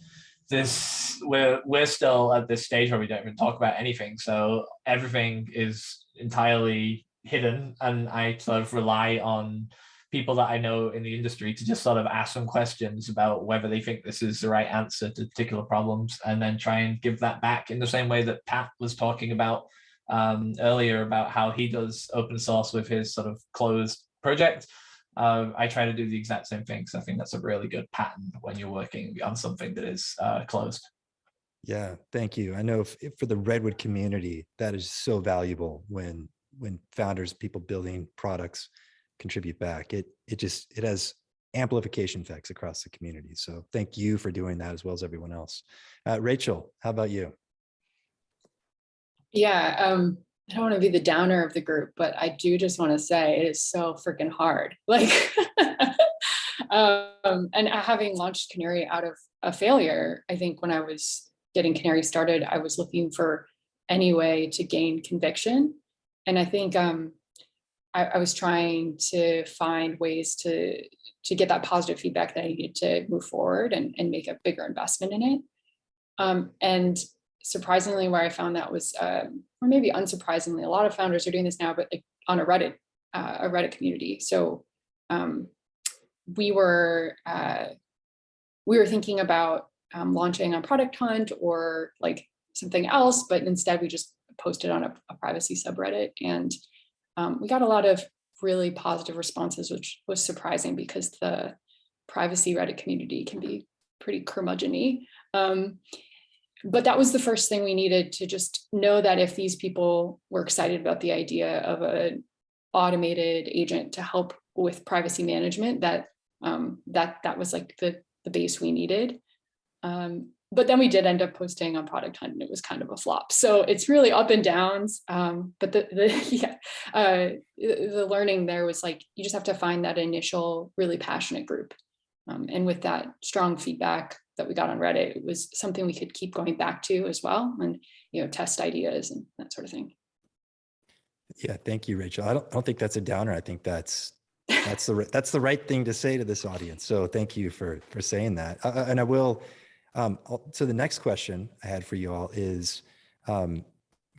we're still at this stage where we don't even talk about anything. So everything is entirely hidden, and I sort of rely on people that I know in the industry to just sort of ask them questions about whether they think this is the right answer to particular problems, and then try and give that back in the same way that Pat was talking about earlier about how he does open source with his sort of closed project. I try to do the exact same thing. So I think that's a really good pattern when you're working on something that is closed. Yeah, thank you. I know for the Redwood community, that is so valuable when founders, people building products contribute back. It has amplification effects across the community. So thank you for doing that as well as everyone else. Rachel, how about you? Yeah, I don't want to be the downer of the group, but I do just want to say it is so freaking hard. Like, and having launched Canary out of a failure, I think when I was getting Canary started, I was looking for any way to gain conviction. And I think I was trying to find ways to get that positive feedback that I needed to move forward and make a bigger investment in it. And surprisingly, where I found that was, or maybe unsurprisingly, a lot of founders are doing this now, but like on a Reddit community. So we were thinking about launching on Product Hunt or like something else, but instead we just posted on a privacy subreddit, and we got a lot of really positive responses, which was surprising because the privacy Reddit community can be pretty curmudgeon-y. But that was the first thing we needed to just know that if these people were excited about the idea of an automated agent to help with privacy management, that was like the base we needed. But then we did end up posting on Product Hunt, and it was kind of a flop. So it's really up and downs. But the learning there was like, you just have to find that initial really passionate group. And with that strong feedback that we got on Reddit, it was something we could keep going back to as well, and test ideas and that sort of thing. Yeah, thank you, Rachel. I don't think that's a downer. I think that's the right thing to say to this audience. So thank you for saying that. And I will. So the next question I had for you all is,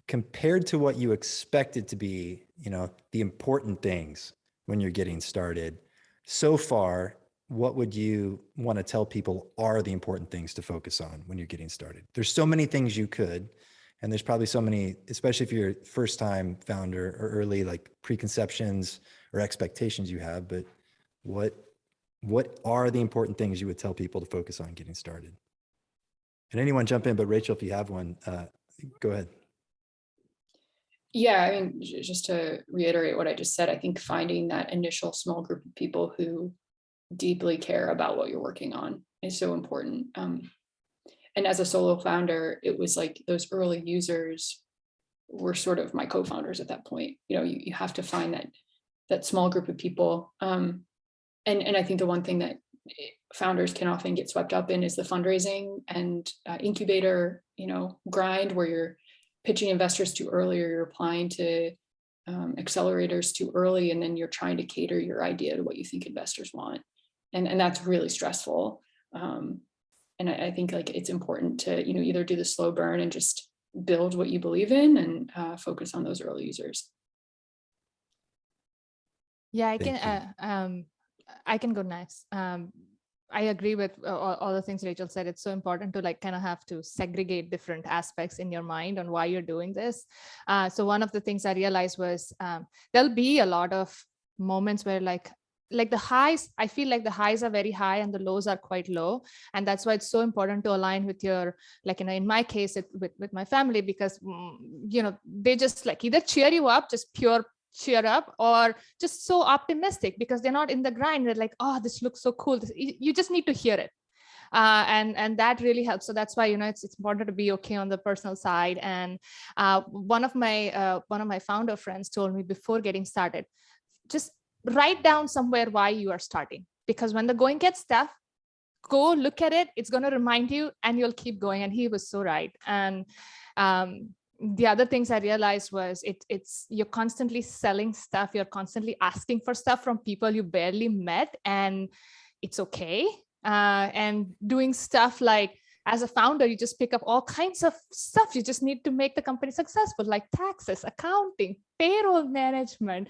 compared to what you expected to be, the important things when you're getting started, so far, what would you want to tell people are the important things to focus on when you're getting started? There's so many things you could, and there's probably so many, especially if you're a first-time founder or early, like preconceptions or expectations you have, but what are the important things you would tell people to focus on getting started? And anyone jump in, but Rachel, if you have one, go ahead. Yeah, I mean, just to reiterate what I just said, I think finding that initial small group of people who deeply care about what you're working on is so important. And as a solo founder, it was like those early users were sort of my co-founders at that point. You know, you have to find that small group of people. And I think the one thing that founders can often get swept up in is the fundraising and incubator, grind, where you're pitching investors too early, or you're applying to accelerators too early, and then you're trying to cater your idea to what you think investors want. And that's really stressful. And I think like it's important to, either do the slow burn and just build what you believe in, and focus on those early users. Yeah, I can go next. I agree with all the things Rachel said. It's so important to like kind of have to segregate different aspects in your mind on why you're doing this. So one of the things I realized was there'll be a lot of moments where like the highs, I feel like the highs are very high and the lows are quite low. And that's why it's so important to align with your, like, in my case, with my family, because, they just like either cheer you up, just pure cheer up, or just so optimistic because they're not in the grind. They're like, oh, this looks so cool. You just need to hear it. And that really helps. So that's why, it's important to be okay on the personal side. And one of my founder friends told me before getting started, just write down somewhere why you are starting, because when the going gets tough, go look at it. It's going to remind you and you'll keep going. And he was so right. And the other things I realized was it's you're constantly selling stuff. You're constantly asking for stuff from people you barely met, and it's okay. And doing stuff like, as a founder, you just pick up all kinds of stuff. You just need to make the company successful, like taxes, accounting, payroll management.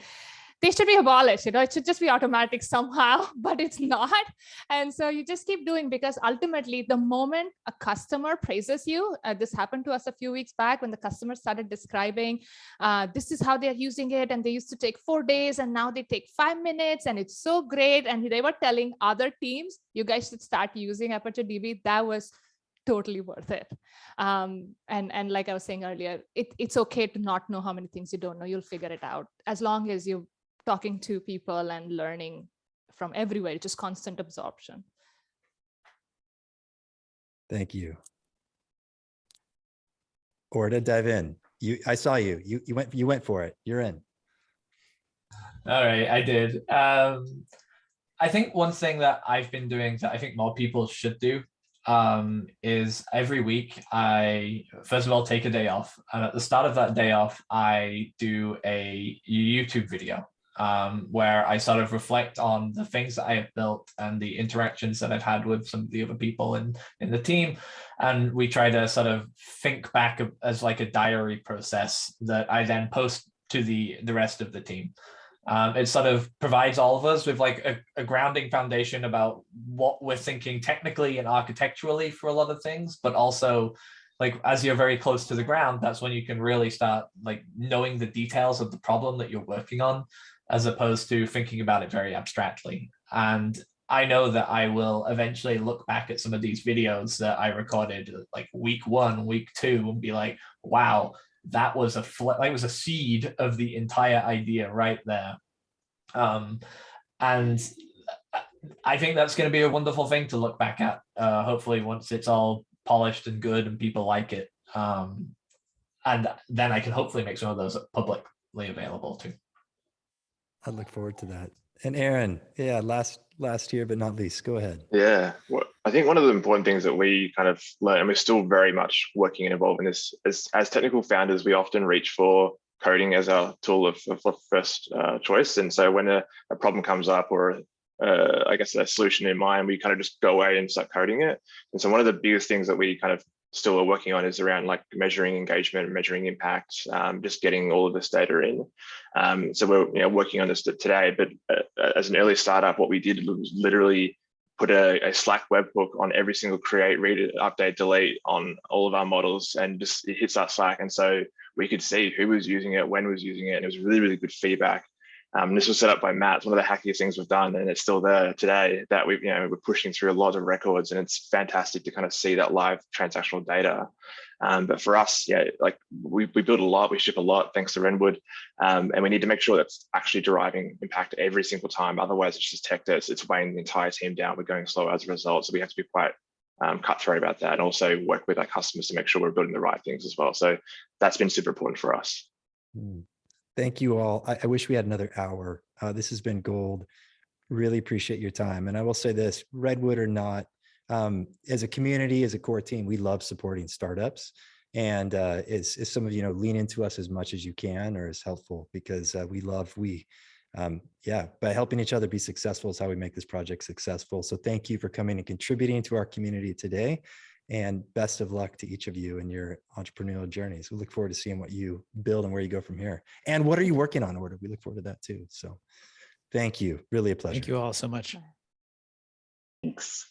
They should be abolished. It should just be automatic somehow, but it's not. And so you just keep doing, because ultimately the moment a customer praises you, this happened to us a few weeks back when the customer started describing, this is how they're using it. And they used to take 4 days and now they take 5 minutes and it's so great. And they were telling other teams, you guys should start using Aperture DB. That was totally worth it. And like I was saying earlier, it's okay to not know how many things you don't know. You'll figure it out as long as you talking to people and learning from everywhere, just constant absorption. Thank you. Orda, dive in. I saw you. You went for it. You're in. All right, I did. I think one thing that I've been doing that I think more people should do is every week I first of all take a day off, and at the start of that day off I do a YouTube video where I sort of reflect on the things that I have built and the interactions that I've had with some of the other people in the team. And we try to sort of think back as like a diary process that I then post to the rest of the team. It sort of provides all of us with like a grounding foundation about what we're thinking technically and architecturally for a lot of things, but also like as you're very close to the ground, that's when you can really start like knowing the details of the problem that you're working on, as opposed to thinking about it very abstractly. And I know that I will eventually look back at some of these videos that I recorded like week 1, week 2, and be like, wow, that was a seed of the entire idea right there. And I think that's going to be a wonderful thing to look back at, hopefully once it's all polished and good and people like it. And then I can hopefully make some of those publicly available too. I look forward to that. And Aaron, yeah, last year, but not least, go ahead. Yeah, well, I think one of the important things that we kind of learn, and we're still very much working and involved in this, as technical founders, we often reach for coding as our tool of first choice. And so when a problem comes up, or I guess a solution in mind, we kind of just go away and start coding it. And so one of the biggest things that we kind of still are working on is around like measuring engagement, measuring impact, just getting all of this data in. So we're working on this today, but as an early startup, what we did was literally put a Slack webhook on every single create, read, update, delete on all of our models, and just it hits our Slack. And so we could see who was using it, when was using it, and it was really, really good feedback. This was set up by Matt. It's one of the hackiest things we've done, and it's still there today. That we're pushing through a lot of records, and it's fantastic to kind of see that live transactional data. But for us, like we build a lot, we ship a lot thanks to Redwood, and we need to make sure that's actually deriving impact every single time. Otherwise, it's just tech debt. It's weighing the entire team down. We're going slow as a result. So we have to be quite cutthroat about that, and also work with our customers to make sure we're building the right things as well. So that's been super important for us. Thank you all. I wish we had another hour. This has been gold. Really appreciate your time. And I will say this, Redwood or not, as a community, as a core team, we love supporting startups. And as some of you know, lean into us as much as you can or as helpful, because by helping each other be successful is how we make this project successful. So thank you for coming and contributing to our community today. And best of luck to each of you in your entrepreneurial journeys. We look forward to seeing what you build and where you go from here. And what are you working on, Order? We look forward to that too. So thank you. Really a pleasure. Thank you all so much. Thanks.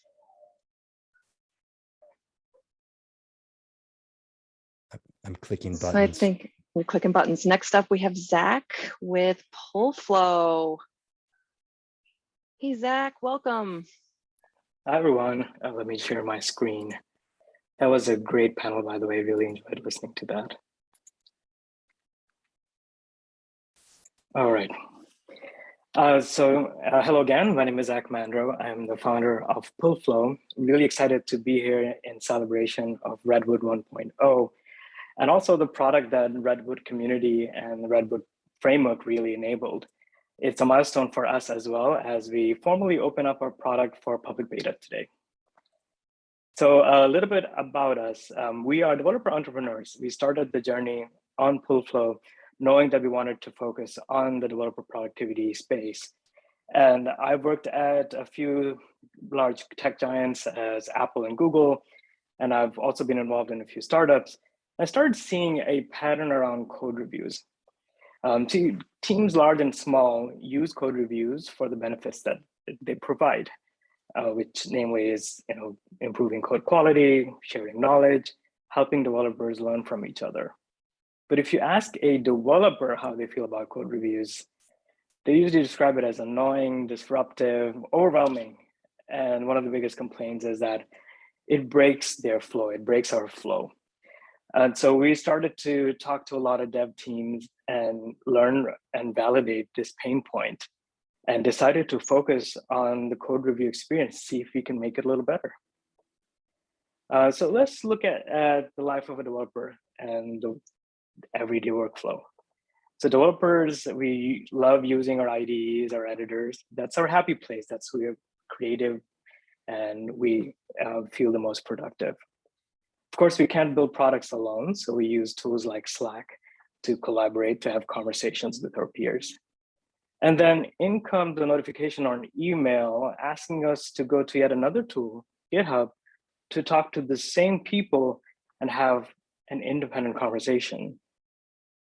I'm clicking buttons. So I think we're clicking buttons. Next up, we have Zach with Pullflow. Hey, Zach, welcome. Hi, everyone. Let me share my screen. That was a great panel, by the way. Really enjoyed listening to that. All right. Hello again. My name is Zach Mandro. I'm the founder of Pullflow. I'm really excited to be here in celebration of Redwood 1.0, and also the product that Redwood community and the Redwood framework really enabled. It's a milestone for us as well, as we formally open up our product for public beta today. So a little bit about us. We are developer entrepreneurs. We started the journey on Pullflow knowing that we wanted to focus on the developer productivity space. And I've worked at a few large tech giants as Apple and Google, and I've also been involved in a few startups. I started seeing a pattern around code reviews. Teams large and small use code reviews for the benefits that they provide, which namely is improving code quality, sharing knowledge, helping developers learn from each other. But if you ask a developer how they feel about code reviews, they usually describe it as annoying, disruptive, overwhelming. And one of the biggest complaints is that it breaks their flow, it breaks our flow. And so we started to talk to a lot of dev teams and learn and validate this pain point, and decided to focus on the code review experience, see if we can make it a little better. So let's look at the life of a developer and the everyday workflow. So developers, we love using our IDEs, our editors. That's our happy place. That's where we're creative and we feel the most productive. Of course, we can't build products alone, so we use tools like Slack to collaborate, to have conversations with our peers. And then in comes the notification or an email asking us to go to yet another tool, GitHub, to talk to the same people and have an independent conversation.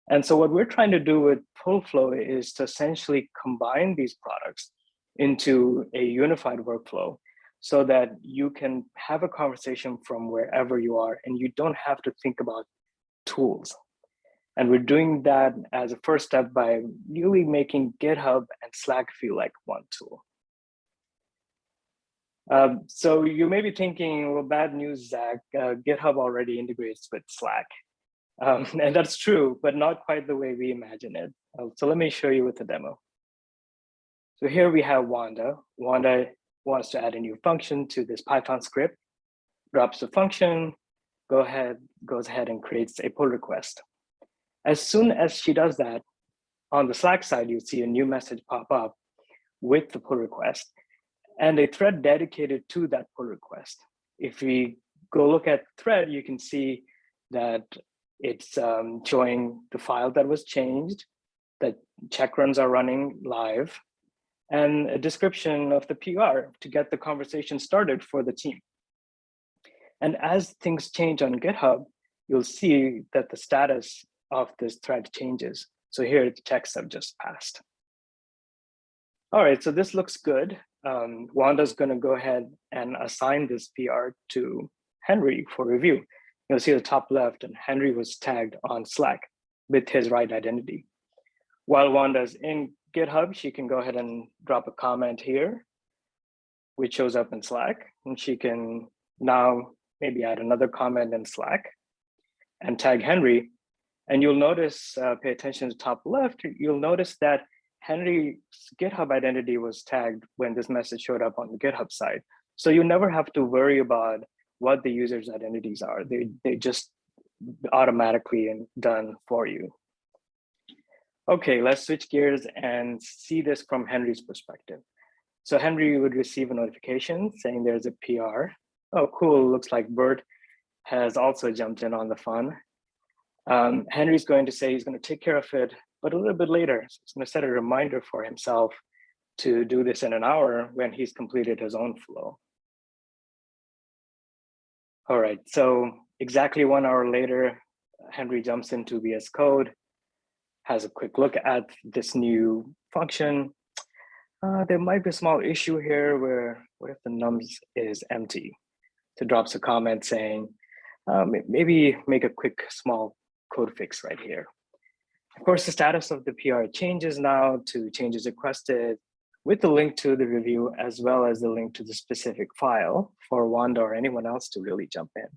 And so what we're trying to do with Pullflow is to essentially combine these products into a unified workflow, so that you can have a conversation from wherever you are and you don't have to think about tools. And we're doing that as a first step by really making GitHub and Slack feel like one tool. So you may be thinking, well, bad news, Zach, GitHub already integrates with Slack. And that's true, but not quite the way we imagine it. So let me show you with a demo. So here we have Wanda. Wanda wants to add a new function to this Python script, drops the function, goes ahead and creates a pull request. As soon as she does that, on the Slack side, you see a new message pop up with the pull request and a thread dedicated to that pull request. If we go look at thread, you can see that it's showing the file that was changed, that check runs are running live, and a description of the PR to get the conversation started for the team. And as things change on GitHub, you'll see that the status of this thread changes. So here the checks have just passed. All right, so this looks good. Wanda's gonna go ahead and assign this PR to Henry for review. You'll see the top left, and Henry was tagged on Slack with his right identity. While Wanda's in GitHub, she can go ahead and drop a comment here, which shows up in Slack. And she can now maybe add another comment in Slack and tag Henry. And you'll notice, pay attention to the top left, you'll notice that Henry's GitHub identity was tagged when this message showed up on the GitHub side. So you never have to worry about what the user's identities are. They just automatically done for you. Okay, let's switch gears and see this from Henry's perspective. So Henry would receive a notification saying there's a PR. Oh, cool, looks like Bert has also jumped in on the fun. Henry's going to say he's going to take care of it, but a little bit later. So he's going to set a reminder for himself to do this in an hour when he's completed his own flow. All right, so exactly 1 hour later, Henry jumps into VS Code, has a quick look at this new function. There might be a small issue here where, what if the nums is empty? So drops a comment saying, maybe make a quick small code fix right here. Of course, the status of the PR changes now to changes requested with the link to the review, as well as the link to the specific file for Wanda or anyone else to really jump in.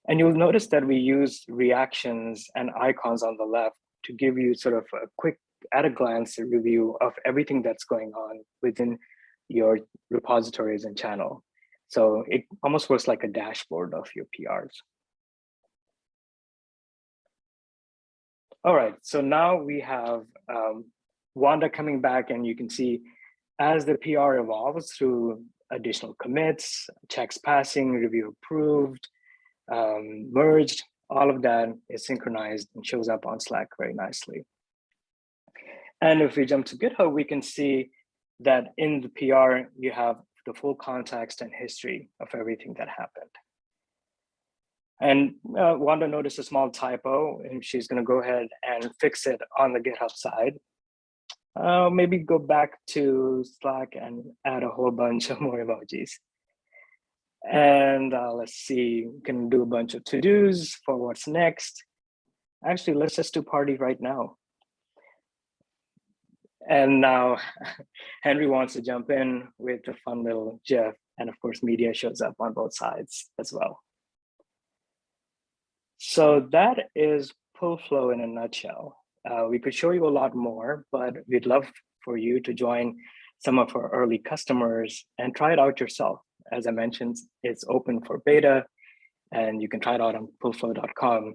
And you'll notice that we use reactions and icons on the left to give you sort of a quick, at a glance, review of everything that's going on within your repositories and channel. So it almost works like a dashboard of your PRs. All right, so now we have Wanda coming back, and you can see as the PR evolves through additional commits, checks passing, review approved, merged, all of that is synchronized and shows up on Slack very nicely. And if we jump to GitHub, we can see that in the PR, you have the full context and history of everything that happened. And Wanda noticed a small typo, and she's going to go ahead and fix it on the GitHub side. Maybe go back to Slack and add a whole bunch of more emojis. And let's see, we can do a bunch of to-dos for what's next. Actually, let's just do party right now. And now Henry wants to jump in with a fun little GIF. And of course, media shows up on both sides as well. So that is PullFlow in a nutshell. We could show you a lot more, but we'd love for you to join some of our early customers and try it out yourself. As I mentioned, it's open for beta, and you can try it out on pullflow.com.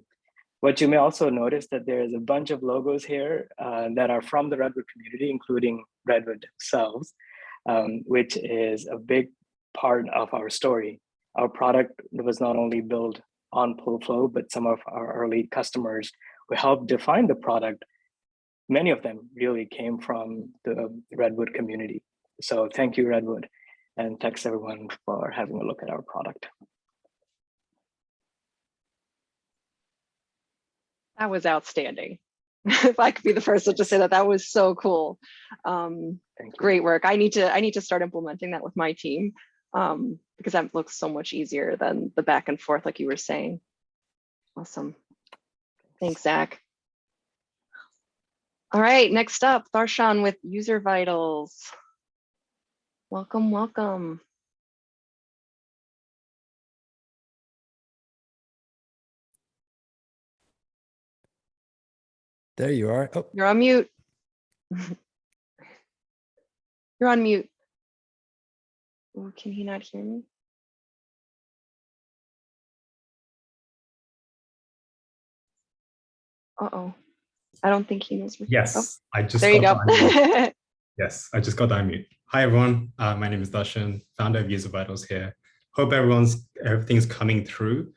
What you may also notice that there's a bunch of logos here that are from the Redwood community, including Redwood themselves, which is a big part of our story. Our product was not only built on PullFlow, but some of our early customers who helped define the product, many of them really came from the Redwood community. So thank you, Redwood, and thanks everyone for having a look at our product. That was outstanding. If I could be the first to say that, that was so cool. Great work. I need to start implementing that with my team because that looks so much easier than the back and forth, like you were saying. Awesome. Thanks, Zach. All right, next up, Darshan with User Vitals. Welcome, welcome. There you are. Oh, you're on mute. You're on mute. Oh, can he not hear me? Uh-oh. I don't think he knows. Yes, oh, I just there you go. Yes, I just got to unmute. Hi, everyone. My name is Darshan, founder of User Vitals here. Hope everything's coming through.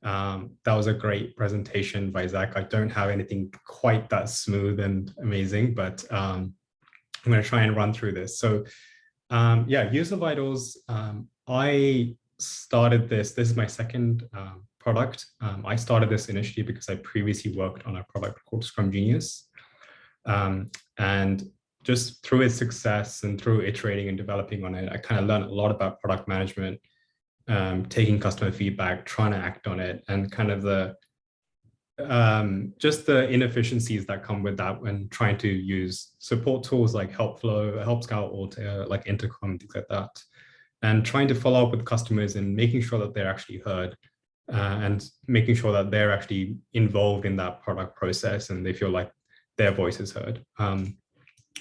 That was a great presentation by Zach. I don't have anything quite that smooth and amazing, but I'm going to try and run through this. So yeah, User Vitals, I started this is my second product. I started this initially because I previously worked on a product called Scrum Genius. And just through its success and through iterating and developing on it, I kind of learned a lot about product management, taking customer feedback, trying to act on it, and kind of the just the inefficiencies that come with that when trying to use support tools like Helpflow, Help Scout, or like Intercom, things like that, and trying to follow up with customers and making sure that they're actually heard, and making sure that they're actually involved in that product process and they feel like their voice is heard.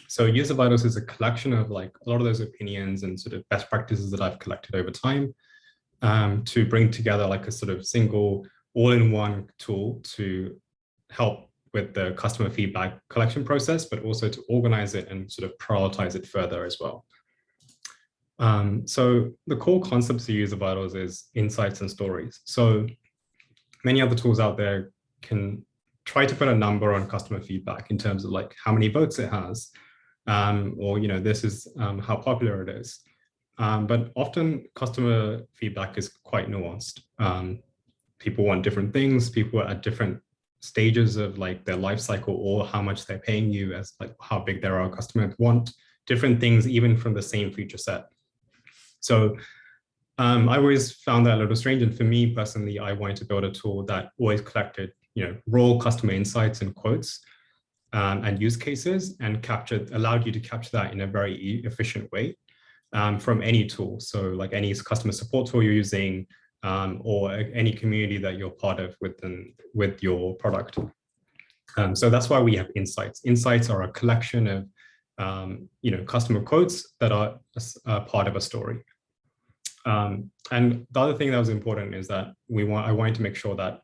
So User Vitals is a collection of like a lot of those opinions and sort of best practices that I've collected over time, to bring together like a sort of single all-in-one tool to help with the customer feedback collection process, but also to organize it and sort of prioritize it further as well. So the core concepts of User Vitals is insights and stories. So many other tools out there can try to put a number on customer feedback in terms of like how many votes it has, or, you know, this is how popular it is. But often customer feedback is quite nuanced. People want different things. People are at different stages of like their life cycle, or how much they're paying you, as like how big they are. Customers want different things even from the same feature set. So I always found that a little strange. And for me personally, I wanted to build a tool that always collected, you know, raw customer insights and quotes and use cases, and allowed you to capture that in a very efficient way from any tool. So like any customer support tool you're using, or any community that you're part of with your product. So that's why we have insights. Insights are a collection of you know, customer quotes that are part of a story. And the other thing that was important is that I wanted to make sure that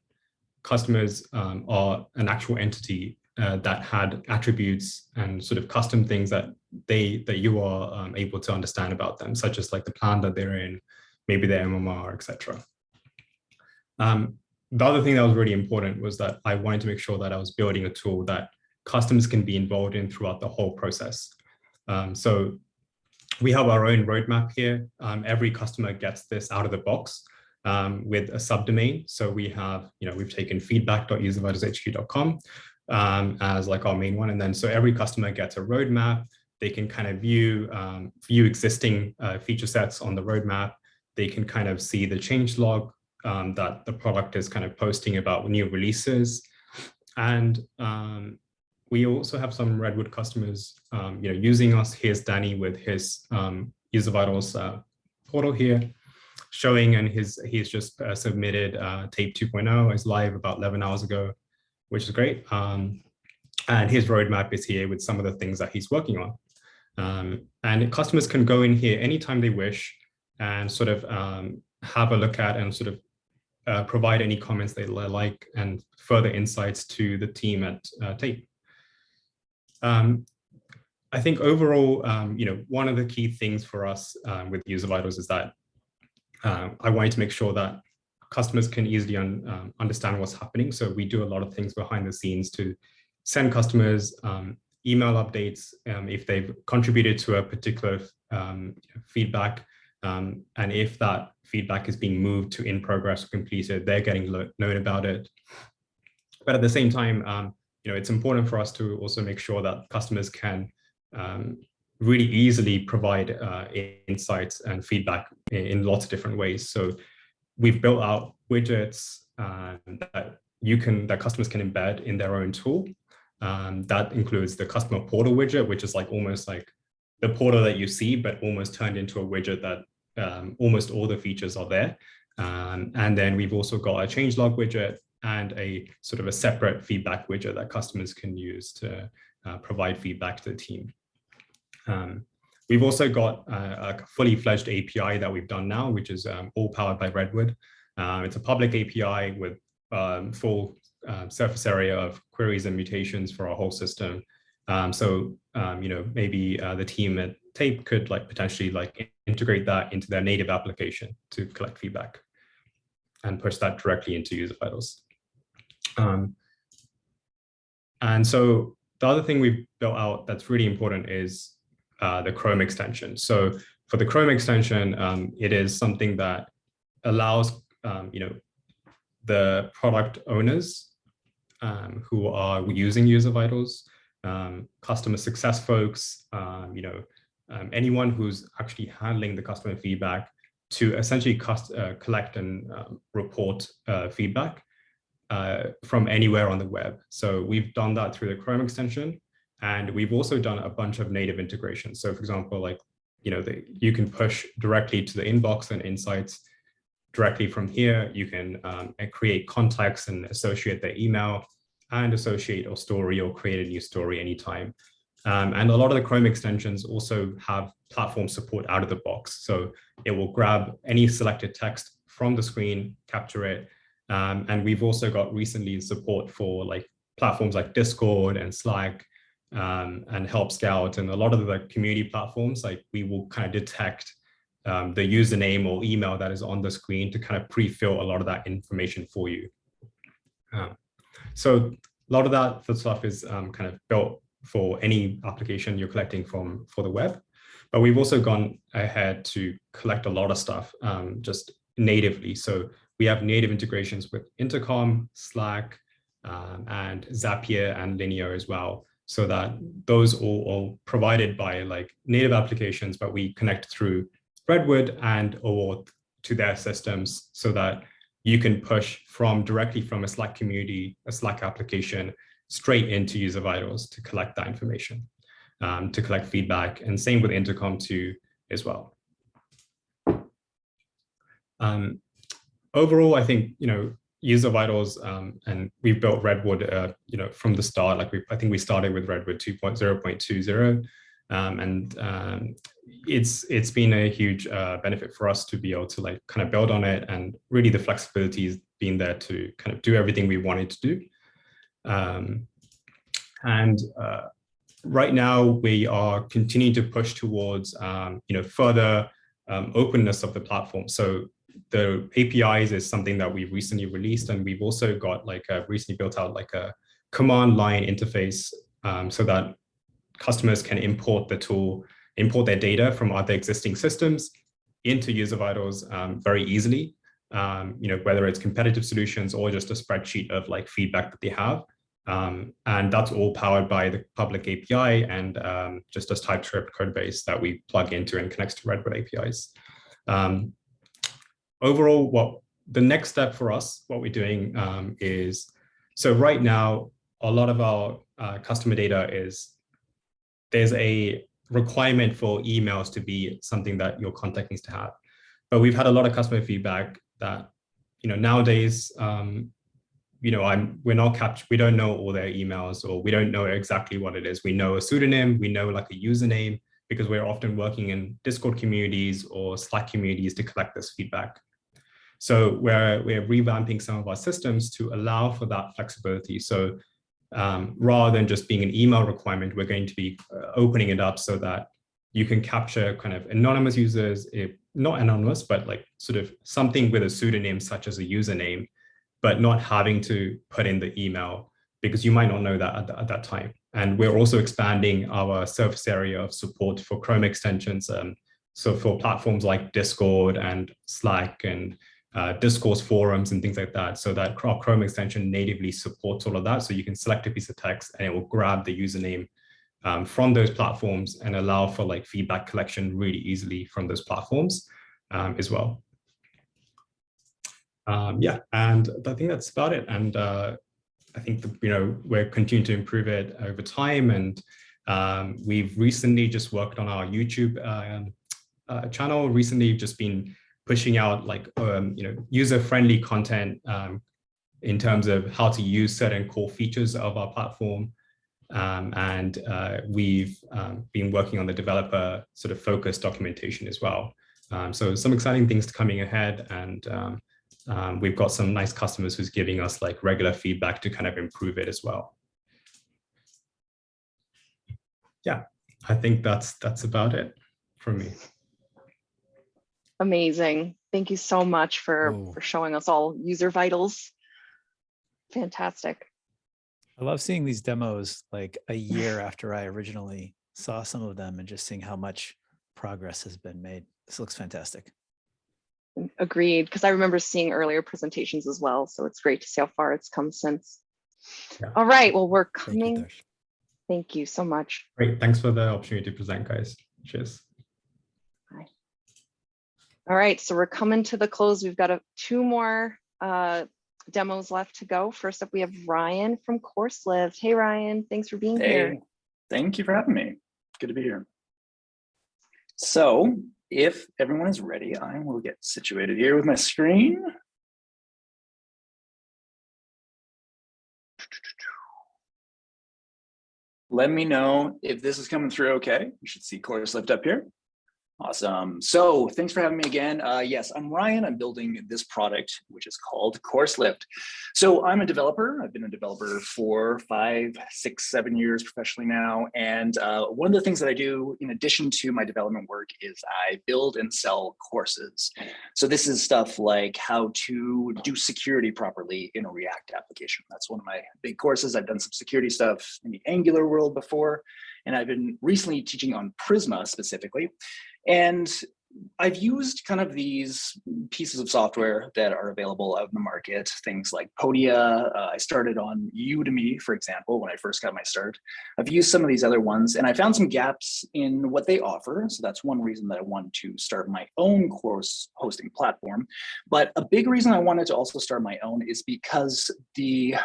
customers are an actual entity that had attributes and sort of custom things that you are able to understand about them, such as like the plan that they're in, maybe their MMR, etc. The other thing that was really important was that I wanted to make sure that I was building a tool that customers can be involved in throughout the whole process. So we have our own roadmap here. Every customer gets this out of the box with a subdomain. So we have, you know, we've taken feedback.uservitalshq.com as like our main one. And then so every customer gets a roadmap. They can kind of view existing feature sets on the roadmap. They can kind of see the change log that the product is kind of posting about new releases. And we also have some Redwood customers, you know, using us. Here's Danny with his User Vitals portal here, showing, and he's just submitted tape 2.0 is live about 11 hours ago, which is great. And his roadmap is here with some of the things that he's working on. And customers can go in here anytime they wish and sort of have a look at and sort of provide any comments they like and further insights to the team at Tape. I think overall, you know, one of the key things for us with User Vitals is that I wanted to make sure that customers can easily understand what's happening. So we do a lot of things behind the scenes to send customers email updates if they've contributed to a particular feedback. And if that feedback is being moved to in progress or completed, they're getting known about it. But at the same time, you know, it's important for us to also make sure that customers can really easily provide insights and feedback in lots of different ways. So we've built out widgets that customers can embed in their own tool. That includes the customer portal widget, which is like almost like the portal that you see, but almost turned into a widget that almost all the features are there. And then we've also got a changelog widget and a sort of a separate feedback widget that customers can use to provide feedback to the team. We've also got a fully fledged API that we've done now, which is all powered by Redwood. It's a public API with full surface area of queries and mutations for our whole system. So, you know, maybe the team at Tape could like potentially like integrate that into their native application to collect feedback and push that directly into User Vitals. And so the other thing we've built out that's really important is the Chrome extension. So for the Chrome extension, it is something that allows, you know, the product owners who are using User Vitals, customer success folks, you know, anyone who's actually handling the customer feedback to essentially collect and report feedback from anywhere on the web. So we've done that through the Chrome extension, and we've also done a bunch of native integrations. So for example, like, you can push directly to the inbox and insights directly from here. You can create contacts and associate their email and associate a story or create a new story anytime. And a lot of the Chrome extensions also have platform support out of the box. So it will grab any selected text from the screen, capture it. And we've also got recently support for like platforms like Discord and Slack and Help Scout and a lot of the community platforms. Like we will kind of detect the username or email that is on the screen to kind of pre-fill a lot of that information for you. So a lot of that stuff is kind of built for any application you're collecting for the web. But we've also gone ahead to collect a lot of stuff just natively. So we have native integrations with Intercom, Slack, and Zapier and Linear as well. So that those all provided by like native applications, but we connect through Redwood and OAuth to their systems so that you can push directly from a Slack community, a Slack application, straight into User Vitals to collect that information, to collect feedback, and same with Intercom 2 as well. Overall, I think, User Vitals, and we've built Redwood, from the start. Like I think we started with Redwood 2.0.20, and it's been a huge benefit for us to be able to like kind of build on it, and really the flexibility has been there to kind of do everything we wanted to do. Right now we are continuing to push towards further openness of the platform. So the APIs is something that we recently released, and we've also got like recently built out like a command line interface so that customers can import their data from other existing systems into User Vitals very easily. Whether it's competitive solutions or just a spreadsheet of like feedback that they have. And that's all powered by the public API and just a TypeScript code base that we plug into and connects to Redwood APIs. Overall, what the next step for us, what we're doing is, so right now, a lot of our customer data there's a requirement for emails to be something that your contact needs to have. But we've had a lot of customer feedback that, nowadays, we don't know all their emails, or we don't know exactly what it is. We know a pseudonym, we know like a username, because we're often working in Discord communities or Slack communities to collect this feedback. So we're revamping some of our systems to allow for that flexibility. So rather than just being an email requirement, we're going to be opening it up so that you can capture kind of anonymous users, not anonymous, but like sort of something with a pseudonym such as a username, but not having to put in the email because you might not know that at that time. And we're also expanding our surface area of support for Chrome extensions. So for platforms like Discord and Slack and discourse forums and things like that, so that our Chrome extension natively supports all of that. So you can select a piece of text and it will grab the username from those platforms and allow for like feedback collection really easily from those platforms as well. Yeah, and I think that's about it. And I think we're continuing to improve it over time. And we've recently just worked on our YouTube channel. Recently, just been pushing out like user-friendly content in terms of how to use certain core features of our platform. And we've been working on the developer sort of focused documentation as well. So some exciting things coming ahead, and we've got some nice customers who's giving us like regular feedback to kind of improve it as well. Yeah, I think that's about it from me. Amazing. Thank you so much for showing us all User Vitals. Fantastic. I love seeing these demos like a year after I originally saw some of them and just seeing how much progress has been made. This looks fantastic. Agreed, because I remember seeing earlier presentations as well. So it's great to see how far it's come since. Yeah. All right, well, we're coming. Thank you so much. Great, thanks for the opportunity to present, guys. Cheers. Bye. All right, so we're coming to the close. We've got two more demos left to go. First up, we have Ryan from CourseLift. Hey, Ryan, thanks for being here. Hey, thank you for having me. Good to be here. So if everyone is ready, I will get situated here with my screen. Let me know if this is coming through okay. You should see CourseLift up here. Awesome. So thanks for having me again. Yes, I'm Ryan. I'm building this product, which is called CourseLift. So I'm a developer. I've been a developer for 5, 6, 7 years professionally now. And one of the things that I do in addition to my development work is I build and sell courses. So this is stuff like how to do security properly in a React application. That's one of my big courses. I've done some security stuff in the Angular world before, and I've been recently teaching on Prisma specifically. And I've used kind of these pieces of software that are available out in the market, things like Podia. I started on Udemy, for example, when I first got my start. I've used some of these other ones, and I found some gaps in what they offer. So that's one reason that I wanted to start my own course hosting platform. But a big reason I wanted to also start my own is because the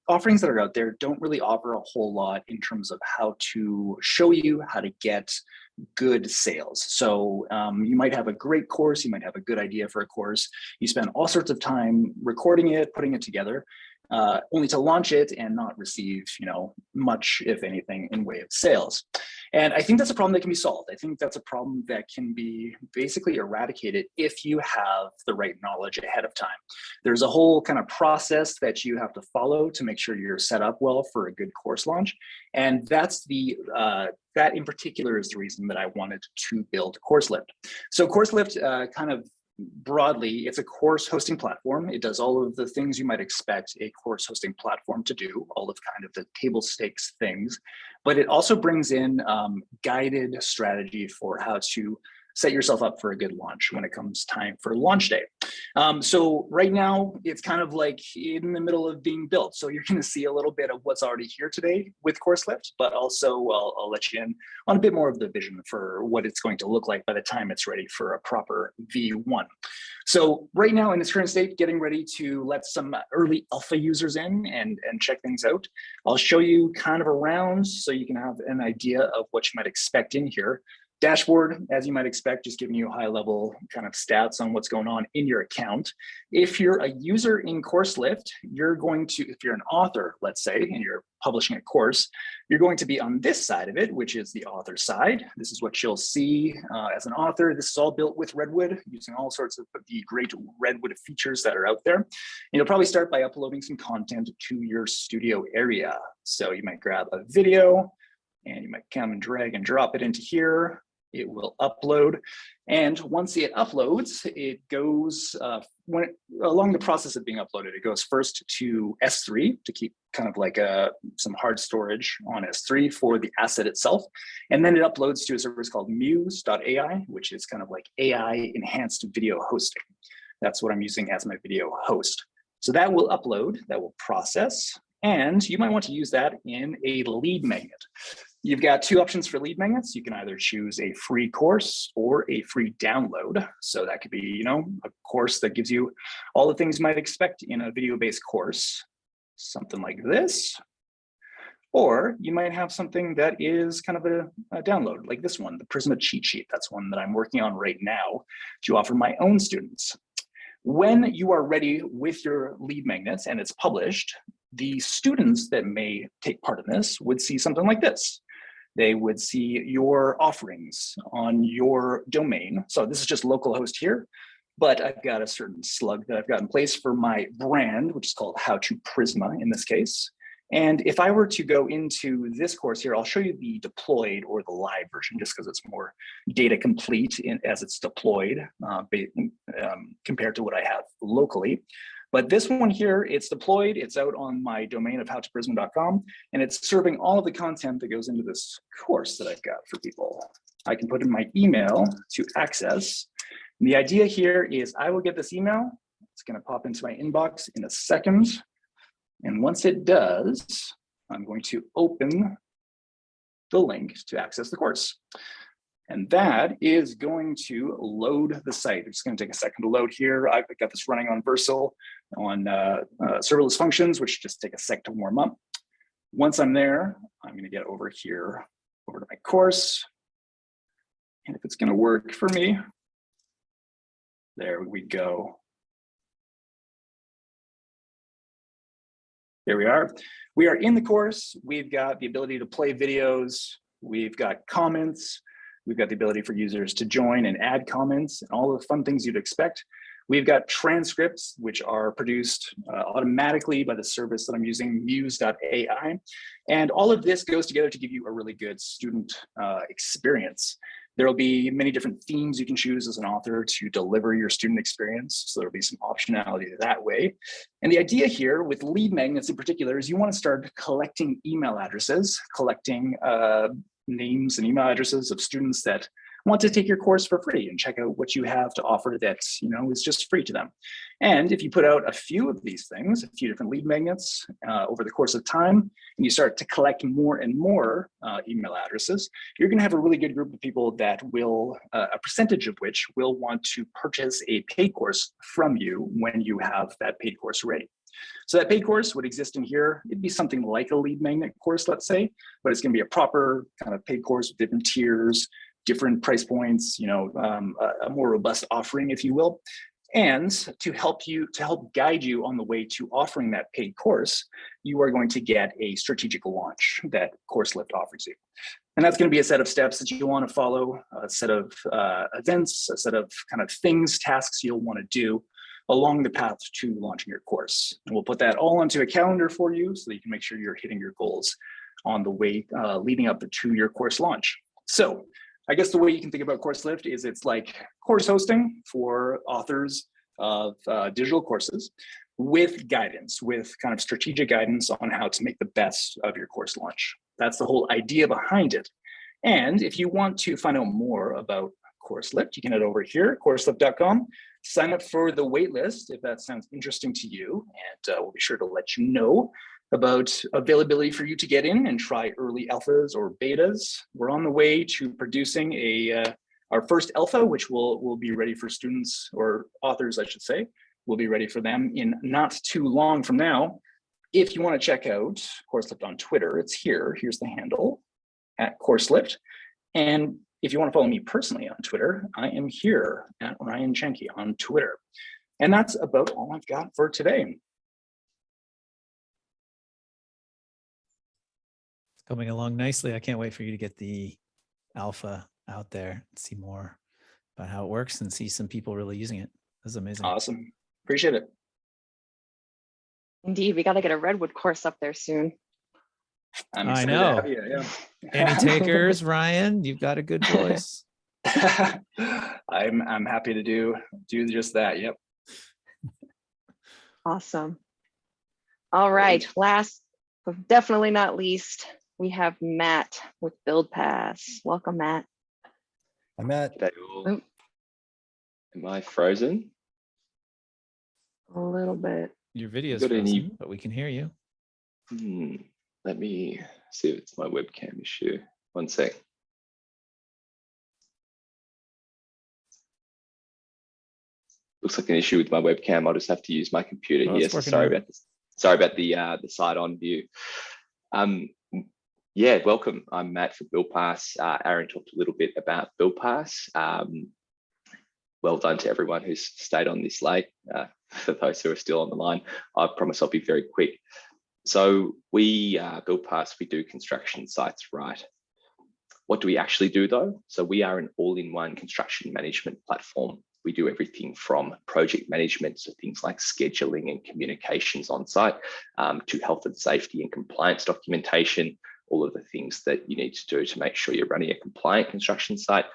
offerings that are out there don't really offer a whole lot in terms of how to show you how to get good sales. So you might have a great course, you might have a good idea for a course, you spend all sorts of time recording it, putting it together, only to launch it and not receive, much, if anything, in way of sales. And I think that's a problem that can be solved. I think that's a problem that can be basically eradicated if you have the right knowledge ahead of time. There's a whole kind of process that you have to follow to make sure you're set up well for a good course launch. And that's that in particular is the reason that I wanted to build CourseLift. So CourseLift kind of broadly, it's a course hosting platform. It does all of the things you might expect a course hosting platform to do, all of kind of the table stakes things, but it also brings in guided strategy for how to set yourself up for a good launch when it comes time for launch day. So right now it's kind of like in the middle of being built. So you're going to see a little bit of what's already here today with CourseLift, but also I'll let you in on a bit more of the vision for what it's going to look like by the time it's ready for a proper V1. So right now in its current state, getting ready to let some early alpha users in and check things out. I'll show you kind of around so you can have an idea of what you might expect in here. Dashboard, as you might expect, just giving you high level kind of stats on what's going on in your account. If you're a user in CourseLift, you're going to, if you're an author, let's say, and you're publishing a course, you're going to be on this side of it, which is the author side. This is what you'll see as an author. This is all built with Redwood, using all sorts of the great Redwood features that are out there. And you'll probably start by uploading some content to your studio area. So you might grab a video and you might come and drag and drop it into here. It will upload, and once it uploads, it goes along the process of being uploaded. It goes first to S3 to keep kind of like some hard storage on S3 for the asset itself, and then it uploads to a service called Muse.ai, which is kind of like AI enhanced video hosting. That's what I'm using as my video host. So that will upload, that will process, and you might want to use that in a lead magnet. You've got two options for lead magnets. You can either choose a free course or a free download. So that could be, a course that gives you all the things you might expect in a video-based course, something like this. Or you might have something that is kind of a download, like this one, the Prisma cheat sheet. That's one that I'm working on right now to offer my own students. When you are ready with your lead magnets and it's published, the students that may take part in this would see something like this. They would see your offerings on your domain. So this is just localhost here, but I've got a certain slug that I've got in place for my brand, which is called How to Prisma in this case. And if I were to go into this course here, I'll show you the deployed or the live version, just because it's more data complete as it's deployed compared to what I have locally. But this one here, it's deployed, it's out on my domain of howtoprisma.com, and it's serving all of the content that goes into this course that I've got for people. I can put in my email to access. And the idea here is I will get this email. It's going to pop into my inbox in a second. And once it does, I'm going to open the link to access the course. And that is going to load the site. It's going to take a second to load here. I've got this running on Vercel on serverless functions, which just take a sec to warm up. Once I'm there, I'm going to get over here, over to my course. And if it's going to work for me, there we go. There we are. We are in the course. We've got the ability to play videos. We've got comments. We've got the ability for users to join and add comments and all the fun things you'd expect. We've got transcripts, which are produced automatically by the service that I'm using, Muse.ai. And all of this goes together to give you a really good student experience. There'll be many different themes you can choose as an author to deliver your student experience. So there'll be some optionality that way. And the idea here with lead magnets in particular is you want to start collecting email addresses, collecting names and email addresses of students that want to take your course for free and check out what you have to offer that, you know, is just free to them. And if you put out a few of these things, a few different lead magnets over the course of time, and you start to collect more and more email addresses, you're going to have a really good group of people that will, a percentage of which will want to purchase a paid course from you when you have that paid course ready. So that paid course would exist in here. It'd be something like a lead magnet course, let's say, but it's going to be a proper kind of paid course with different tiers, different price points, you know, a more robust offering, if you will. And to help guide you on the way to offering that paid course, you are going to get a strategic launch that CourseLift offers you. And that's going to be a set of steps that you want to follow, a set of events, a set of kind of things, tasks you'll want to do along the path to launching your course. And we'll put that all onto a calendar for you so that you can make sure you're hitting your goals on the way leading up to your course launch. So I guess the way you can think about CourseLift is it's like course hosting for authors of digital courses with guidance, with kind of strategic guidance on how to make the best of your course launch. That's the whole idea behind it. And if you want to find out more about CourseLift, you can head over here, CourseLift.com, sign up for the waitlist if that sounds interesting to you, and we'll be sure to let you know about availability for you to get in and try early alphas or betas. We're on the way to producing our first alpha, which will be ready for students, or authors, I should say. We'll be ready for them in not too long from now. If you want to check out CourseLift on Twitter, it's here. Here's the handle, @CourseLift. And if you want to follow me personally on Twitter, I am here at Ryan Chenke on Twitter. And that's about all I've got for today. Coming along nicely. I can't wait for you to get the alpha out there and see more about how it works and see some people really using it. This is amazing. Awesome. Appreciate it. Indeed, we got to get a Redwood course up there soon. I'm I excited to know. have you, yeah. Any takers, Ryan? You've got a good voice. I'm happy to do just that. Yep. Awesome. All right, last but definitely not least, we have Matt with BuildPass. Welcome, Matt. Hi, Matt. Oh, Am I frozen? a little bit. Your video's Got any- frozen, but we can hear you. Let me see if it's my webcam issue. One sec. Looks like an issue with my webcam. I'll just have to use my computer Oh, here. it's So working sorry out. about this. Sorry about the side-on view. Yeah, welcome. I'm Matt for BuildPass. Aaron talked a little bit about BuildPass. Well done to everyone who's stayed on this late. For those who are still on the line, I promise I'll be very quick. So we, BuildPass, we do construction sites, right? What do we actually do though? So we are an all-in-one construction management platform. We do everything from project management, so things like scheduling and communications on site, to health and safety and compliance documentation, all of the things that you need to do to make sure you're running a compliant construction site,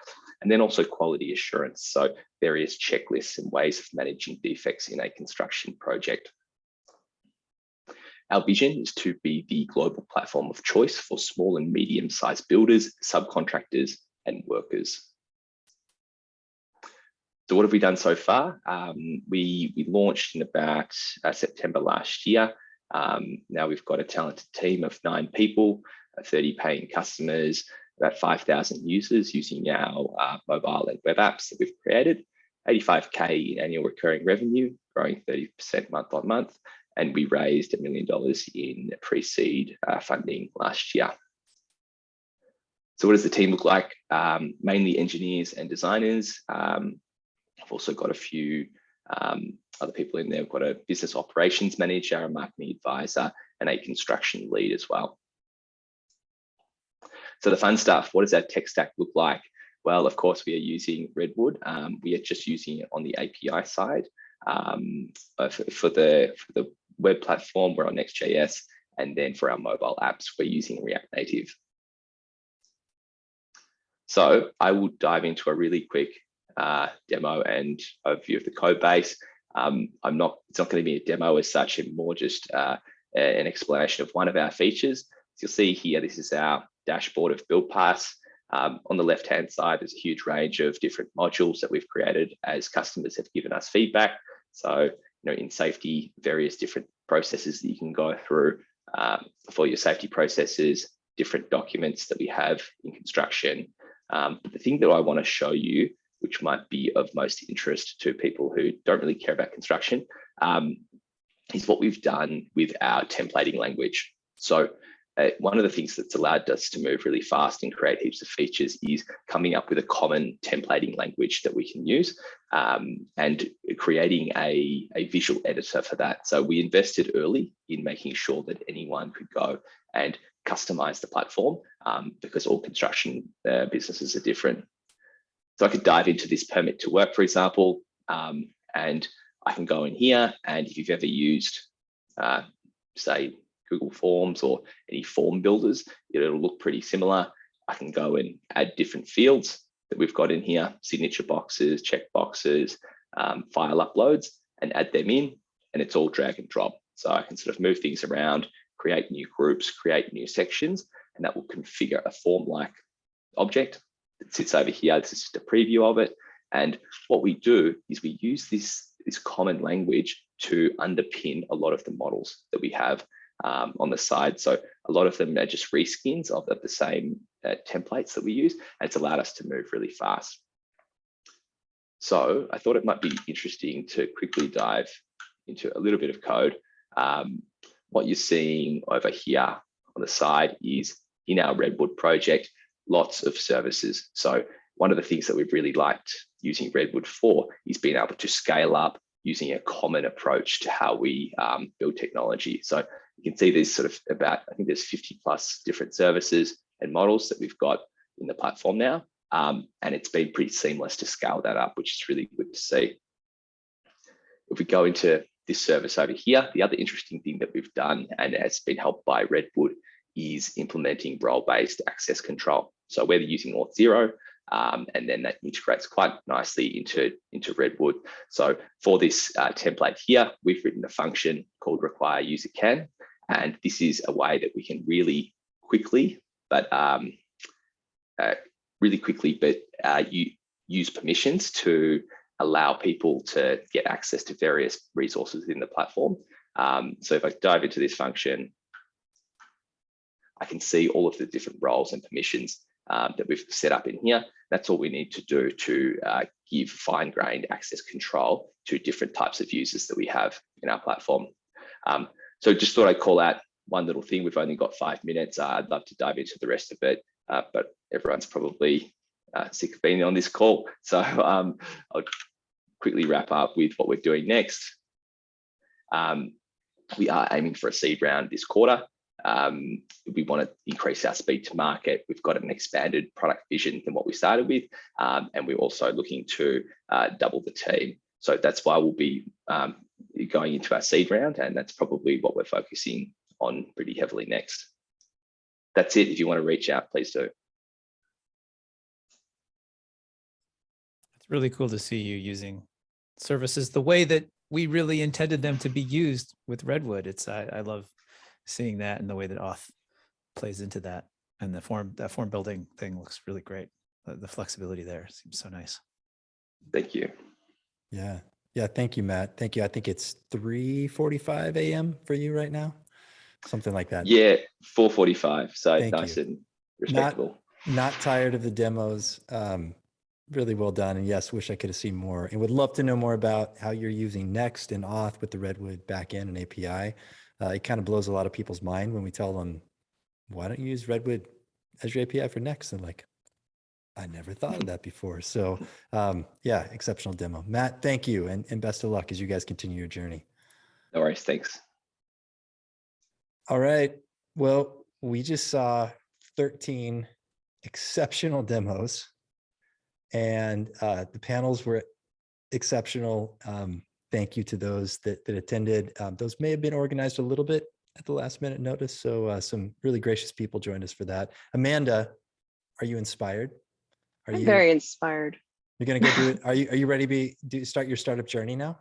and then also quality assurance, so various checklists and ways of managing defects in a construction project. Our vision is to be the global platform of choice for small and medium-sized builders, subcontractors, and workers. So what have we done so far? We launched in about September last year. Now we've got a talented team of 9 people, 30 paying customers, about 5,000 users using our mobile and web apps that we've created, 85K in annual recurring revenue, growing 30% month on month, and we raised $1 million in pre-seed funding last year. So what does the team look like? Mainly engineers and designers. I've also got a few other people in there. We've got a business operations manager, a marketing advisor, and a construction lead as well. So the fun stuff, what does our tech stack look like? Well, of course, we are using Redwood. We are just using it on the API side. For the web platform, we're on Next.js. And then for our mobile apps, we're using React Native. So I will dive into a really quick demo and overview of the code base. It's not going to be a demo as such, and more just an explanation of one of our features. So you'll see here, this is our dashboard of BuildPass. On the left-hand side, there's a huge range of different modules that we've created as customers have given us feedback. So, in safety, various different processes that you can go through for your safety processes, different documents that we have in construction. But the thing that I want to show you, which might be of most interest to people who don't really care about construction, is what we've done with our templating language. So one of the things that's allowed us to move really fast and create heaps of features is coming up with a common templating language that we can use and creating a visual editor for that. So we invested early in making sure that anyone could go and customize the platform because all construction businesses are different. So I could dive into this permit to work, for example, and I can go in here, and if you've ever used, say, Google Forms or any form builders, it'll look pretty similar. I can go and add different fields that we've got in here, signature boxes, check boxes, file uploads, and add them in, and it's all drag and drop. So I can sort of move things around, create new groups, create new sections, and that will configure a form-like object that sits over here. This is just a preview of it. And what we do is we use this common language to underpin a lot of the models that we have on the side. So a lot of them are just reskins of the same templates that we use, and it's allowed us to move really fast. So I thought it might be interesting to quickly dive into a little bit of code. What you're seeing over here on the side is in our Redwood project, lots of services. So one of the things that we've really liked using Redwood for is being able to scale up using a common approach to how we build technology. So you can see there's sort of about, I think there's 50 plus different services and models that we've got in the platform now. And it's been pretty seamless to scale that up, which is really good to see. If we go into this service over here, the other interesting thing that we've done, and it's been helped by Redwood, is implementing role-based access control. So we're using Auth0, and then that integrates quite nicely into Redwood. So for this template here, we've written a function called require user can, and this is a way that we can really quickly, but use permissions to allow people to get access to various resources in the platform. So if I dive into this function, I can see all of the different roles and permissions that we've set up in here. That's all we need to do to give fine-grained access control to different types of users that we have in our platform. So just thought I'd call out one little thing. We've only got 5 minutes. I'd love to dive into the rest of it, but everyone's probably sick of being on this call. So I'll quickly wrap up with what we're doing next. We are aiming for a seed round this quarter. We want to increase our speed to market. We've got an expanded product vision than what we started with, and we're also looking to double the team. So that's why we'll be going into our seed round, and that's probably what we're focusing on pretty heavily next. That's it. If you want to reach out, please do. It's really cool to see you using services the way that we really intended them to be used with Redwood. I love seeing that and the way that Auth plays into that, and that form building thing looks really great. The flexibility there seems so nice. Thank you. Yeah. Thank you, Matt. Thank you. I think it's 3:45 a.m. for you right now, something like that. Yeah, 4:45. So Thank nice you. and respectable. Not tired of the demos. Really well done. And yes, wish I could have seen more and would love to know more about how you're using Next and Auth with the Redwood backend and API. It kind of blows a lot of people's mind when we tell them, why don't you use Redwood as your API for Next? And like, I never thought of that before. So yeah, exceptional demo. Matt, thank you. And best of luck as you guys continue your journey. No worries. Thanks. All right. Well, we just saw 13 exceptional demos and the panels were exceptional. Thank you to those that attended. Those may have been organized a little bit at the last minute notice. So some really gracious people joined us for that. Amanda, are you inspired? I'm very inspired. You're going to go do it. Are you ready to start your startup journey now?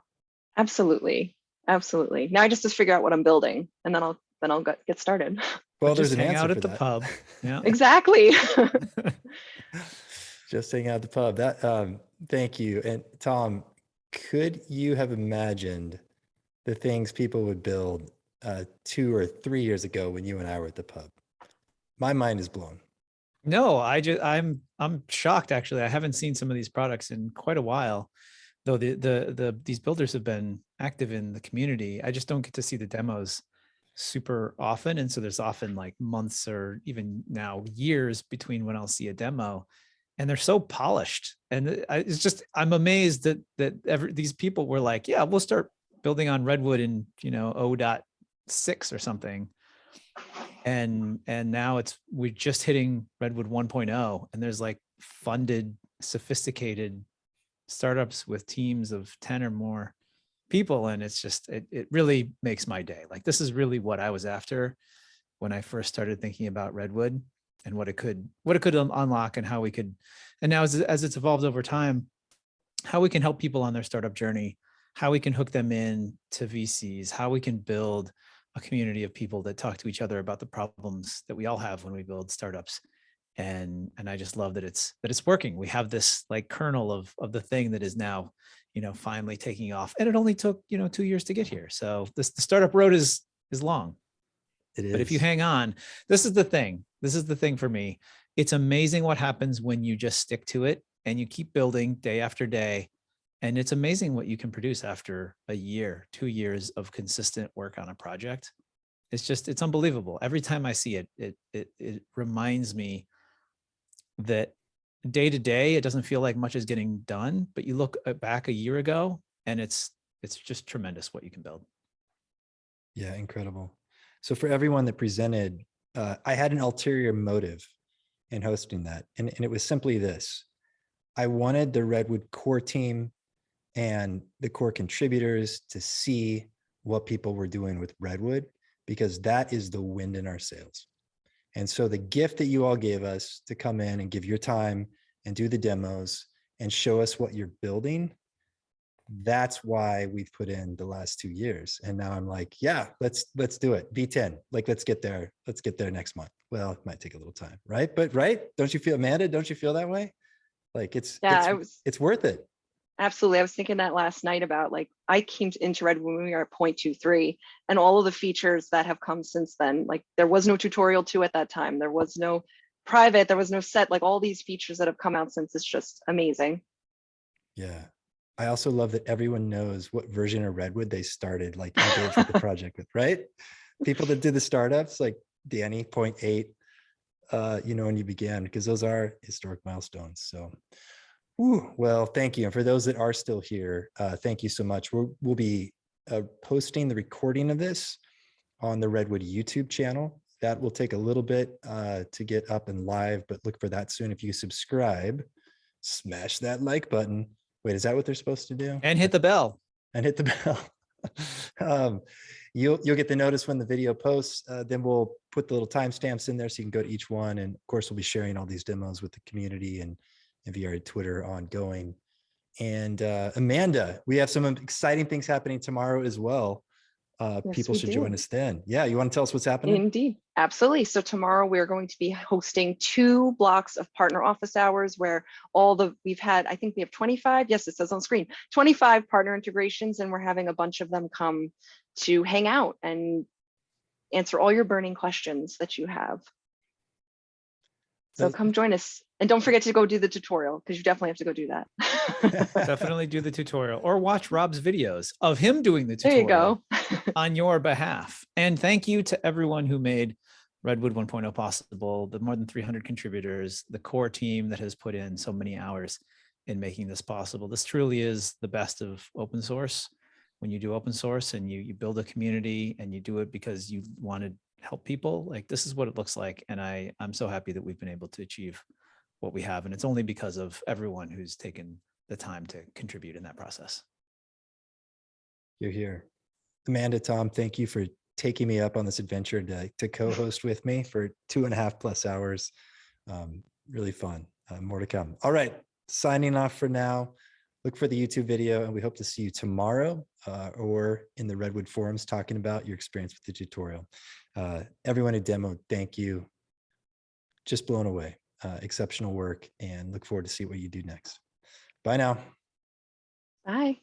Absolutely. Absolutely. Now I just figure out what I'm building and then I'll get started. Well, Just there's an hang answer out for at the that. pub. Yeah. Exactly. Just hang out at the pub. That thank you. And Tom, could you have imagined the things people would build 2 or 3 years ago when you and I were at the pub? My mind is blown. No, I'm shocked actually. I haven't seen some of these products in quite a while, though these builders have been active in the community. I just don't get to see the demos super often, and so there's often like months or even now years between when I'll see a demo, and they're so polished. And it's just I'm amazed that these people were like, yeah, we'll start building on Redwood in 0.6 or something. And now we're just hitting Redwood 1.0 and there's like funded, sophisticated startups with teams of 10 or more people. And it's just, it really makes my day. Like, this is really what I was after when I first started thinking about Redwood and what it could unlock and how we could, and now as it's evolved over time, how we can help people on their startup journey, how we can hook them in to VCs, how we can build a community of people that talk to each other about the problems that we all have when we build startups. And I just love that it's working. We have this like kernel of the thing that is now, finally taking off. And it only took, 2 years to get here. So the startup road is long. It is. But if you hang on, this is the thing. This is the thing for me. It's amazing what happens when you just stick to it and you keep building day after day. And it's amazing what you can produce after a year, 2 years of consistent work on a project. It's unbelievable. Every time I see it, it reminds me that day to day, it doesn't feel like much is getting done, but you look back a year ago and it's just tremendous what you can build. Yeah, incredible. So for everyone that presented, I had an ulterior motive in hosting that. And it was simply this. I wanted the Redwood core team and the core contributors to see what people were doing with Redwood, because that is the wind in our sails. And so the gift that you all gave us to come in and give your time and do the demos and show us what you're building, that's why we've put in the last 2 years. And now I'm like, yeah, let's do it. V10, like, let's get there next month. Well, it might take a little time, right? But right? Don't you feel, Amanda, don't you feel that way? Like it's worth it. Absolutely. I was thinking that last night about, like, I came into Redwood when we were at 0.23 and all of the features that have come since then. Like, there was no tutorial 2 at that time. There was no private, there was no set, like all these features that have come out since. It's just amazing. Yeah. I also love that everyone knows what version of Redwood they started, like, engaged with the project with, right? People that did the startups, like Danny, 0.8, when you began, because those are historic milestones. So, well, thank you. And for those that are still here, thank you so much. We'll be posting the recording of this on the Redwood YouTube channel. That will take a little bit to get up and live, but look for that soon. If you subscribe, smash that like button. Wait, is that what they're supposed to do? And hit the bell. And hit the bell. You'll get the notice when the video posts. Then we'll put the little timestamps in there so you can go to each one. And of course, we'll be sharing all these demos with the community and via Twitter ongoing. And Amanda, we have some exciting things happening tomorrow as well. Yes, people we should do. join us then. Yeah, you want to tell us what's happening? Indeed. Absolutely. So tomorrow we're going to be hosting 2 blocks of partner office hours where we've had, I think we have 25. Yes, it says on screen, 25 partner integrations, and we're having a bunch of them come to hang out and answer all your burning questions that you have. So come join us. And don't forget to go do the tutorial because you definitely have to go do that. Definitely do the tutorial or watch Rob's videos of him doing the There you tutorial go. on your behalf. And thank you to everyone who made Redwood 1.0 possible, the more than 300 contributors, the core team that has put in so many hours in making this possible. This truly is the best of open source. When you do open source and you build a community and you do it because you want to help people, like this is what it looks like. And I'm so happy that we've been able to achieve what we have. And it's only because of everyone who's taken the time to contribute in that process. You're here. Amanda, Tom, thank you for taking me up on this adventure to co-host with me for 2.5+ hours. Really fun. More to come. All right, signing off for now. Look for the YouTube video, and we hope to see you tomorrow or in the Redwood forums talking about your experience with the tutorial. Everyone who demoed, thank you. Just blown away. Exceptional work, and look forward to see what you do next. Bye now. Bye.